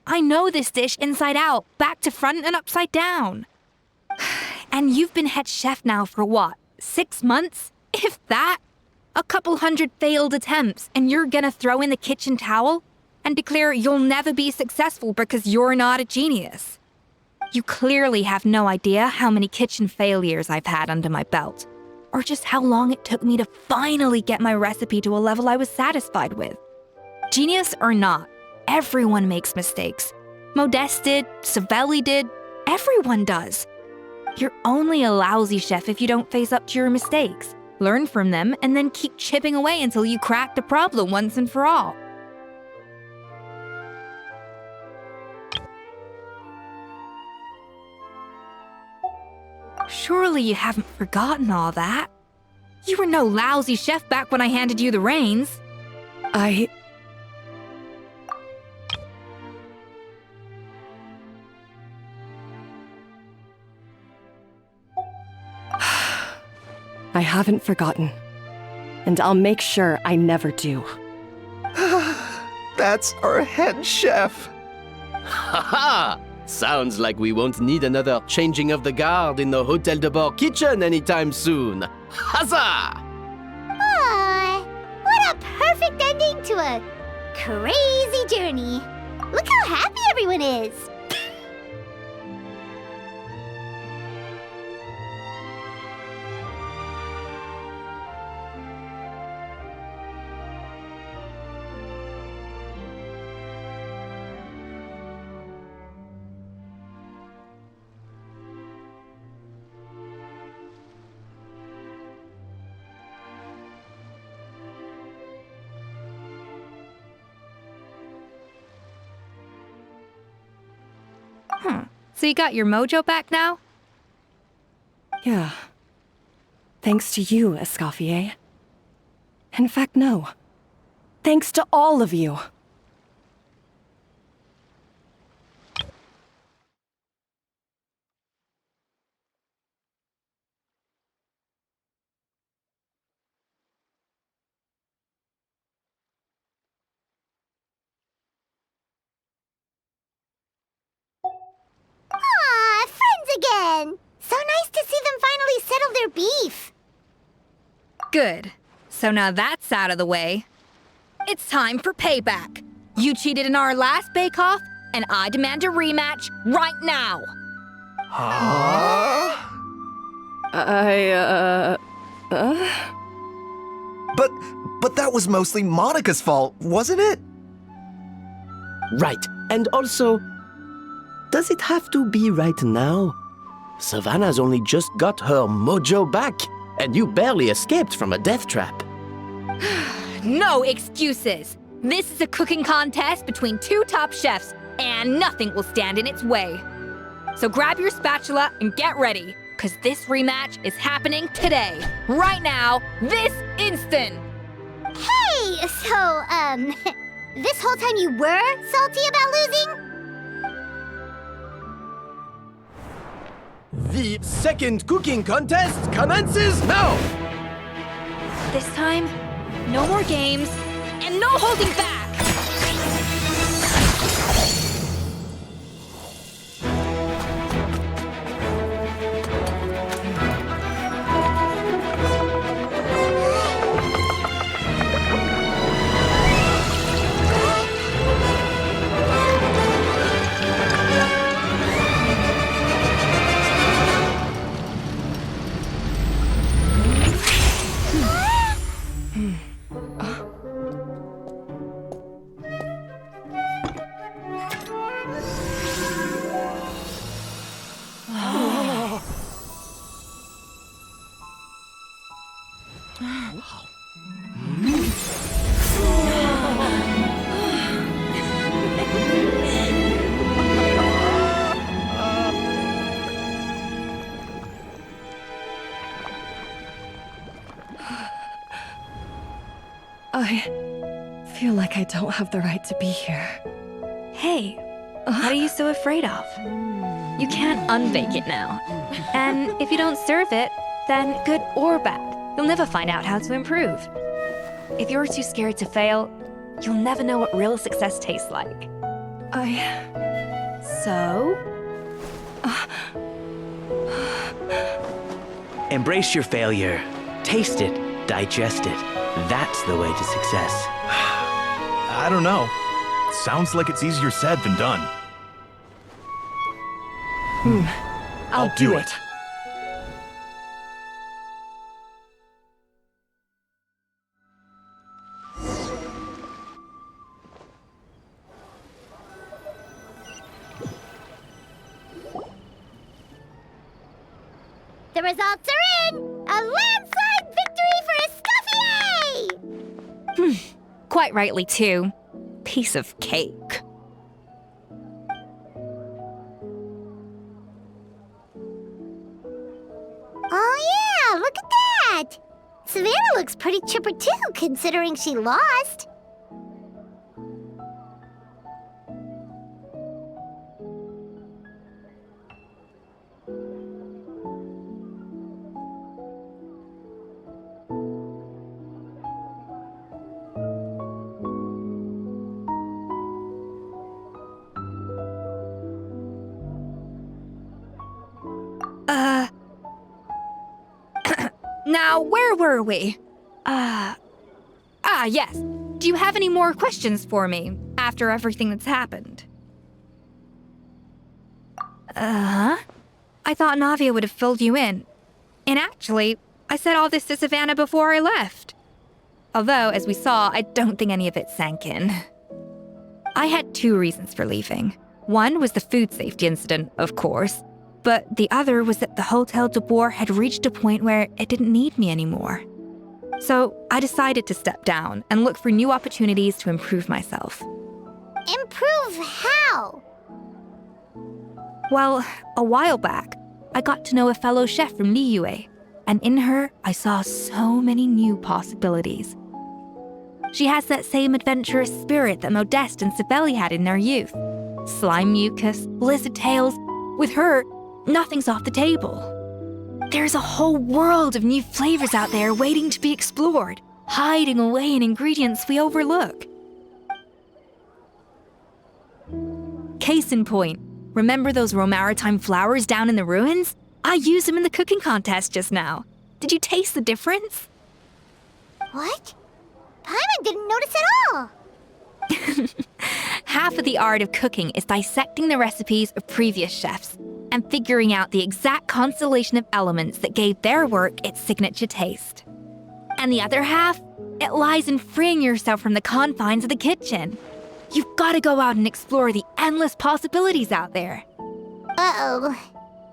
I know this dish inside out, back to front and upside down. And you've been head chef now for what, 6 months? If that? A couple hundred failed attempts, and you're gonna throw in the kitchen towel and declare you'll never be successful because you're not a genius. You clearly have no idea how many kitchen failures I've had under my belt, or just how long it took me to finally get my recipe to a level I was satisfied with. Genius or not, everyone makes mistakes. Modeste did, Savelli did, everyone does. You're only a lousy chef if you don't face up to your mistakes, learn from them, and then keep chipping away until you crack the problem once and for all. Surely you haven't forgotten all that. You were no lousy chef back when I handed you the reins. I haven't forgotten. And I'll make sure I never do. That's our head chef. Haha! Sounds like we won't need another changing of the guard in the Hôtel de Bord kitchen anytime soon. Huzzah! Aw, what a perfect ending to a crazy journey. Look how happy everyone is. So you got your mojo back now? Yeah. Thanks to you, Escoffier. In fact, no. Thanks to all of you. of their beef. Good. So now that's out of the way. It's time for payback. You cheated in our last bake-off, and I demand a rematch right now. Huh? But that was mostly Monica's fault, wasn't it? Right. And also, does it have to be right now? Savannah's only just got her mojo back, and you barely escaped from a death trap. No excuses. This is a cooking contest between two top chefs, and nothing will stand in its way. So grab your spatula and get ready, because this rematch is happening today, right now, this instant. Hey, so, this whole time you were salty about losing? The second cooking contest commences now! This time, no more games, and no holding back! I feel like I don't have the right to be here. Hey, what are you so afraid of? You can't unbake it now. And if you don't serve it, then good or bad, you'll never find out how to improve. If you're too scared to fail, you'll never know what real success tastes like. So? Embrace your failure. Taste it. Digest it. That's the way to success. I don't know. Sounds like it's easier said than done. I'll do it. The results are in! A landslide victory for Escoffier! Quite rightly, too. Piece of cake. Oh yeah, look at that! Savannah looks pretty chipper too, considering she lost. Now, where were we? Yes. Do you have any more questions for me after everything that's happened? I thought Navia would have filled you in. And actually, I said all this to Savannah before I left. Although, as we saw, I don't think any of it sank in. I had two reasons for leaving. One was the food safety incident, of course. But the other was that the Hotel de Boer had reached a point where it didn't need me anymore. So I decided to step down and look for new opportunities to improve myself. Improve how? Well, a while back, I got to know a fellow chef from Liyue, and in her, I saw so many new possibilities. She has that same adventurous spirit that Modeste and Sibeli had in their youth. Slime mucus, lizard tails. With her, nothing's off the table. There's a whole world of new flavors out there waiting to be explored, hiding away in ingredients we overlook. Case in point, remember those Romaritime flowers down in the ruins? I used them in the cooking contest just now. Did you taste the difference? What? Paimon didn't notice at all. Half of the art of cooking is dissecting the recipes of previous chefs and figuring out the exact constellation of elements that gave their work its signature taste. And the other half, it lies in freeing yourself from the confines of the kitchen. You've got to go out and explore the endless possibilities out there. Uh-oh.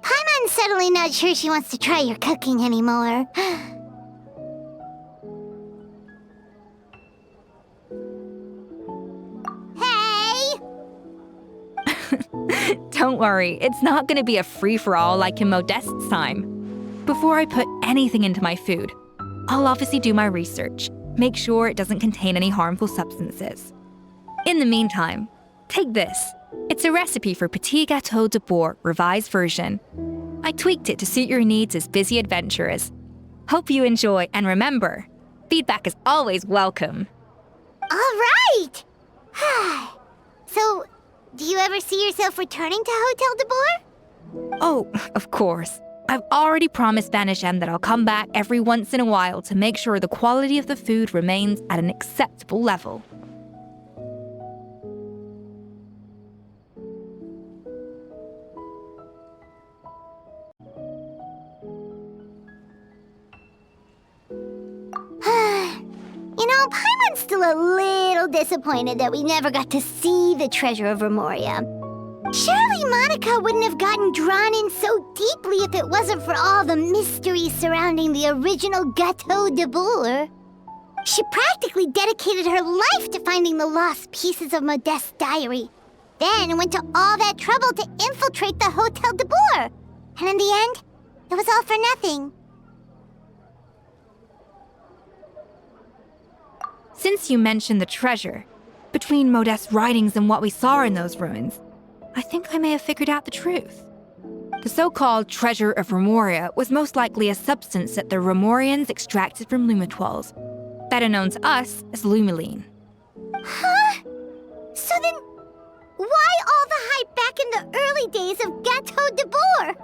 Paimon's suddenly not sure she wants to try your cooking anymore. Hey! Don't worry, it's not going to be a free-for-all like in Modeste's time. Before I put anything into my food, I'll obviously do my research, make sure it doesn't contain any harmful substances. In the meantime, take this. It's a recipe for Petit Gâteau de Bourg revised version. I tweaked it to suit your needs as busy adventurers. Hope you enjoy, and remember, feedback is always welcome. All right! So, do you ever see yourself returning to Hotel de Bourg? Oh, of course. I've already promised Vanishem that I'll come back every once in a while to make sure the quality of the food remains at an acceptable level. You know, Paimon's still a little disappointed that we never got to see the treasure of Remoria. Surely Monica wouldn't have gotten drawn in so deeply if it wasn't for all the mystery surrounding the original Gâteau de Bourg. She practically dedicated her life to finding the lost pieces of Modeste's diary, then went to all that trouble to infiltrate the Hotel de Bourg. And in the end, it was all for nothing. Since you mentioned the treasure, between Modeste's writings and what we saw in those ruins, I think I may have figured out the truth. The so-called treasure of Remoria was most likely a substance that the Remorians extracted from lumitoids, better known to us as lumiline. Huh? So then, why all the hype back in the early days of Gâteau de Bourg?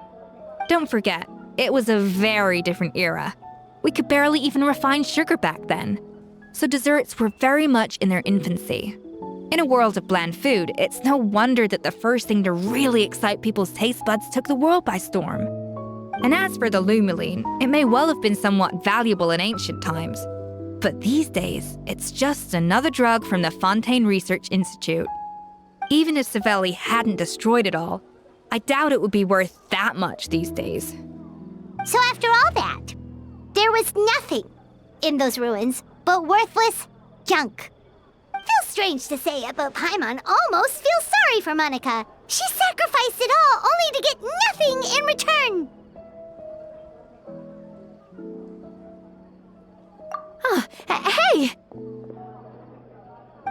Don't forget, it was a very different era. We could barely even refine sugar back then, so desserts were very much in their infancy. In a world of bland food, it's no wonder that the first thing to really excite people's taste buds took the world by storm. And as for the lumiline, it may well have been somewhat valuable in ancient times. But these days, it's just another drug from the Fontaine Research Institute. Even if Savelli hadn't destroyed it all, I doubt it would be worth that much these days. So after all that, there was nothing in those ruins but worthless junk. Feels strange to say it, but Paimon almost feels sorry for Monica. She sacrificed it all only to get nothing in return. Hey!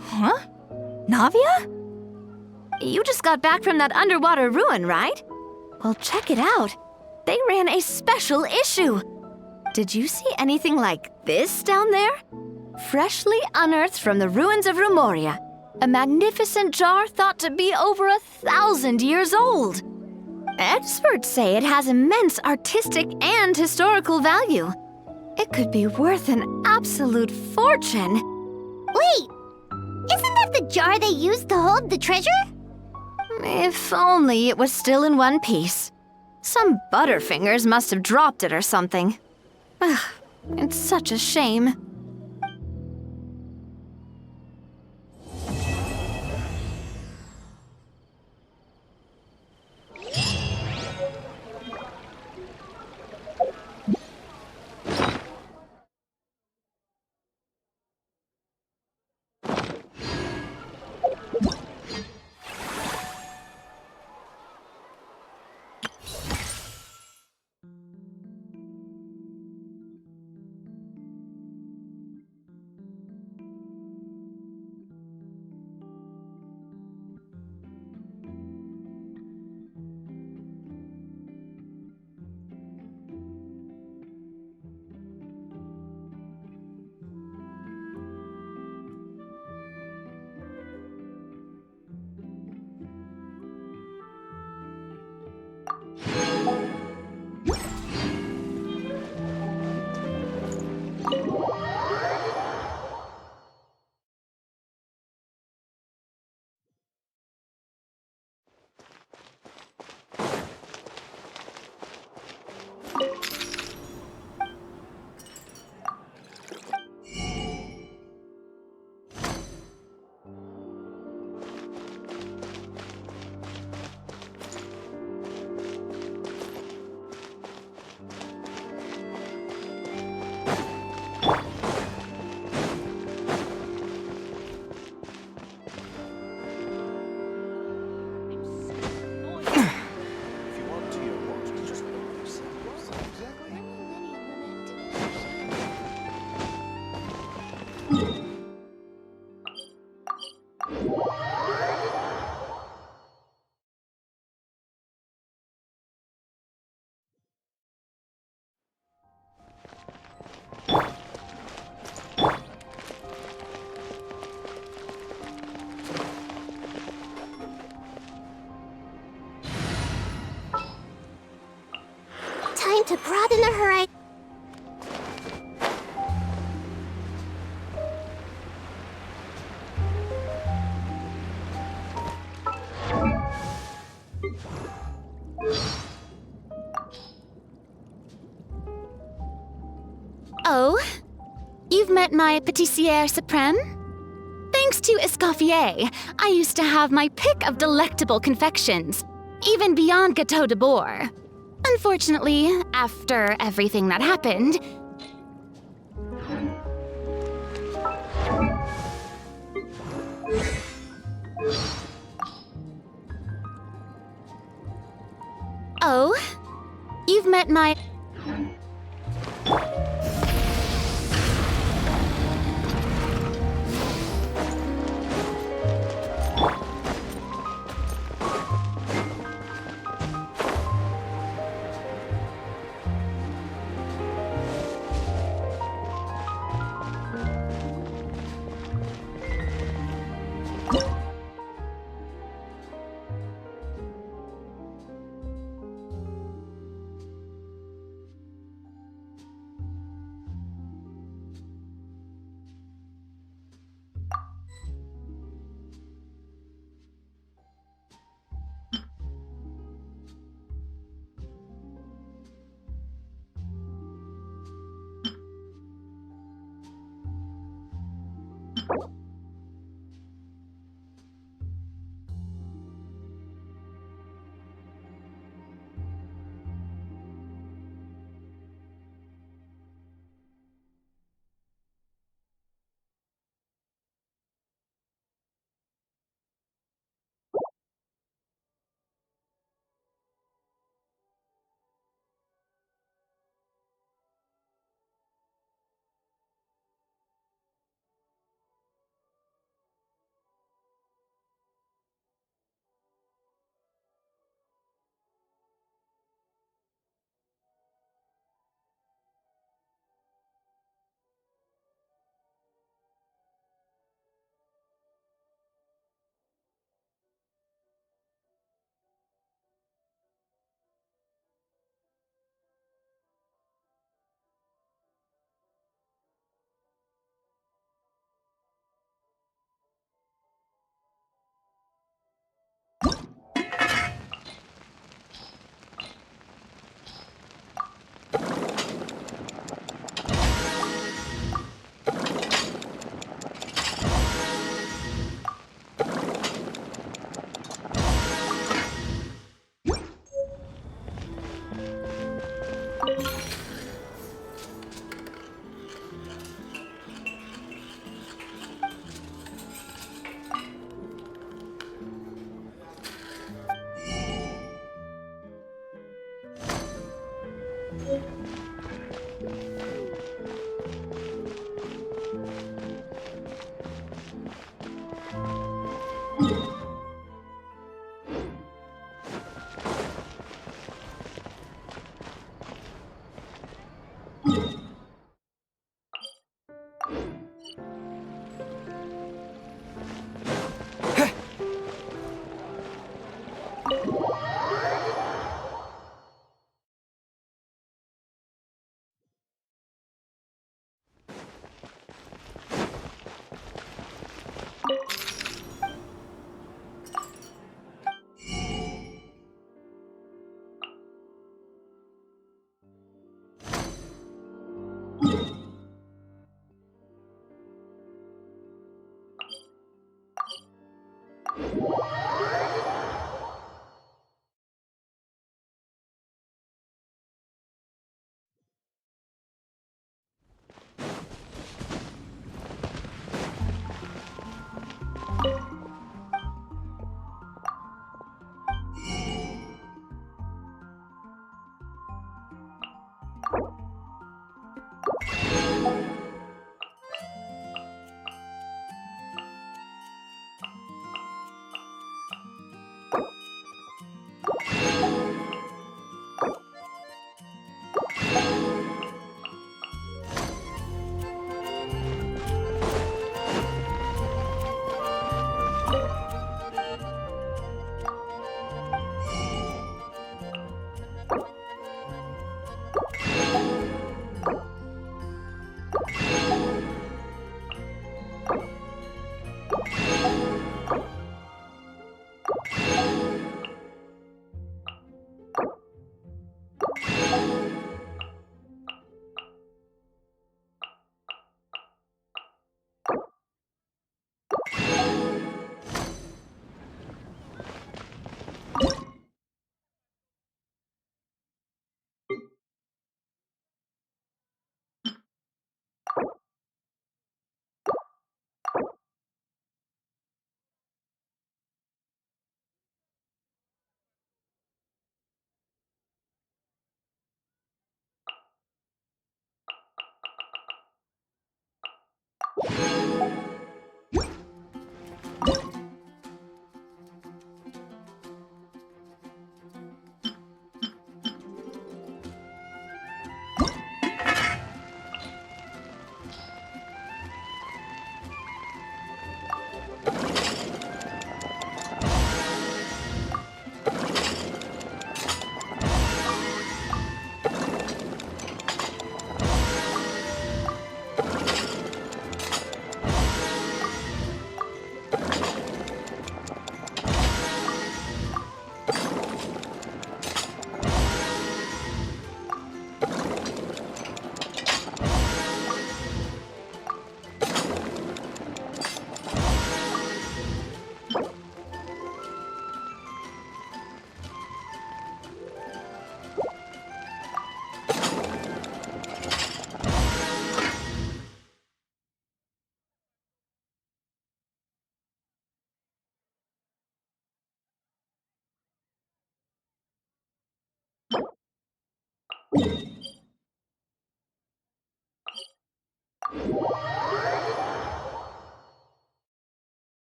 Huh? Navia? You just got back from that underwater ruin, right? Well, check it out. They ran a special issue. Did you see anything like this down there? Freshly unearthed from the ruins of Remoria, a magnificent jar thought to be over 1,000 years old. Experts say it has immense artistic and historical value. It could be worth an absolute fortune. Wait, isn't that the jar they used to hold the treasure? If only it was still in one piece. Some butterfingers must have dropped it or something. Ugh, it's such a shame. To broaden the horizon. Oh, you've met my pâtissière suprême? Thanks to Escoffier, I used to have my pick of delectable confections, even beyond Gâteau de Bourg. Unfortunately, after everything that happened, oh, you've met my...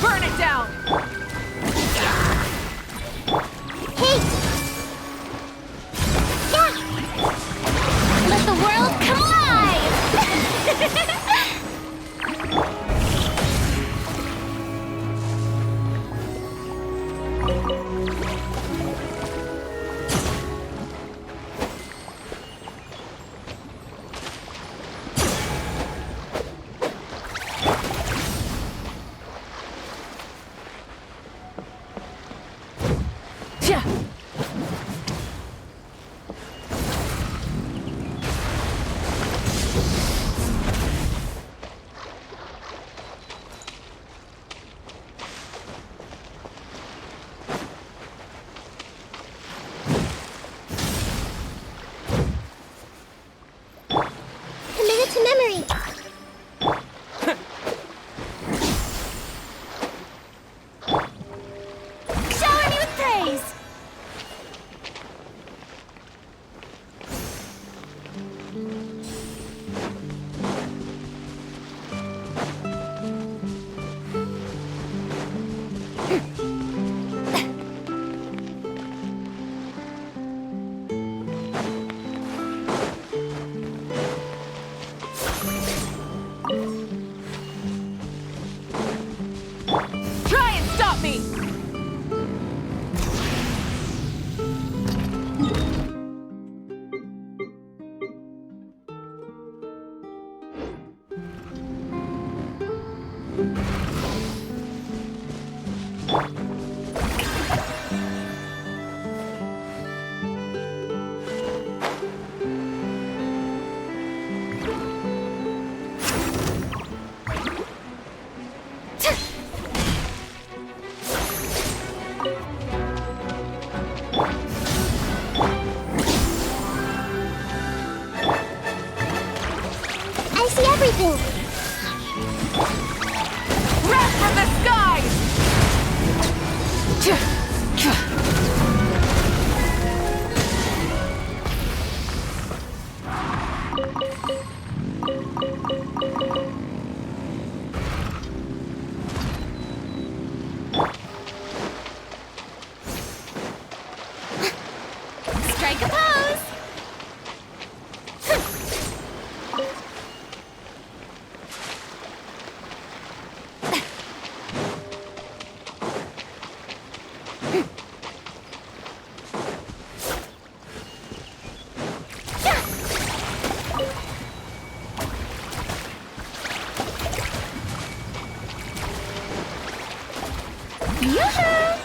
Burn it down! Hey! Yeah! Let the world come alive! Commit it to memory. Shower me with praise. Try and stop me! I see everything. Wrath from the skies! Strike a pose. Yoo-hoo!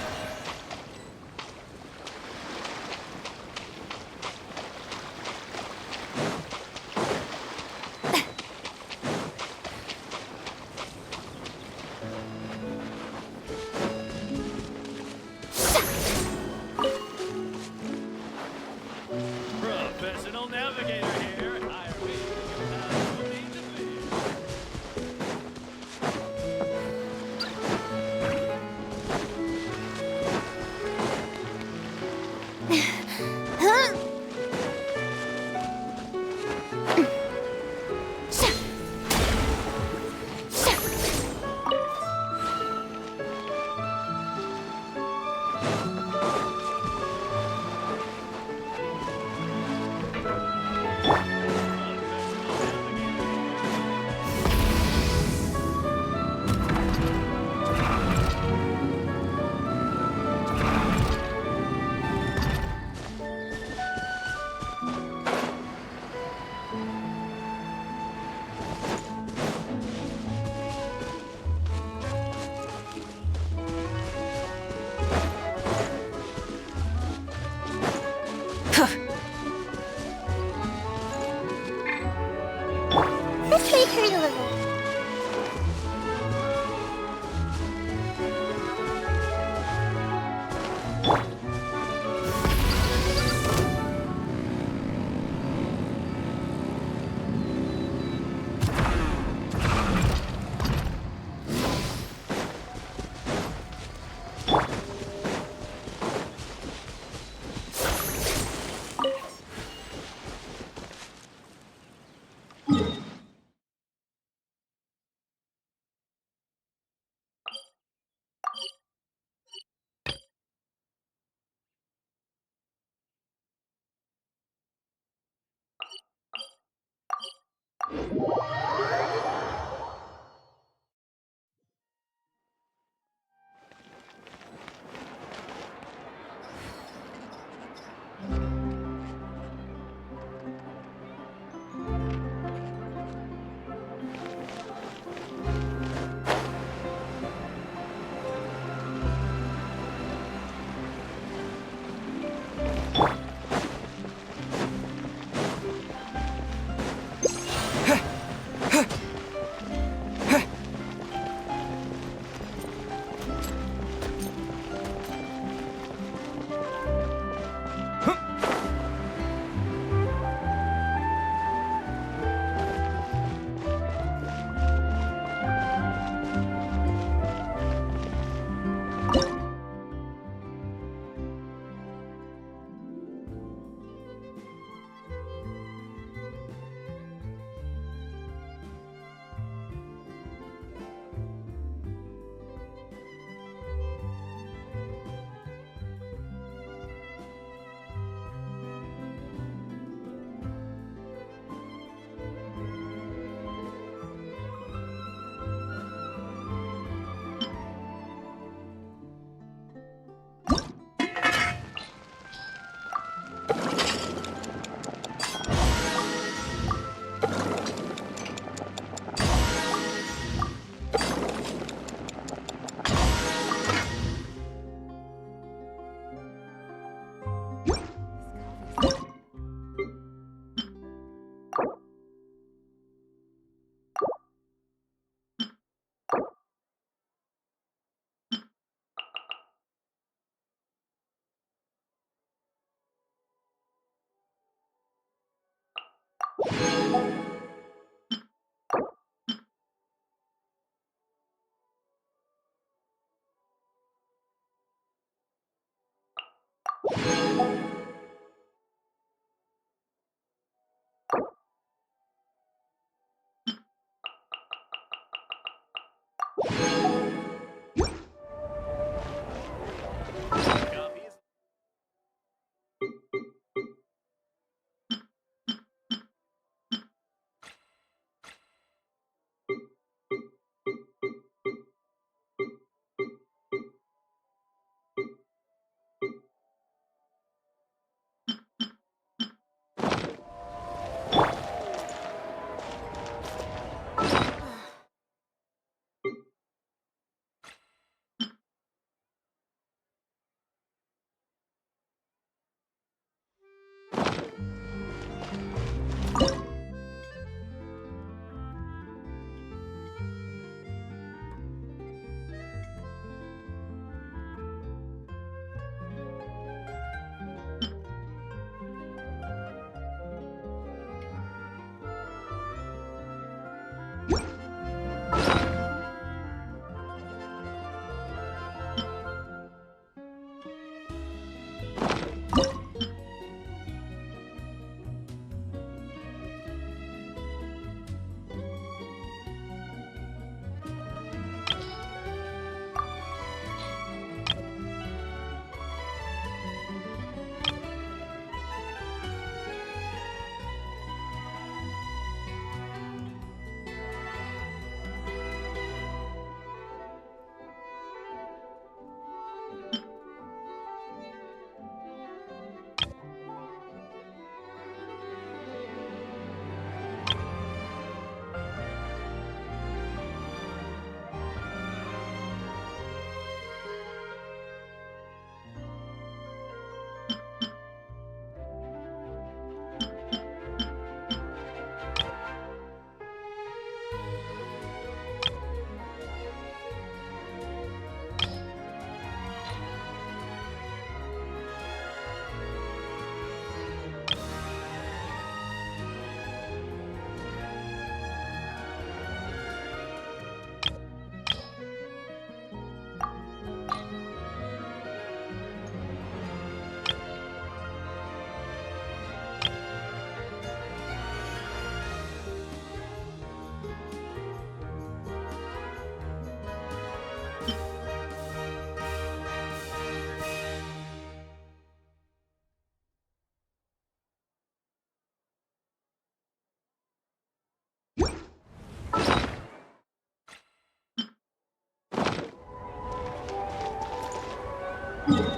Huh?